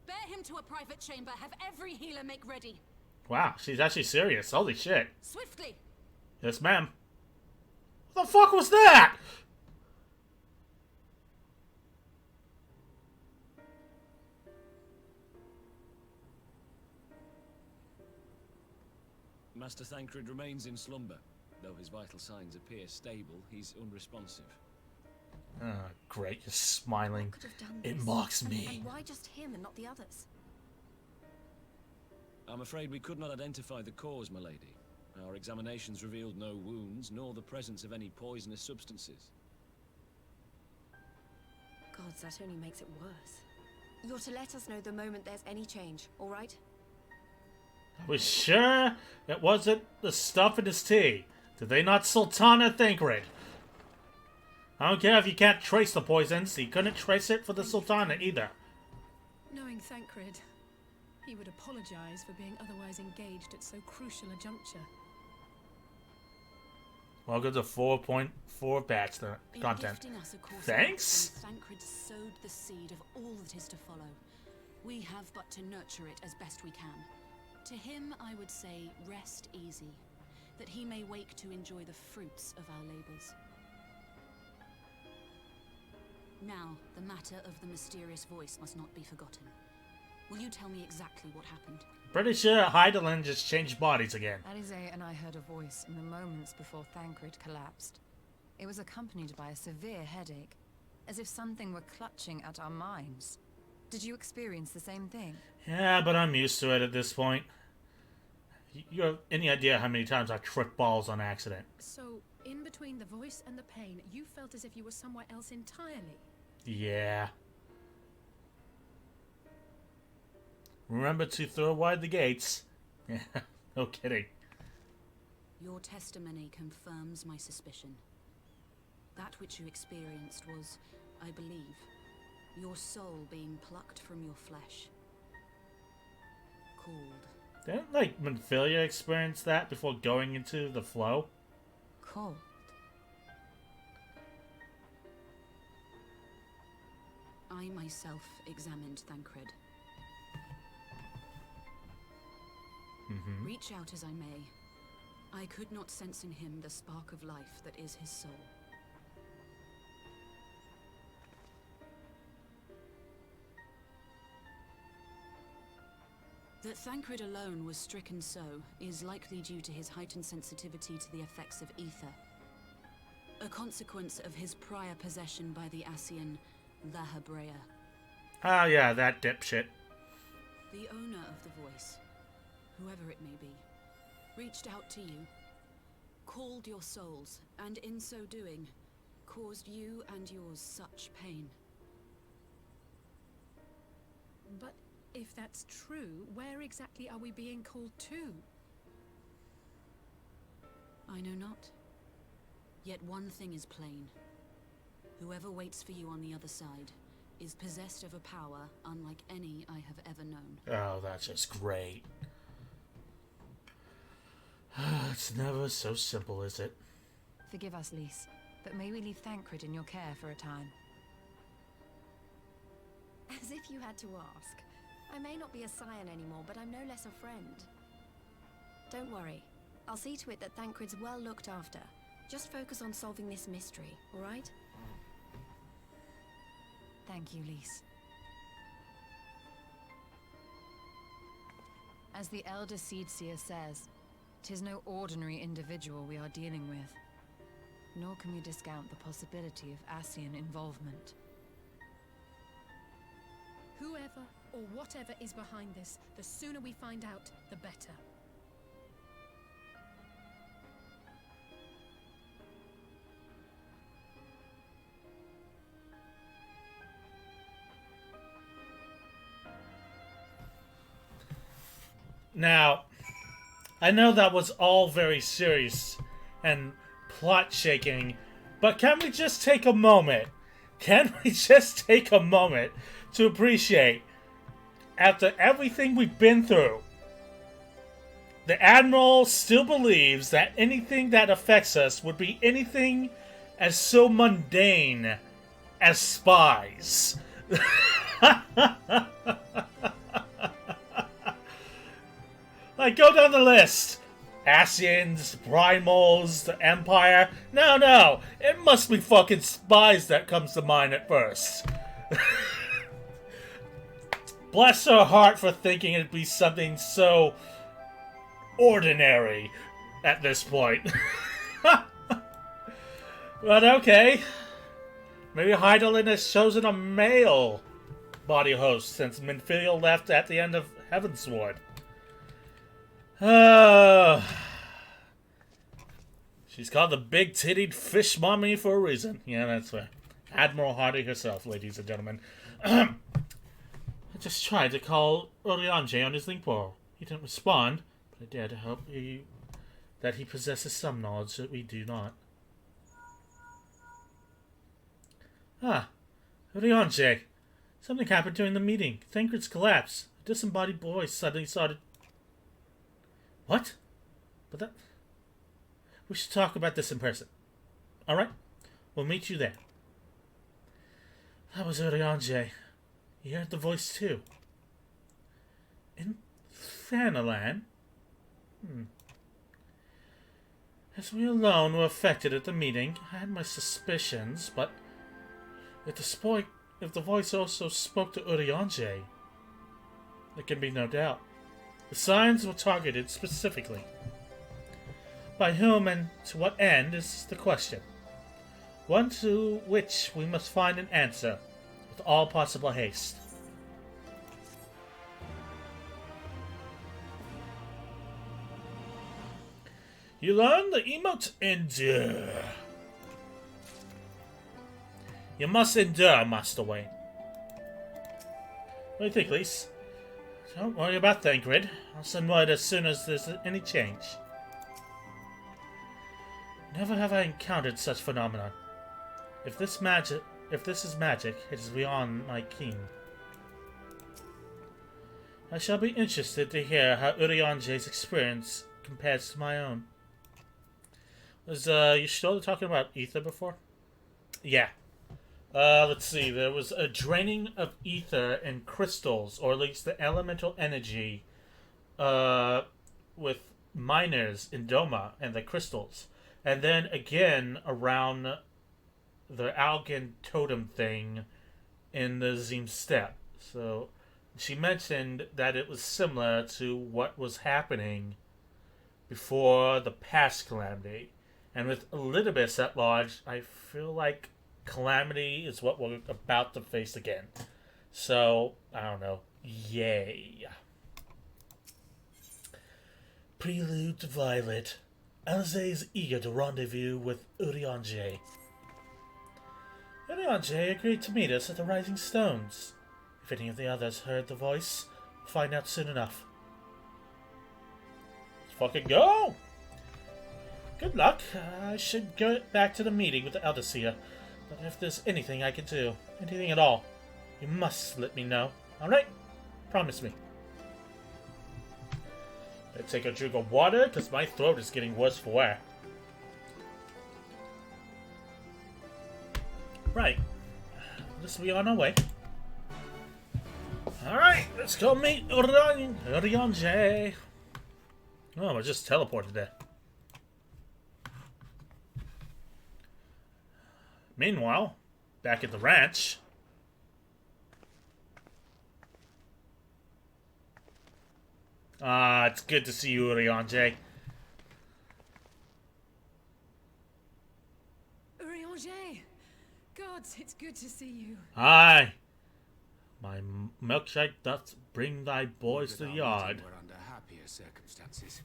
Bear him to a private chamber. Have every healer make ready. Wow, she's actually serious. Holy shit. Swiftly. Yes, ma'am. What the fuck was that? Master Thancred remains in slumber. Though his vital signs appear stable, he's unresponsive. Oh, great, you're smiling. Could have done It this. mocks me. And why just him and not the others? I'm afraid we could not identify the cause, my lady. Our examinations revealed no wounds, nor the presence of any poisonous substances. Gods, that only makes it worse. You're to let us know the moment there's any change, all right? Are we sure it wasn't the stuff in his tea? Did they not Sultana Thancred? I don't care if you can't trace the poisons, he couldn't trace it for the Sultana either. Knowing Thancred, he would apologize for being otherwise engaged at so crucial a juncture. Welcome to 4.4 batch the In content. gifting us a course of Thanks. action, Thancred sowed the seed of all that is to follow. We have but to nurture it as best we can. To him, I would say, rest easy, that he may wake to enjoy the fruits of our labors. Now, the matter of the mysterious voice must not be forgotten. Will you tell me exactly what happened? Pretty sure Hydaelyn just changed bodies again. Alizé and I heard a voice in the moments before Thancred collapsed. It was accompanied by a severe headache, as if something were clutching at our minds. Did you experience the same thing? Yeah, but I'm used to it at this point. You have any idea how many times I tripped balls on accident? So, in between the voice and the pain, you felt as if you were somewhere else entirely. Yeah. Remember to throw wide the gates. Yeah, no kidding. Your testimony confirms my suspicion. That which you experienced was, I believe, your soul being plucked from your flesh. Called. Didn't, like, Minfilia experience that before going into the flow? Cold. I myself examined Thancred. Reach out as I may, I could not sense in him the spark of life that is his soul. That Thancred alone was stricken so is likely due to his heightened sensitivity to the effects of ether. A consequence of his prior possession by the Ascian Lahabrea. Oh yeah, that dipshit. The owner of the voice, whoever it may be, reached out to you, called your souls, and in so doing, caused you and yours such pain. But if that's true, where exactly are we being called to? I know not. Yet one thing is plain. Whoever waits for you on the other side is possessed of a power unlike any I have ever known. Oh, that's just great. It's never so simple, is it? Forgive us, Lys, but may we leave Thancred in your care for a time? As if you had to ask. I may not be a scion anymore, but I'm no less a friend. Don't worry. I'll see to it that Thancred's well looked after. Just focus on solving this mystery, all right? Thank you, Lys. As the Elder Seedseer says, 'tis no ordinary individual we are dealing with. Nor can we discount the possibility of Ascian involvement. Whoever or whatever is behind this, the sooner we find out, the better. Now, I know that was all very serious and plot-shaking, but can we just take a moment? Can we just take a moment to appreciate, after everything we've been through, the Admiral still believes that anything that affects us would be anything as so mundane as spies. Like, go down the list. Ascians, Primals, the Empire. No. It must be fucking spies that comes to mind at first. Bless her heart for thinking it'd be something so ordinary at this point. But okay. Maybe Hydaelyn has chosen a male body host since Minfilia left at the end of Heavensward. She's called the big-tittied fish mommy for a reason. Yeah, that's right. Admiral Hardy herself, ladies and gentlemen. I just tried to call Urianger on his link ball. He didn't respond, but I dare to hope that he possesses some knowledge that we do not. Urianger. Something happened during the meeting. Thancred's collapse. A disembodied voice suddenly started... What? But that... We should talk about this in person. Alright? We'll meet you there. That was Urianger. You heard the voice too. In Thanalan? As we alone were affected at the meeting, I had my suspicions, but If the voice also spoke to Urianger, there can be no doubt. The signs were targeted specifically. By whom and to what end is the question. One to which we must find an answer with all possible haste. You learn the emote endure. You must endure, Master Wayne. What do you think, Lise? Don't worry about Thancred. I'll send word as soon as there's any change. Never have I encountered such phenomenon. If this is magic, it is beyond my ken. I shall be interested to hear how Urianger's experience compares to my own. Was you still talking about ether before? Yeah. Let's see. There was a draining of ether and crystals, or at least the elemental energy, with miners in Doma and the crystals. And then again around the Algan totem thing in the Zim Steppe. So she mentioned that it was similar to what was happening before the past Calamity. And with Elidibus at large, I feel like Calamity is what we're about to face again. So, I don't know. Yay. Prelude to Violet. Alisaie is eager to rendezvous with Urianger. Urianger agreed to meet us at the Rising Stones. If any of the others heard the voice, we'll find out soon enough. Let's fucking go! Good luck. I should go back to the meeting with the Elder Seer. But if there's anything I can do, anything at all, you must let me know. Alright? Promise me. Better take a drink of water, because my throat is getting worse for wear. Right. Let's be on our way. Alright, let's go meet Urianger. Oh, I just teleported there. Meanwhile, back at the ranch. It's good to see you, Urianger. Urianger! Gods, it's good to see you. Aye. My milkshake doth bring thy boys to the yard. We're under happier circumstances.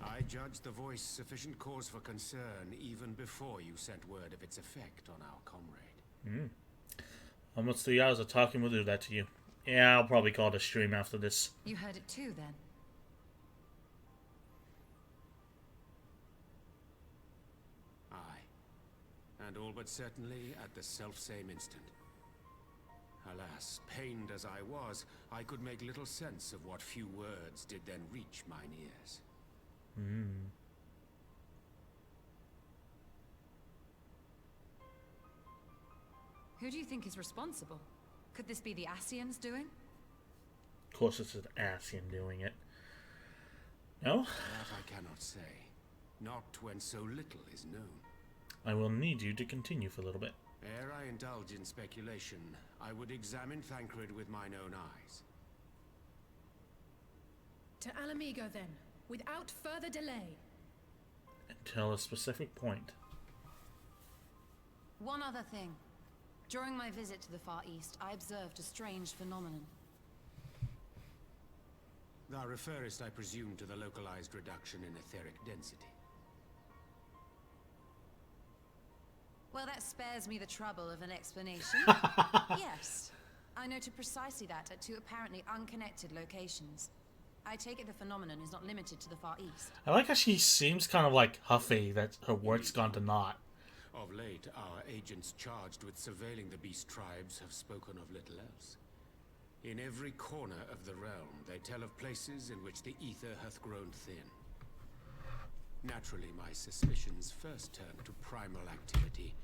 I judged the voice sufficient cause for concern even before you sent word of its effect on our comrade. Almost 3 hours of talking will do that to you. Yeah, I'll probably call it a stream after this. You heard it too, then? Aye. And all but certainly at the selfsame instant. Alas, pained as I was, I could make little sense of what few words did then reach mine ears. Who do you think is responsible? Could this be the Ascians doing? Of course it's an Ascian doing it. No? That I cannot say. Not when so little is known. I will need you to continue for a little bit. Ere I indulge in speculation, I would examine Thancred with mine own eyes. To Alamigo, then, without further delay. Until a specific point. One other thing. During my visit to the Far East, I observed a strange phenomenon. Thou referrest, I presume, to the localized reduction in etheric density. Well, that spares me the trouble of an explanation. Yes. I noted precisely that at two apparently unconnected locations. I take it the phenomenon is not limited to the Far East. I like how she seems kind of like huffy that her work's gone to naught. Of late, our agents charged with surveilling the beast tribes have spoken of little else. In every corner of the realm, they tell of places in which the ether hath grown thin. Naturally, my suspicions first turned to primal activity,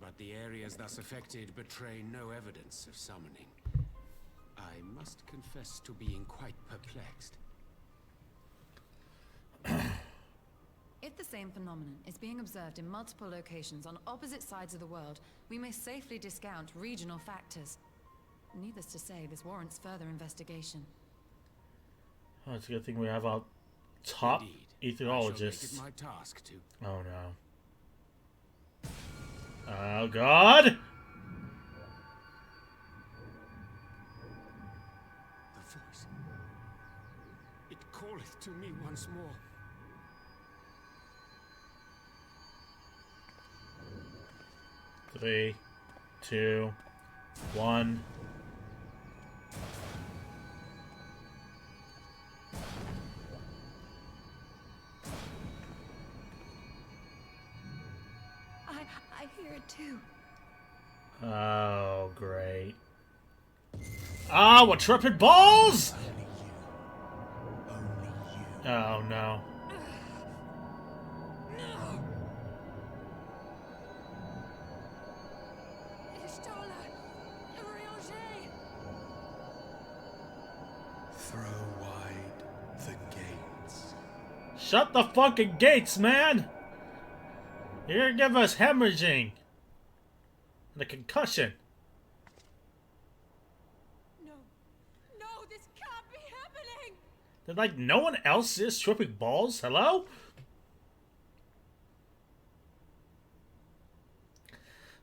but the areas thus affected betray no evidence of summoning. I must confess to being quite perplexed. If the same phenomenon is being observed in multiple locations on opposite sides of the world, we may safely discount regional factors. Needless to say, this warrants further investigation. Oh, it's a good thing we have our top ethologist. My task to... Oh no. Oh god! The voice. It calleth to me once more. Three, 2, 1. I hear it too. Oh, great. Ah, what tripping balls! Oh no. Throw wide the gates. Shut the fucking gates, man! You're gonna give us hemorrhaging and a concussion. No, this can't be happening. Did like no one else is tripping balls? Hello?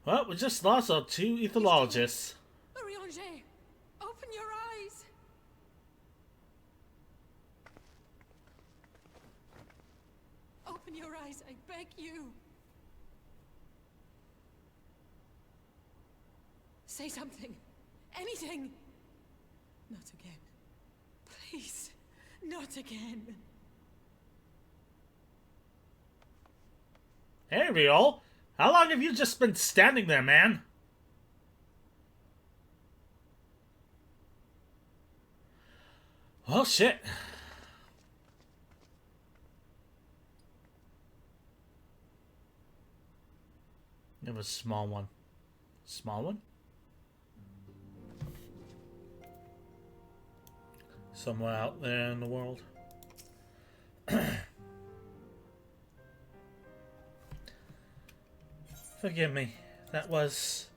Well, we just lost our 2 etholologists. Marie-Angé, open your eyes. Open your eyes, I beg you. Say something. Anything. Not again. Please. Not again. Hey, Riol. How long have you just been standing there, man? Oh, shit. It was a small one. Small one? Somewhere out there in the world. Forgive me. That was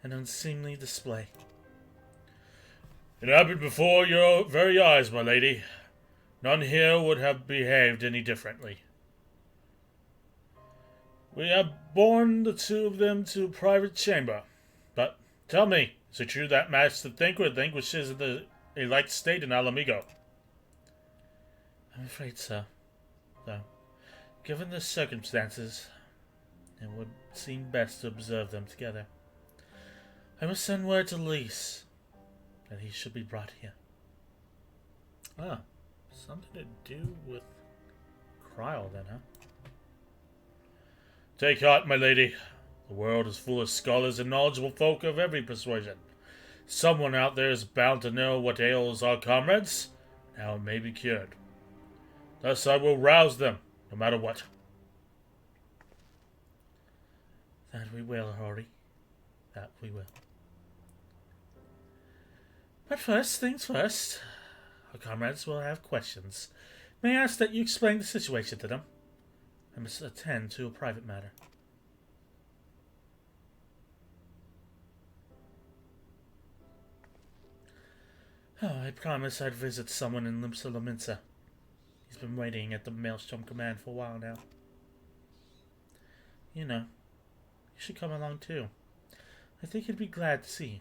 an unseemly display. It happened before your very eyes, my lady. None here would have behaved any differently. We have borne the 2 of them to a private chamber. But tell me, is it true that Master Thancred languishes in the elite state in Ala Mhigo? I'm afraid so. Though, given the circumstances, it would seem best to observe them together. I must send word to Lyse that he should be brought here. Ah, something to do with Krile then, huh? Take heart, my lady. The world is full of scholars and knowledgeable folk of every persuasion. Someone out there is bound to know what ails our comrades. Now it may be cured. Thus I will rouse them, no matter what. That we will, Rory. That we will. But first things first. Our comrades will have questions. May I ask that you explain the situation to them? I must attend to a private matter. Oh, I promised I'd visit someone in Limsa Lominsa. He's been waiting at the Maelstrom Command for a while now. You know, you should come along too. I think he'd be glad to see you.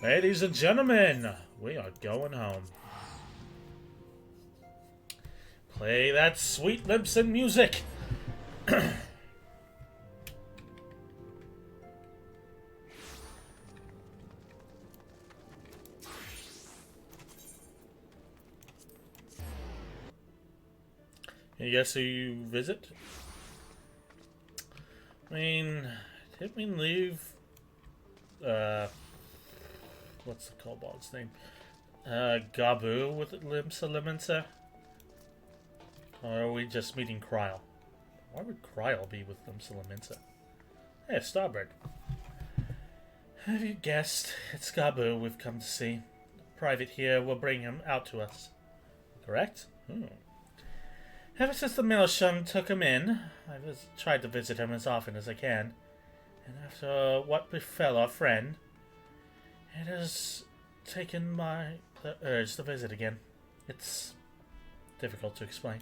Ladies and gentlemen, we are going home. Play that sweet Limsan music. You guess who you visit? I mean, didn't we leave what's the kobold's name? Gabu with Limsa Lominsa? Or are we just meeting Krile? Why would Kryl be with Umsala-Minsa? Hey, Starbird. Have you guessed? It's Gabu we've come to see. The private here will bring him out to us. Correct? Ever since the Milisham took him in, I've tried to visit him as often as I can. And after what befell our friend, it has taken the urge to visit again. It's difficult to explain.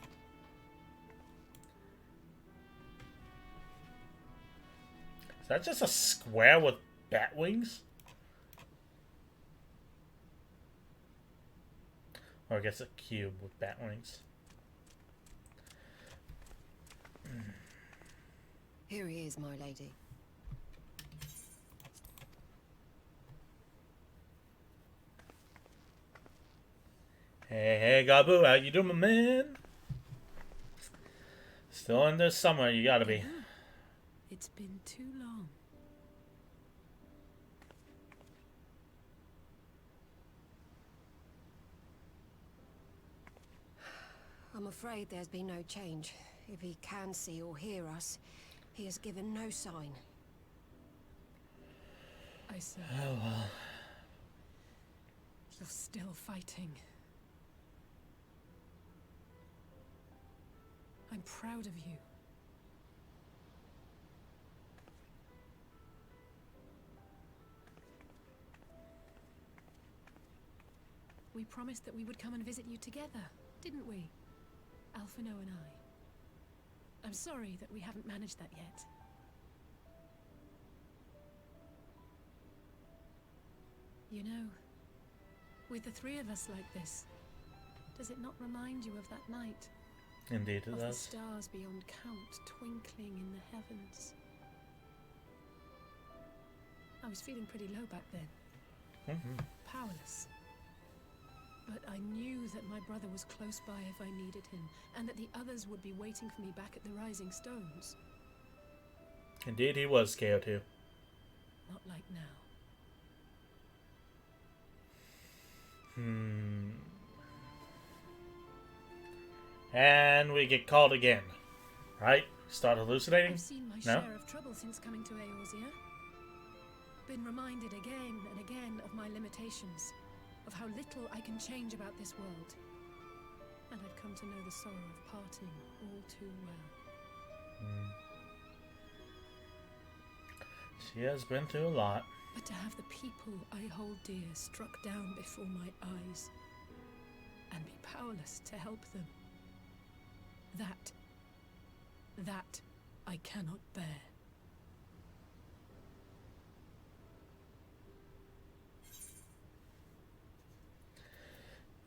Is that just a square with bat wings? Or I guess a cube with bat wings. Here he is, my lady. Hey, Gabu, how you doing, my man? Still in there somewhere, you gotta be. It's been too long. I'm afraid there's been no change. If he can see or hear us, he has given no sign. I said. Oh well. You're still fighting. I'm proud of you. We promised that we would come and visit you together, didn't we? Alphinaud and I. I'm sorry that we haven't managed that yet. You know, with the three of us like this, does it not remind you of that night? Indeed it of does. The stars beyond count twinkling in the heavens. I was feeling pretty low back then. Powerless. But I knew that my brother was close by if I needed him, and that the others would be waiting for me back at the Rising Stones. Indeed he was, KO2. Not like now. And we get called again. Right? Start hallucinating? I've seen my No? share of trouble since coming to Eorzea. Been reminded again and again of my limitations, of how little I can change about this world. And I've come to know the sorrow of parting all too well. She has been through a lot. But to have the people I hold dear struck down before my eyes, and be powerless to help them, that I cannot bear.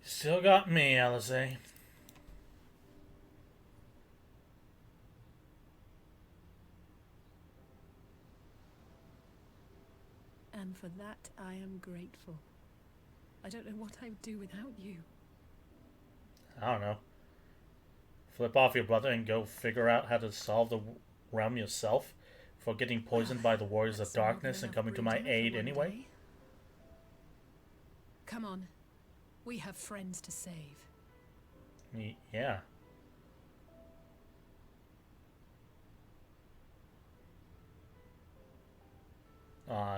Still got me, Alizé. And for that I am grateful. I don't know what I would do without you. I don't know. Flip off your brother and go figure out how to solve the realm yourself before getting poisoned by the Warriors of Darkness and coming to my aid anyway? Come on. We have friends to save. Yeah.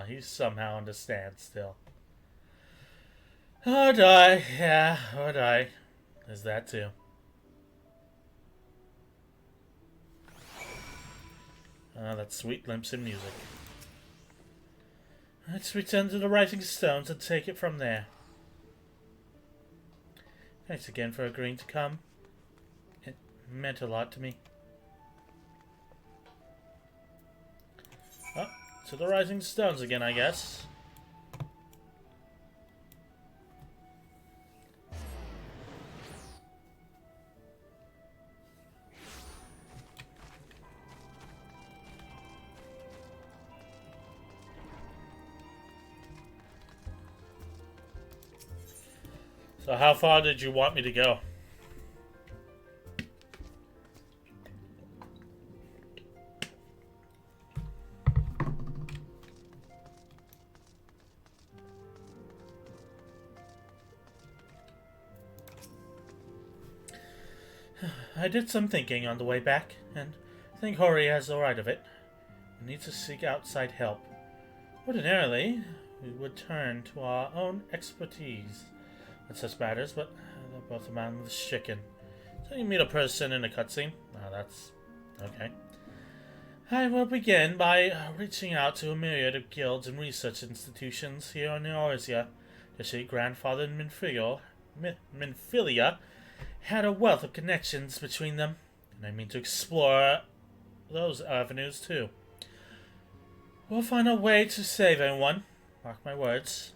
He somehow understands still. Or die. Yeah, or die. There's that too. That sweet glimpse in music. Let's return to the Rising Stones and take it from there. Thanks again for agreeing to come. It meant a lot to me. Oh, to the Rising Stones again, I guess. So how far did you want me to go? I did some thinking on the way back, and think Hori has the right of it. We need to seek outside help. Ordinarily, we would turn to our own expertise in such matters, but they're both a man with a chicken. So you meet a person in a cutscene? That's okay. I will begin by reaching out to a myriad of guilds and research institutions here in Eorzea. The grandfather and Minfilia had a wealth of connections between them, and I mean to explore those avenues too. We'll find a way to save everyone, mark my words.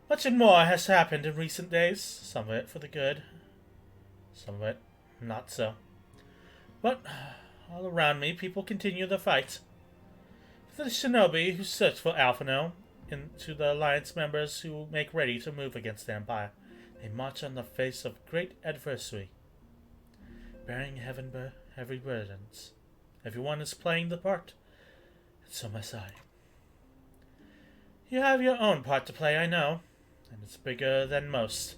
Much and more has happened in recent days, some of it for the good, some of it not so. But all around me, people continue the fight. For the shinobi who search for Alphinaud, into the Alliance members who make ready to move against the Empire, they march on the face of great adversity, bearing heavy burdens. Everyone is playing the part, and so must I. You have your own part to play, I know, and it's bigger than most.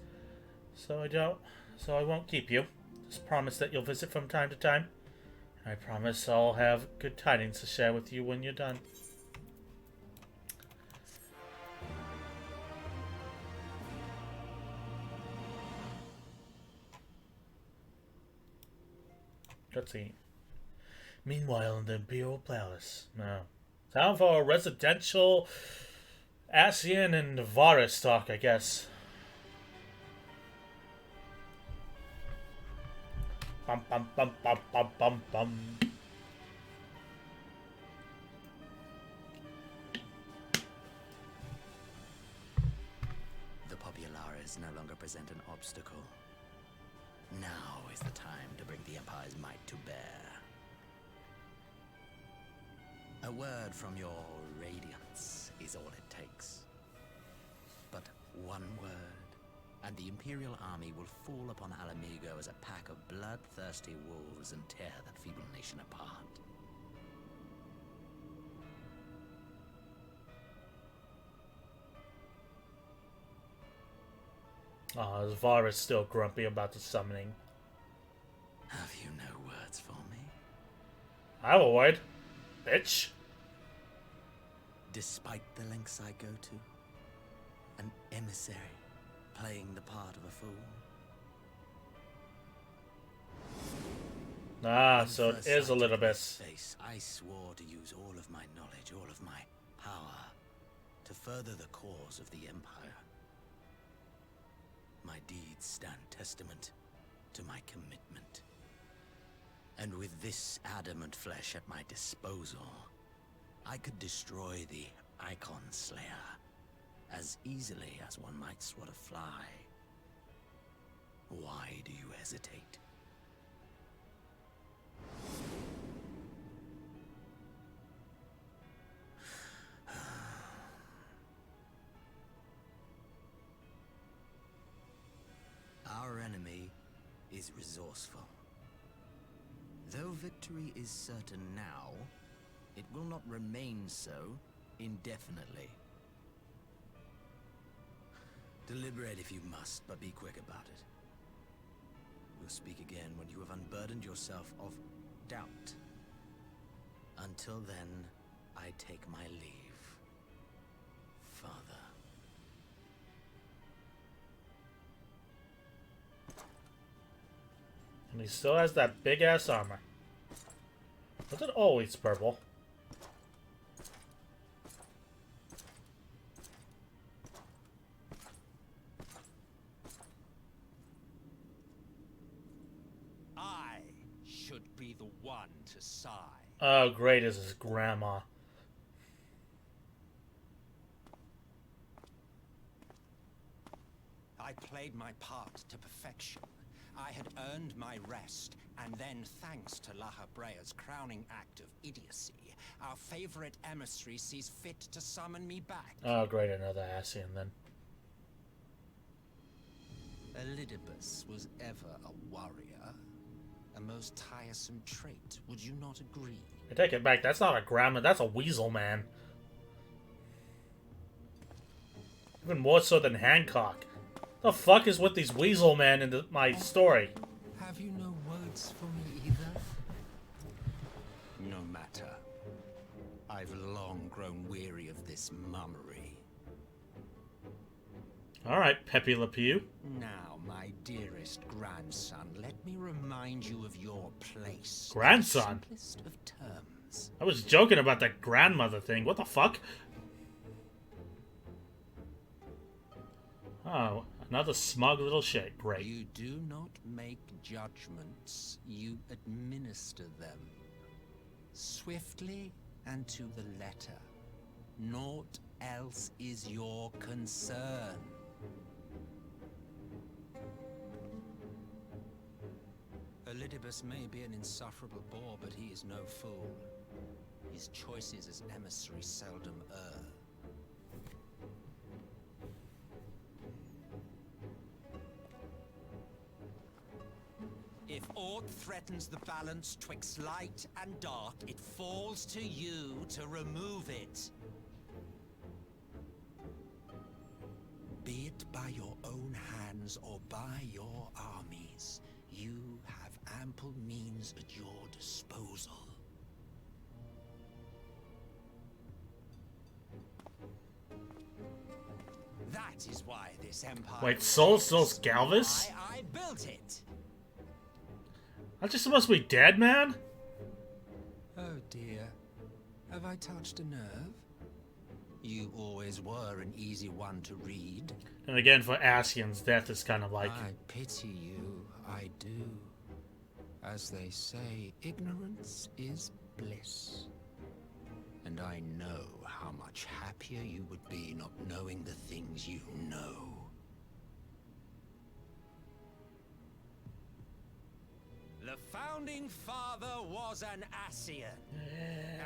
So I won't keep you. Just promise that you'll visit from time to time. I promise I'll have good tidings to share with you when you're done. Let's see. Meanwhile, in the Imperial Palace. Now, time for a residential Ascian and Varus talk, I guess. Bum bum bum bum bum bum bum. The Populares no longer present an obstacle. Now is the time to bring the Empire's might to bear. A word from your Radiance is all it takes. But one word, and the Imperial army will fall upon Alamigo as a pack of bloodthirsty wolves and tear that feeble nation apart. Oh, is Varus still grumpy about the summoning? Have you no words for me? I have a word. Bitch. Despite the lengths I go to, an emissary playing the part of a fool. Ah, so it is a little bit. Face, I swore to use all of my knowledge, all of my power, to further the cause of the Empire. My deeds stand testament to my commitment. And with this adamant flesh at my disposal, I could destroy the Icon Slayer as easily as one might swat a fly. Why do you hesitate? Our enemy is resourceful. Though victory is certain now, it will not remain so indefinitely. Deliberate if you must, but be quick about it. We'll speak again when you have unburdened yourself of doubt. Until then, I take my leave, Father. And he still has that big ass armor. Was it always purple? I should be the one to sigh. Oh, great is his grandma. I played my part to perfection. I had earned my rest, and then, thanks to La Habrea's crowning act of idiocy, our favorite emissary sees fit to summon me back. Oh, great, another Ascian then. Elidibus was ever a warrior. A most tiresome trait, would you not agree? I take it back, that's not a grandma, that's a weasel man. Even more so than Hancock. The fuck is with these weasel men in my story? Have you no words for me either? this mummery. All right, Pepe Le Pew. Now, my dearest grandson, let me remind you of your place. Grandson? In the simplest of terms. I was joking about that grandmother thing. What the fuck? Oh, another smug little shit. Great. You do not make judgments, you administer them. Swiftly and to the letter. Naught else is your concern. Elidibus may be an insufferable bore, but he is no fool. His choices as emissary seldom err. If aught threatens the balance twixt light and dark, it falls to you to remove it. Be it by your own hands or by your armies, you have ample means at your disposal. That is why this empire... Wait, Solstil's Galvus? I built it. Aren't you supposed to be dead, man? Oh dear. Have I touched a nerve? You always were an easy one to read. And again, for Ascian's death is kind of like... I pity you, I do. As they say, ignorance is bliss. And I know how much happier you would be not knowing the things you know. The founding father was an Ascian,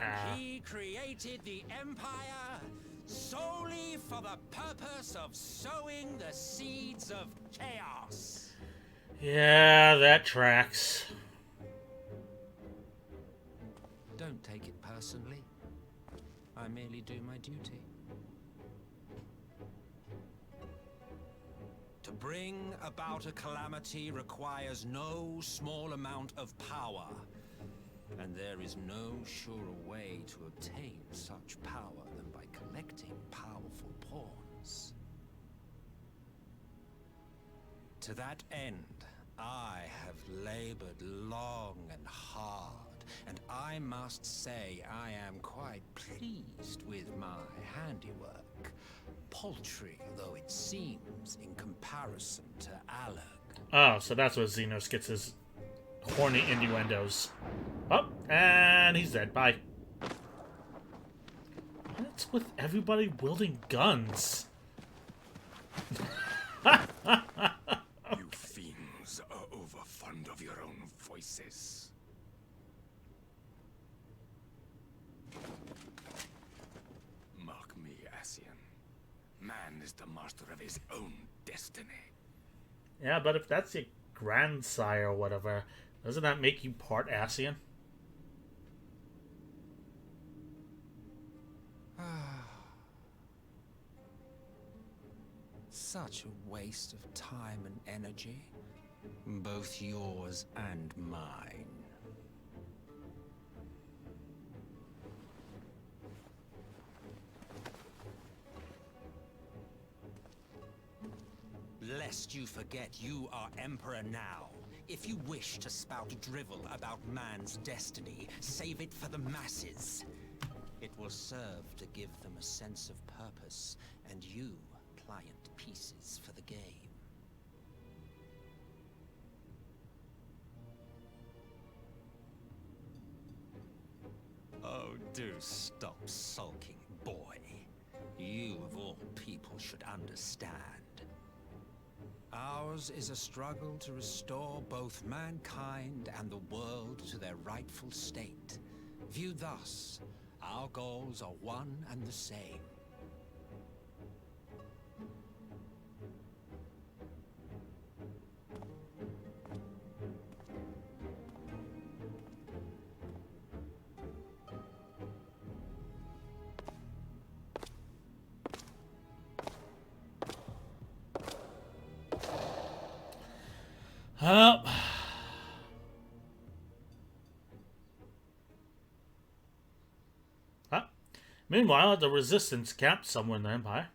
and he created the Empire solely for the purpose of sowing the seeds of chaos. Yeah, that tracks. Don't take it personally. I merely do my duty. To bring about a calamity requires no small amount of power, and there is no surer way to obtain such power than by collecting powerful pawns. To that end, I have labored long and hard, and I must say I am quite pleased with my handiwork. Paltry though it seems in comparison to Alec. Oh, so that's where Xenos gets his horny innuendos. Oh, and he's dead. Bye. What's with everybody wielding guns? You fiends are overfond of your own voices. Mark me, Ascian. Man is the master of his own destiny. Yeah, but if that's your grandsire or whatever, doesn't that make you part Ascian? Such a waste of time and energy, both yours and mine. Lest you forget you are Emperor now. If you wish to spout drivel about man's destiny, save it for the masses. It will serve to give them a sense of purpose, and you pliant pieces for the game. Oh, do stop sulking, boy. You, of all people, should understand. Ours is a struggle to restore both mankind and the world to their rightful state. Viewed thus, our goals are one and the same. Meanwhile, the Resistance camped somewhere in the Empire.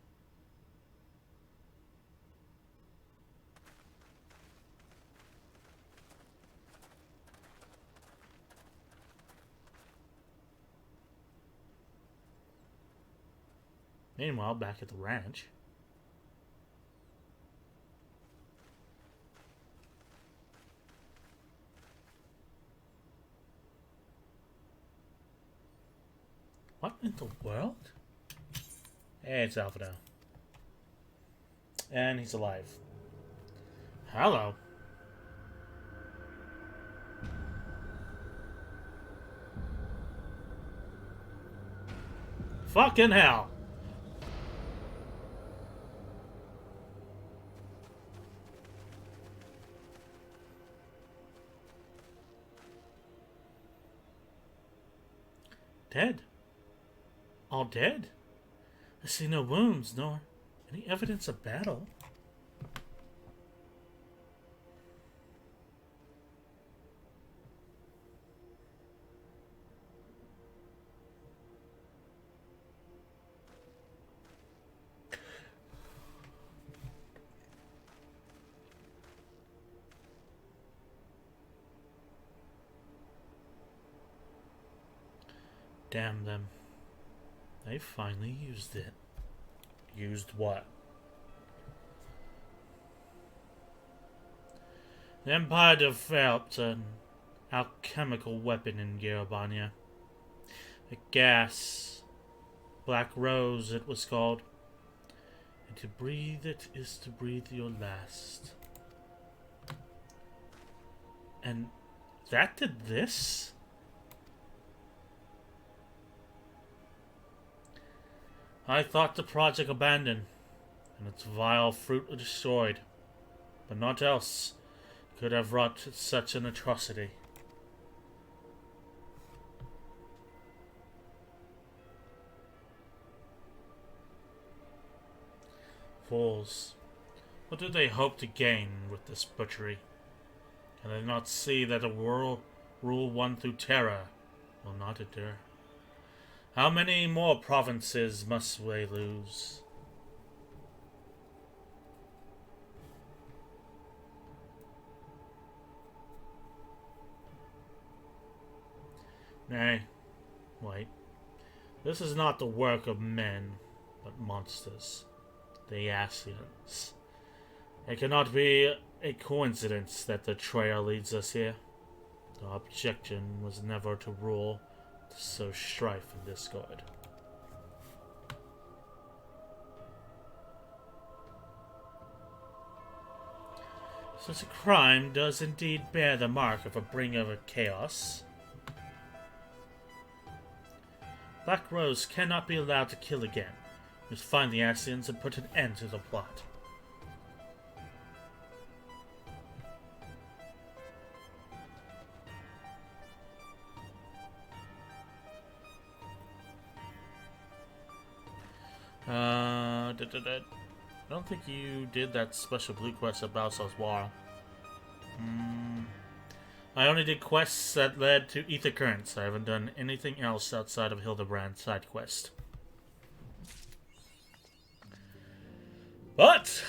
Meanwhile, back at the ranch. What in the world? Hey, it's Alpha now. And he's alive. Hello. Fucking hell. Dead. All dead? I see no wounds, nor any evidence of battle. Damn them. They finally used it. Used what? The Empire developed an alchemical weapon in Garabania. A gas. Black Rose, it was called. And to breathe it is to breathe your last. And that did this? I thought the project abandoned, and its vile fruit destroyed, but naught else could have wrought such an atrocity. Fools, what do they hope to gain with this butchery? Can they not see that a world rule won through terror will not endure? How many more provinces must they lose? Nay, wait. This is not the work of men, but monsters. The Ascians. It cannot be a coincidence that the trail leads us here. The objection was never to rule, to sow strife and discord. Such a crime does indeed bear the mark of a bringer of chaos. Black Rose cannot be allowed to kill again. We must find the Ascians and put an end to the plot. I don't think you did that special blue quest at Balsal's War. I only did quests that led to Ether Currents. I haven't done anything else outside of Hildebrand's side quest. But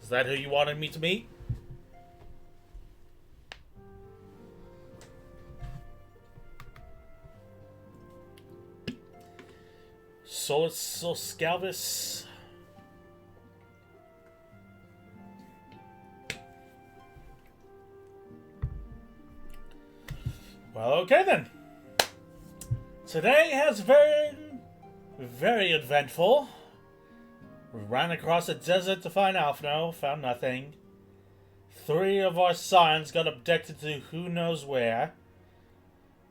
is that who you wanted me to meet? Solus Scalvis. Well, okay then. Today has been very eventful. We ran across a desert to find Alphino, found nothing. 3 of our scions got abducted to who knows where.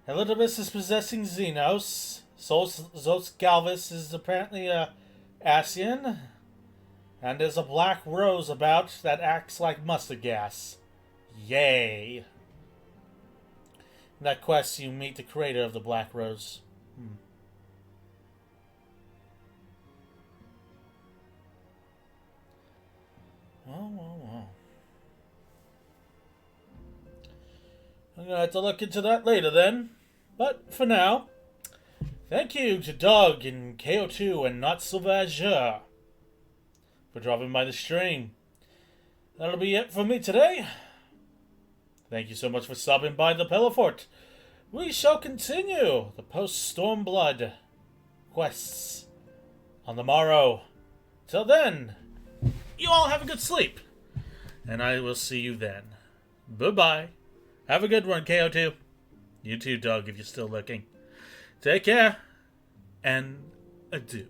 Elidibus is possessing Xenos. Zos Galvis is apparently a Ascian. And there's a Black Rose about that acts like mustard gas. Yay. In that quest, you meet the creator of the Black Rose. Well. I'm gonna have to look into that later then. But for now, Thank you to Doug and KO2 and Not Sauvage for dropping by the stream. That'll be it for me today. Thank you so much for stopping by the Pillow Fort. We shall continue the post-Stormblood quests on the morrow. Till then, you all have a good sleep. And I will see you then. Bye-bye. Have a good one, KO2. You too, Doug, if you're still looking. Take care, and adieu.